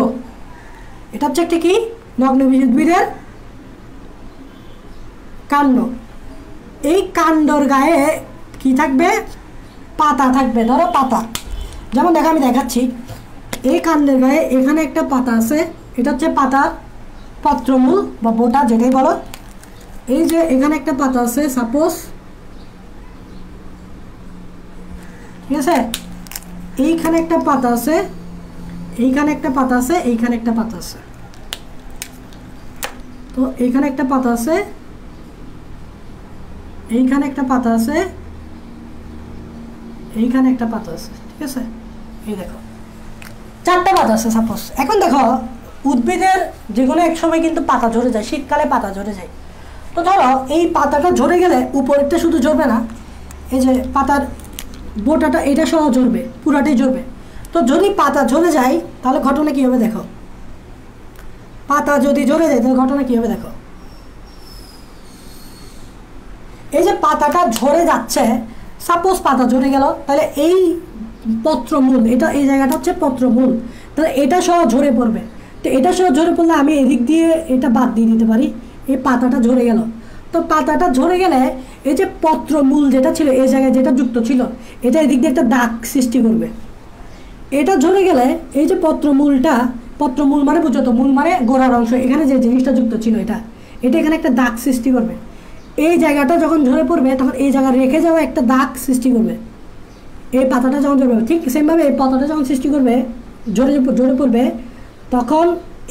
এটা হচ্ছে একটা কি? নগ্নবীজি উদ্ভিদের কাণ্ড। এই কাণ্ডর গায়ে কি থাকবে? পাতা থাকবে। ধরো পাতা, যেমন দেখো আমি দেখাচ্ছি, এই কাণ্ডের গায়ে এখানে একটা পাতা আছে, এটা হচ্ছে পাতার পত্রমূল বা বোটা যেটাই বলো। এই যে এখানে একটা পাতা আছে সাপোজ, ঠিক আছে, এইখানে একটা পাতা আছে, এইখানে একটা পাতা আছে, এইখানে একটা পাতা আছে। তো এইখানে একটা পাতা আছে, এইখানে একটা পাতা আছে, এইখানে একটা পাতা আছে, ঠিক আছে। এই দেখো 4টা পাতা আছে সাপোজ। এখন দেখো উদ্ভিদের যে কোনো এক সময় কিন্তু পাতা ঝরে যায়, শীতকালে পাতা ঝরে যায়। তো ধরো এই পাতাটা ঝরে গেলে উপরেরটা শুধু ঝরবে না, এই যে পাতার বোটাটা এটা সহ ঝরবে, পুরাটাই ঝরবে। তো যদি পাতা ঝরে যায় তাহলে ঘটনা কী হবে দেখো, পাতা যদি ঝরে যায় তাহলে ঘটনা কী হবে দেখো। এই যে পাতাটা ঝরে যাচ্ছে, সাপোজ পাতা ঝরে গেল, তাহলে এই পত্রমূল, এটা এই জায়গাটা হচ্ছে পত্রমূল, তাহলে এটা সহ ঝরে পড়বে। তো এটা সহ ঝরে পড়লে আমি এদিক দিয়ে এটা বাদ দিয়ে দিতে পারি, এই পাতাটা ঝরে গেল। তো পাতাটা ঝরে গেলে এই যে পত্রমূল যেটা ছিল এই জায়গায় যেটা যুক্ত ছিল, এটা এদিক দিয়ে একটা দাগ সৃষ্টি করবে। এটা ঝরে গেলে এই যে পত্রমূলটা, পত্রমূল মানে বুঝো তো, মূল মানে গোড়ার অংশ, এখানে যে জিনিসটা যুক্ত ছিল এটা এখানে একটা দাগ সৃষ্টি করবে। এই জায়গাটা যখন ঝরে পড়বে তখন এই জায়গা রেখে যাওয়া একটা দাগ সৃষ্টি করবে। এই পাতাটা যখন ঝরে পড়বে, ঠিক সেমভাবে এই পাতাটা যখন সৃষ্টি করবে, ঝরে পড়বে, তখন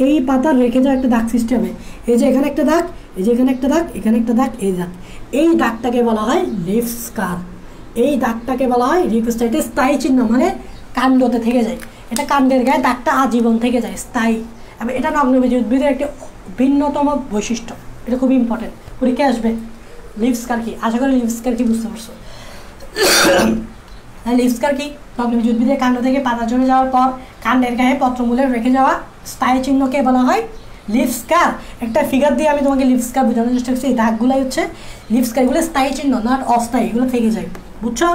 এই পাতার রেখে যাওয়া একটা দাগ সৃষ্টি হবে। এই যে এখানে একটা দাগ, এই যে এখানে একটা দাগ, এখানে একটা দাগ, এই দাগ, এই দাগটাকে বলা হয় লিফ স্কার। এই দাগটাকে বলা হয় লিফ স্কার। এটা স্থায়ী চিহ্ন, মানে কাণ্ডতে থেকে যায়। এটা কাণ্ডের গায়ে দাগটা আজীবন থেকে যায়, স্থায়ী। এবং এটা নগ্নবীজ উদ্ভিদের একটি ভিন্নতম বৈশিষ্ট্য, এটা খুব ইম্পর্টেন্ট, পরীক্ষায় আসবে। লিফ স্কার কি? আশা করি লিফ স্কার কি বুঝতে পারছো। লিফ স্কার কি? নগ্নবীজ উদ্ভিদের কাণ্ড থেকে পাতা ঝরে যাওয়ার পর কাণ্ডের গায়ে পত্রমূলের রেখে যাওয়া স্থায়ী চিহ্নকে বলা হয় লিফ স্কার। একটা ফিগার দিয়ে আমি তোমাকে লিফ স্কার বোঝানোর চেষ্টা করছি। এই দাগগুলাই হচ্ছে লিফ স্কার, এগুলো স্থায়ী চিহ্ন, নট অস্থায়ী, এগুলো থেকে যায়। বুঝছো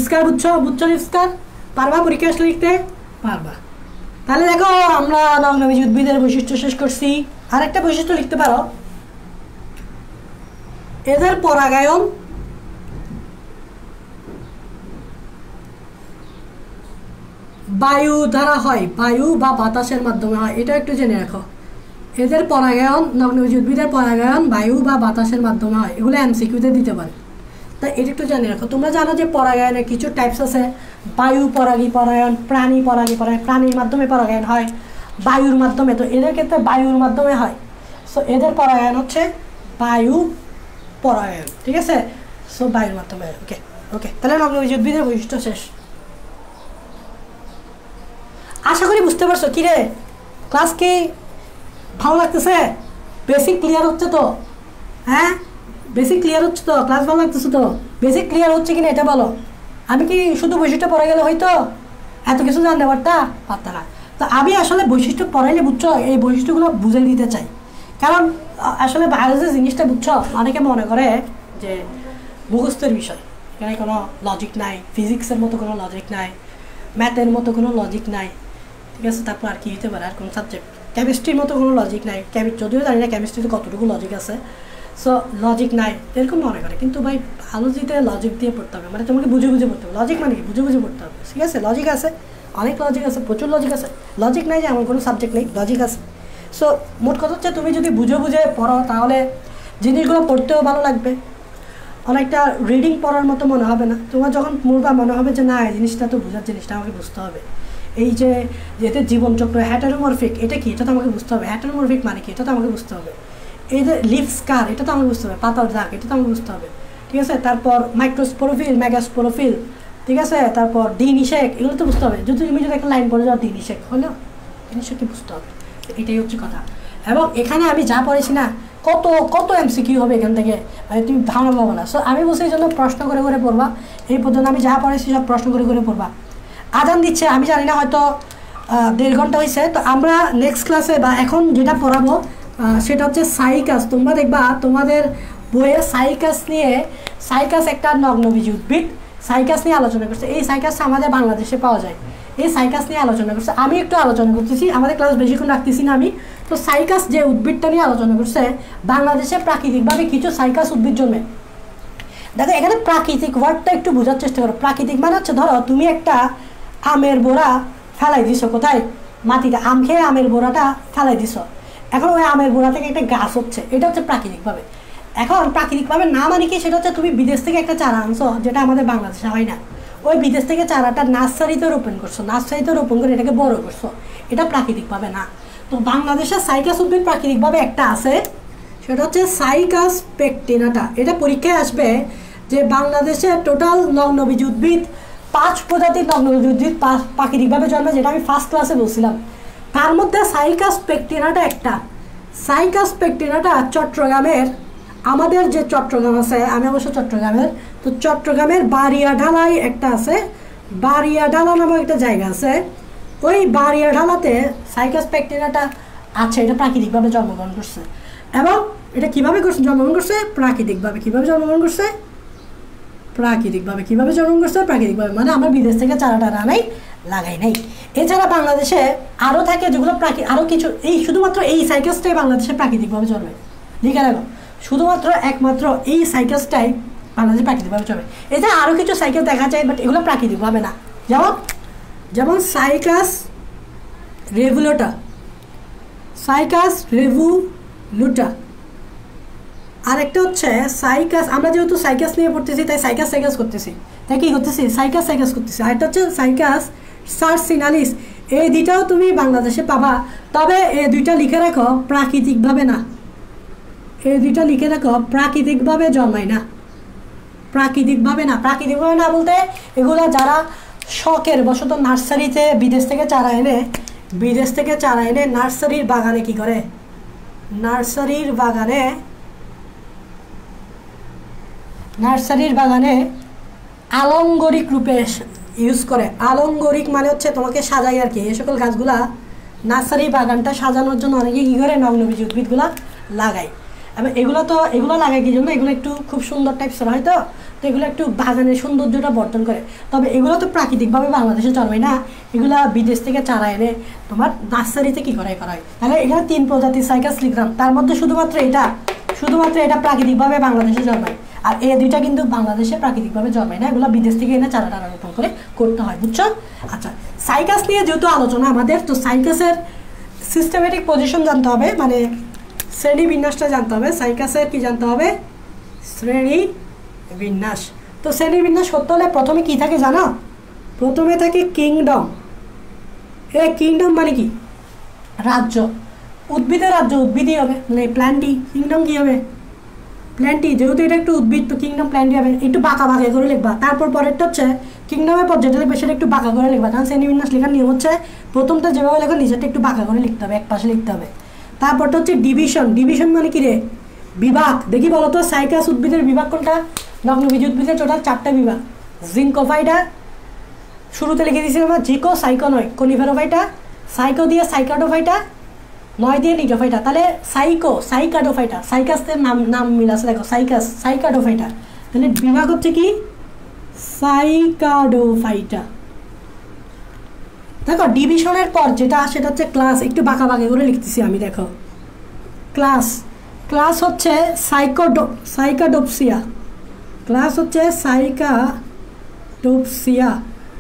স্কার? বুঝছো লিফ স্কার? পারবা পরীক্ষা আসলে লিখতে? পারবা। তাহলে দেখো আমরা নগ্নবীজ উদ্ভিদের বৈশিষ্ট্য শেষ করছি। আরেকটা বৈশিষ্ট্য লিখতে পারো, এদের পরাগায়ন বায়ু দ্বারা হয়, বায়ু বা বাতাসের মাধ্যমে হয়, এটা একটু জেনে রাখো। এদের পরাগায়ন, নগ্নবীজ উদ্ভিদের পরাগায়ন বায়ু বা বাতাসের মাধ্যমে হয়, এগুলো এমসিকিউতে দিতে পারে, তাই এটা একটু জেনে রাখো। তোমরা জানো যে পরাগায়নের কিছু টাইপস আছে, বায়ু পরাগী পরাগায়ন, প্রাণী পরাগী পরাগায়ন, প্রাণীর মাধ্যমে পরাগায়ন হয়, বায়ুর মাধ্যমে। তো এদের ক্ষেত্রে বায়ুর মাধ্যমে হয়, সো এদের পরাগায়ন হচ্ছে বায়ু পরাগায়ন, ঠিক আছে। সো বায়ুর মাধ্যমে। ওকে ওকে, তাহলে নগ্নবীজ উদ্ভিদের বৈশিষ্ট্য শেষ। আশা করি বুঝতে পারছো। কি রে, ক্লাস কি ভালো লাগতেছে? বেসিক ক্লিয়ার হচ্ছে তো? হ্যাঁ, বেসিক ক্লিয়ার হচ্ছে তো? ক্লাস ভালো লাগতেছে তো? বেসিক ক্লিয়ার হচ্ছে কিনা এটা বলো। আমি কি শুধু বৈশিষ্ট্য পড়ে গেলে হয়তো এত কিছু জানতে পারতাম না। তো আমি আসলে বৈশিষ্ট্য পড়াইলে বুঝছো, এই বৈশিষ্ট্যগুলো বুঝে দিতে চাই। কারণ আসলে বায়োলজি জিনিসটা বুঝছো, অনেকে মনে করে যে মুখস্থের বিষয়, এখানে কোনো লজিক নাই, ফিজিক্সের মতো কোনো লজিক নাই, ম্যাথের মতো কোনো লজিক নাই, ঠিক আছে। তারপর আর কি হতে পারে, আর কোনো সাবজেক্ট, কেমিস্ট্রির মতো কোনো লজিক নাই, যদিও জানি না কেমিস্ট্রিতে কতটুকু লজিক আছে, সো লজিক নাই এরকম মনে করে। কিন্তু ভাই বায়োলজিতে লজিক দিয়ে পড়তে হবে, মানে তোমাকে বুঝে বুঝে পড়তে হবে। লজিক মানে কি? বুঝে বুঝে পড়তে হবে, ঠিক আছে। লজিক আছে, অনেক লজিক আছে, প্রচুর লজিক আছে। লজিক নাই যে এমন কোনো সাবজেক্ট নেই, লজিক আছে। সো মোট কথা হচ্ছে তুমি যদি বুঝে বুঝে পড়ো তাহলে জিনিসগুলো পড়তেও ভালো লাগবে, অনেকটা রিডিং পড়ার মতো মনে হবে না। তোমার যখন পড়বা মনে হবে যে না, এই জিনিসটা তো বোঝার জিনিসটা আমাকে বুঝতে হবে। এই যে যেতে জীবনচক্র হ্যাটারোমরফিক, এটা কি? এটা তো আমাকে বুঝতে হবে। হ্যাটারোমরফিক মানে কি? এটা তো আমাকে বুঝতে হবে। এই যে লিফ স্কার, এটা তো আমাকে বুঝতে হবে। পাতার দাগ, এটা তো আমাকে বুঝতে হবে, ঠিক আছে। তারপর মাইক্রোস্পোরোফিল, মেগাস্পোরোফিল, ঠিক আছে। তারপর ডি নিষেক, এগুলো তো বুঝতে হবে। তুমি যদি একটা লাইন পড়ে যাও ডি নিষেক হলো, নিষেককে বুঝতে হবে, এটাই হচ্ছে কথা। এবং এখানে আমি যা পড়েছি না, কত কত এমসিকিউ হবে এখান থেকে, মানে তুমি ধারণা পাবো না। সো আমি বলছি এই জন্য প্রশ্ন করে করে পড়বা। এই পর্যন্ত আমি যা পড়েছি সব প্রশ্ন করে করে পড়বা। আজান দিচ্ছে, আমি জানি না, হয়তো 1.5 ঘন্টা হয়েছে। তো আমরা নেক্সট ক্লাসে বা এখন যেটা পড়াবো সেটা হচ্ছে সাইকাস। তোমরা দেখবা তোমাদের বইয়ে সাইকাস নিয়ে, সাইকাস একটা নগ্নবীজ উদ্ভিদ, সাইকাস নিয়ে আলোচনা করছে। এই সাইকাসটা আমাদের বাংলাদেশে পাওয়া যায়, এই সাইকাস নিয়ে আলোচনা করছে। আমি একটু আলোচনা করতেছি, আমাদের ক্লাস বেশিক্ষণ রাখতেছি না আমি। তো সাইকাস যে উদ্ভিদটা নিয়ে আলোচনা করছে, বাংলাদেশে প্রাকৃতিকভাবে কিছু সাইকাস উদ্ভিদ জন্মে। দেখো এখানে প্রাকৃতিক ওয়ার্ডটা একটু বোঝার চেষ্টা করো। প্রাকৃতিক মানে হচ্ছে, ধরো তুমি একটা আমের বোরা ফেলাই দিছো কোথায়, মাটিতে। আম খেয়ে আমের বোরাটা ফেলাই দিছো, এখন ওই আমের বোরা থেকে একটা গাছ হচ্ছে, এটা হচ্ছে প্রাকৃতিকভাবে। এখন প্রাকৃতিকভাবে না মানে কি, সেটা হচ্ছে তুমি বিদেশ থেকে একটা চারা আনছো, যেটা আমাদের বাংলাদেশে হয় না। ওই বিদেশ থেকে চারাটা নার্সারিতে রোপণ করছো, নার্সারিতে রোপণ করে এটাকে বড় করছো, এটা প্রাকৃতিকভাবে না। তো বাংলাদেশের সাইকাস উদ্ভিদ প্রাকৃতিকভাবে একটা আছে, সেটা হচ্ছে সাইকাস পেকটিনাটা। এটা পরীক্ষায় আসবে যে বাংলাদেশে টোটাল নগ্নবীজ উদ্ভিদ 5 প্রজাতির নগ্নবীজ উদ্ভিদ প্রাকৃতিকভাবে জন্মে, যেটা আমি ফার্স্ট ক্লাসে বলছিলাম। তার মধ্যে সাইকাস পেকটিনাটা একটা। সাইকাস পেকটিনাটা চট্টগ্রামের, আমাদের যে চট্টগ্রাম আছে, আমি অবশ্য চট্টগ্রামের, তো চট্টগ্রামের বারিয়াঢালায় একটা আছে, বারিয়াঢালা নামক একটা জায়গা আছে, ওই বারিয়াঢালাতে সাইকাস পেকটিনাটা আছে। এটা প্রাকৃতিকভাবে জন্মগ্রহণ করছে। এবং এটা কীভাবে জন্মগ্রহণ করছে? প্রাকৃতিকভাবে। কীভাবে জন্মগ্রহণ করছে? প্রাকৃতিকভাবে। কীভাবে জন্মগ্রহণ করছে? প্রাকৃতিকভাবে। মানে আমরা বিদেশ থেকে চারাটা আনাই, লাগাই নাই। এছাড়া বাংলাদেশে আরও থাকে যেগুলো আরও কিছু, এই শুধুমাত্র এই সাইকাসটাই বাংলাদেশে প্রাকৃতিকভাবে জন্মে। লিখে রাখো, শুধুমাত্র একমাত্র এই সাইকাসটাই বাংলাদেশে প্রাকৃতিকভাবে জন্মে। এছাড়া আরও কিছু সাইকাস দেখা যায়, বাট এগুলো প্রাকৃতিকভাবে না। যেমন সাইকাস রেভুলোটা, সাইকাস রেভুলুটা। আরেকটা হচ্ছে সাইকাস, আমরা যেহেতু সাইকাস নিয়ে পড়তেছি তাই সাইকাস করতেছি, তাই কি করতেছি? সাইকাস করতেছি। আরেকটা হচ্ছে সাইকাস সার্সিনালিস। এই দুইটাও তুমি বাংলাদেশে পাবা, তবে এই দুইটা লিখে রাখো প্রাকৃতিকভাবে না। এই দুইটা লিখে রাখো প্রাকৃতিকভাবে জন্মায় না, প্রাকৃতিকভাবে না। প্রাকৃতিকভাবে না বলতে এগুলো যারা শখের বশত নার্সারিতে বিদেশ থেকে চারা এনে নার্সারির বাগানে কি করে, নার্সারির বাগানে আলংগরিক রূপে ইউজ করে। আলংগরিক মানে হচ্ছে তোমাকে সাজাই আর কি। এই সকল গাছগুলা নার্সারি বাগানটা সাজানোর জন্য অনেকে কী করে, নগ্নবীজ উদ্ভিদগুলা লাগায়। এবং এগুলো লাগায় কি জন্য? এগুলো একটু খুব সুন্দর টাইপসের হয়, তো এগুলো একটু বাগানের সৌন্দর্যটা বর্ধন করে। তবে এগুলো তো প্রাকৃতিকভাবে বাংলাদেশে জন্মায় না, এগুলা বিদেশ থেকে চারা এনে তোমার নার্সারিতে কী করা হয়। তাহলে এখানে 3 প্রজাতির সাইকাস লিখলাম, তার মধ্যে শুধুমাত্র এটা প্রাকৃতিকভাবে বাংলাদেশে জন্মায়। আর এই দুইটা কিন্তু বাংলাদেশে প্রাকৃতিকভাবে জন্মায় না, এগুলো বিদেশ থেকে এনে চারা রোপণ করে করতে হয়, বুঝছো? আচ্ছা, সাইকাস নিয়ে যেহেতু আলোচনা আমাদের, তো সাইকাসের সিস্টেমেটিক পজিশন জানতে হবে, মানে শ্রেণী বিন্যাসটা জানতে হবে। সাইকাসের কি জানতে হবে? শ্রেণী বিন্যাস। তো শ্রেণী বিন্যাস করতে হলে প্রথমে কি থাকে জানো? প্রথমে থাকে কিংডম। এই কিংডম মানে কি? রাজ্য। উদ্ভিদের রাজ্য উদ্ভিদই হবে, মানে প্ল্যান্টি। কিংডম কি হবে? প্ল্যান্টি। যেহেতু এটা একটু উদ্ভিদ, তো কিংডম প্ল্যান্টি হবে। একটু বাঁকা করে লিখবা। তারপর পরেরটা হচ্ছে কিংডমের পর যেটা লিখবে সেটা একটু বাঁকা করে লিখবা, কারণ শ্রেণী বিন্যাস লেখার নিয়ম হচ্ছে প্রথমটা যেভাবে লেখো নিচেরটা একটু বাঁকা করে লিখতে হবে, এক পাশে লিখতে হবে। তারপরটা হচ্ছে ডিভিশন। ডিভিশন মানে কি রে? বিভাগ। দেখি বলো তো, সাইকাস উদ্ভিদের বিভাগ কোনটা? নগ্নবীজ উদ্ভিদের টোটাল 4টা বিভাগ। জিঙ্কোফাইটা শুরুতে লিখে দিয়েছিলাম না, জিকো সাইকো নয়। কনিফেরোফাইটা, সাইকো দিয়ে সাইকাডোফাইটা, 9 দিয়ে নিটোফাইটা। তাহলে সাইকাডোফাইটা। সাইকাসের নাম মিল আছে, দেখো সাইকাডোফাইটা। তাহলে বিভাগ হচ্ছে কি? সাইকাডোফাইটা। দেখো ডিভিশনের পর যেটা সেটা হচ্ছে ক্লাস। একটু বাঁকা করে লিখতেছি আমি, দেখো ক্লাস হচ্ছে সাইকাডোপসিয়া। ক্লাস হচ্ছে সাইকাডোপসিয়া।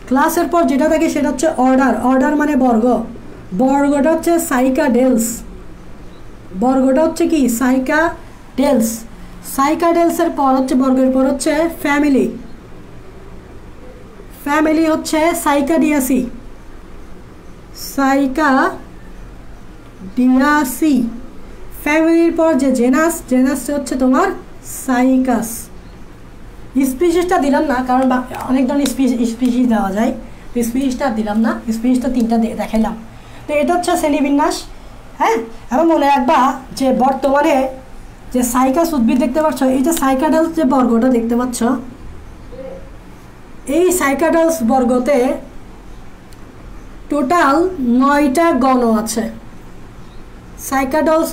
ক্লাসের পর যেটা থাকে সেটা হচ্ছে অর্ডার মানে বর্গ। বর্গটা হচ্ছে সাইকাডেলস। বর্গটা হচ্ছে কি? সাইকাডেলস। সাইকাডেলসের পর হচ্ছে, বর্গের পর হচ্ছে ফ্যামিলি। ফ্যামিলি হচ্ছে সাইকাডিয়াসি। ফ্যামিলির পর যে জেনাস হচ্ছে তোমার সাইকাস। স্পিসিসটা দিলাম না, কারণ অনেক ধরনের স্পিসিস দেওয়া যায়, তো স্পিসিসটা দিলাম না। স্পিসিসটা 3টা দেখাইলাম। তো এটা হচ্ছে শ্রেণীবিন্যাস। হ্যাঁ, এবং মনে রাখবা যে বর্তমানে যে সাইকাস উদ্ভিদ দেখতে পাচ্ছ, এই যে সাইকাডালস যে বর্গটা দেখতে পাচ্ছ, এই সাইকাডালস বর্গতে টোটাল 9টা গণ আছে। সাইকাডালস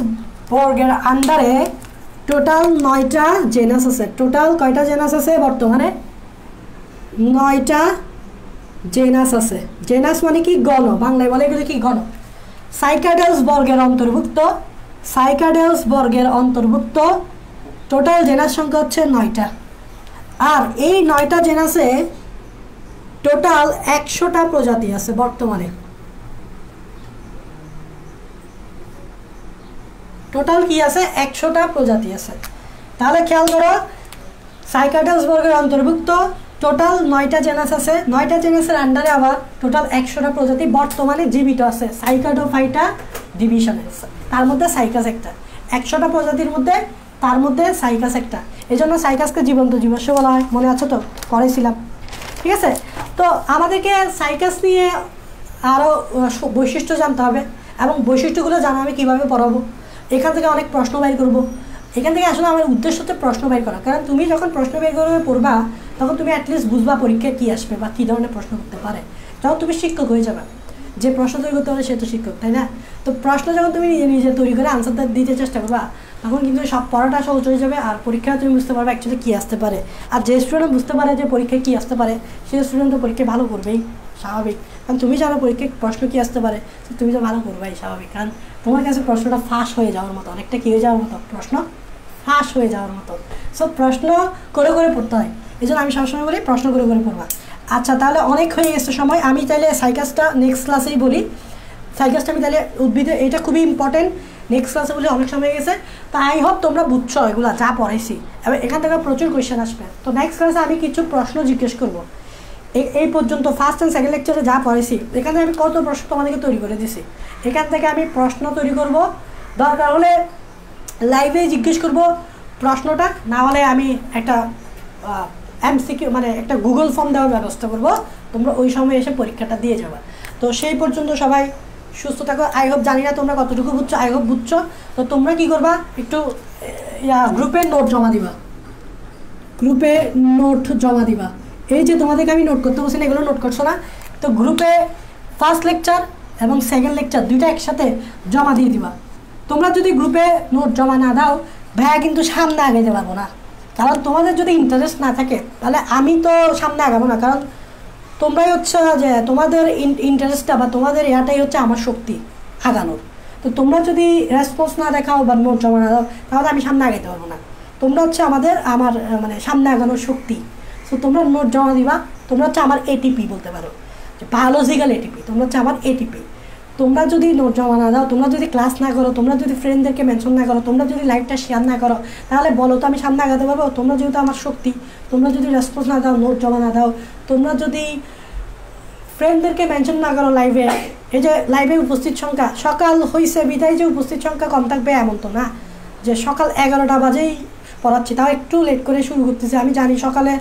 বর্গের আন্ডারে টোটাল 9টা জেনাস আছে। টোটাল কয়টা জেনাস আছে বর্তমানে? 9টা জেনাস আছে। জেনাস মানে কি? গণ। বাংলায় বলে এগুলো কি? গণ। সাইকাডেলস বর্গের অন্তর্ভুক্ত টোটাল জেনাস সংখ্যা হচ্ছে 9টা। আর এই 9টা জেনাসে টোটাল 100টা প্রজাতি আছে বর্তমানে। টোটাল কি আছে? 100টা প্রজাতি আছে। তাহলে খেয়াল করো, সাইকাটাস বর্গের অন্তর্ভুক্ত টোটাল 9টা জেনাস আছে। 9টা জেনাসের আন্ডারে আবার টোটাল 100টা প্রজাতি বর্তমানে জীবিত আছে। সাইকাটোফাইটা ডিভিশনে, তার মধ্যে সাইকাস একটা। 100টা প্রজাতির মধ্যে তার মধ্যে সাইকাস একটা। এই জন্য সাইকাসকে জীবন্ত জীবাশ্ম বলা হয়। মনে আছে তো? পড়েছিলাম। ঠিক আছে? তো আমাদেরকে সাইকাস নিয়ে আরও বৈশিষ্ট্য জানতে হবে, এবং বৈশিষ্ট্যগুলো জানা আমি কীভাবে পড়াবো। এখান থেকে অনেক প্রশ্ন বের করবো। এখান থেকে আসলে আমার উদ্দেশ্য হচ্ছে প্রশ্ন বের করা, কারণ তুমি যখন প্রশ্ন বের করে পড়বা তখন তুমি অ্যাটলিস্ট বুঝবা পরীক্ষায় কী আসবে বা কী ধরনের প্রশ্ন করতে পারে। যখন তুমি শিক্ষক হয়ে যাবে, যে প্রশ্ন তৈরি করতে পারে সে তো শিক্ষক, তাই না? তো প্রশ্ন যখন তুমি নিজে নিজে তৈরি করে আনসারটা দিতে চেষ্টা করবা, তখন কিন্তু সব পড়াটা সহজ হয়ে যাবে, আর পরীক্ষায় তুমি বুঝতে পারবে অ্যাকচুয়ালি কী আসতে পারে। আর যে স্টুডেন্ট বুঝতে পারে যে পরীক্ষায় কী আসতে পারে, সেই স্টুডেন্ট তো পরীক্ষায় ভালো করবেই, স্বাভাবিক। কারণ তুমি জানো পরীক্ষায় প্রশ্ন কী আসতে পারে, তুমি তো ভালো করবেই, স্বাভাবিক। কারণ তোমার কাছে প্রশ্নটা ফাঁস হয়ে যাওয়ার মতো, অনেকটা কী হয়ে যাওয়ার মতো, প্রশ্ন ফাঁস হয়ে যাওয়ার মতো। সো প্রশ্ন করে করে পড়তে হয়। এই জন্য আমি সবসময় বলি প্রশ্ন করে করে পড়বা। আচ্ছা, তাহলে অনেক হয়ে গেছে সময়। আমি তাহলে সাইকাসটা নেক্সট ক্লাসেই বলি। সাইকাসটা আমি তাহলে উদ্ভিদে, এটা খুবই ইম্পর্টেন্ট, নেক্সট ক্লাসে বলে অনেক সময় হয়ে গেছে। তো আই হোপ তোমরা বুঝছো এগুলো যা পড়াইছি, এবং এখান থেকে প্রচুর কোয়েশ্চেন আসবে। তো নেক্সট ক্লাসে আমি কিছু প্রশ্ন জিজ্ঞেস করবো। এই পর্যন্ত ফার্স্ট অ্যান্ড সেকেন্ড লেকচারে যা পড়াইছি, এখানে আমি কত প্রশ্ন তোমাদেরকে তৈরি করে দিছি। এখান থেকে আমি প্রশ্ন তৈরি করব, দরকার হলে লাইভে জিজ্ঞেস করব প্রশ্নটা, না হলে আমি একটা এমসিকিউ মানে একটা গুগল ফর্ম দেওয়ার ব্যবস্থা করব, তোমরা ওই সময় এসে পরীক্ষাটা দিয়ে যাবে। তো সেই পর্যন্ত সবাই সুস্থ থাকো। আই হোপ, জানি না তোমরা কতটুকু বুঝছো, আই হোপ বুঝছো। তো তোমরা কী করবা, একটু গ্রুপে নোট জমা দিবা, গ্রুপে নোট জমা দিবা। এই যে তোমাদেরকে আমি নোট করতে বলছি না, এগুলো নোট করছো না, তো গ্রুপে ফার্স্ট লেকচার এবং সেকেন্ড লেকচার দুইটা একসাথে জমা দিয়ে দিবা। তোমরা যদি গ্রুপে নোট জমা না দাও, ভাইয়া কিন্তু সামনে আগাইতে পারবো না। কারণ তোমাদের যদি ইন্টারেস্ট না থাকে, তাহলে আমি তো সামনে আগাবো না। কারণ তোমরাই হচ্ছে যে তোমাদের ইন্টারেস্টটা বা তোমাদের ইয়াটাই হচ্ছে আমার শক্তি আগানোর। তো তোমরা যদি রেসপন্স না দেখাও বা নোট জমা না দাও, তাহলে আমি সামনে আগাইতে পারবো না। তোমরা হচ্ছে আমার মানে সামনে আগানোর শক্তি। তো তোমরা নোট জমা দিবা। তোমরা হচ্ছে আমার এটিপি বলতে পারো, যে বায়োলজিক্যাল এটিপি। তোমরা হচ্ছে আমার এটিপি। তোমরা যদি নোট জমা না দাও, তোমরা যদি ক্লাস না করো, তোমরা যদি ফ্রেন্ডদেরকে মেনশন না করো, তোমরা যদি লাইভটা শেয়ার না করো, তাহলে বলো তো আমি সামনে আগাতে পারবো? তোমরা যেহেতু আমার শক্তি, তোমরা যদি রেসপন্স না দাও, নোট জমা না দাও, তোমরা যদি ফ্রেন্ডদেরকে মেনশন না করো লাইভে, এই যে লাইভে উপস্থিত সংখ্যা সকাল হয়েছে বিদায় যে উপস্থিত সংখ্যা কম থাকবে এমন তো না, যে সকাল 11টা বাজেই পড়াচ্ছি, তাও একটু লেট করে শুরু করতেছি। আমি জানি সকালে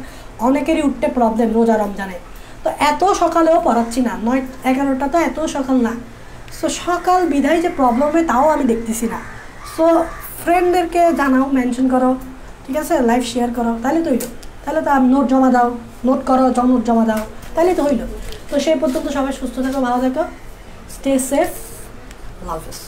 অনেকেরই উঠতে প্রবলেম রোজা রমজানে, তো এত সকালেও পড়াচ্ছি না, 9-11টা তো এত সকাল না। সো সকাল বিদায় যে প্রবলেম হয় তাও আমি দেখতেছি না। সো ফ্রেন্ডদেরকে জানাও, মেনশন করো, ঠিক আছে, লাইভ শেয়ার করো, তাহলে তো হইলো। তাহলে তো নোট জমা দাও, নোট করো, নোট জমা দাও, তাহলে তো হইলো। তো সেই পর্যন্ত সবাই সুস্থ থাকো, ভালো থাকো, স্টে সেফ, আল্লাহ হাফেজ।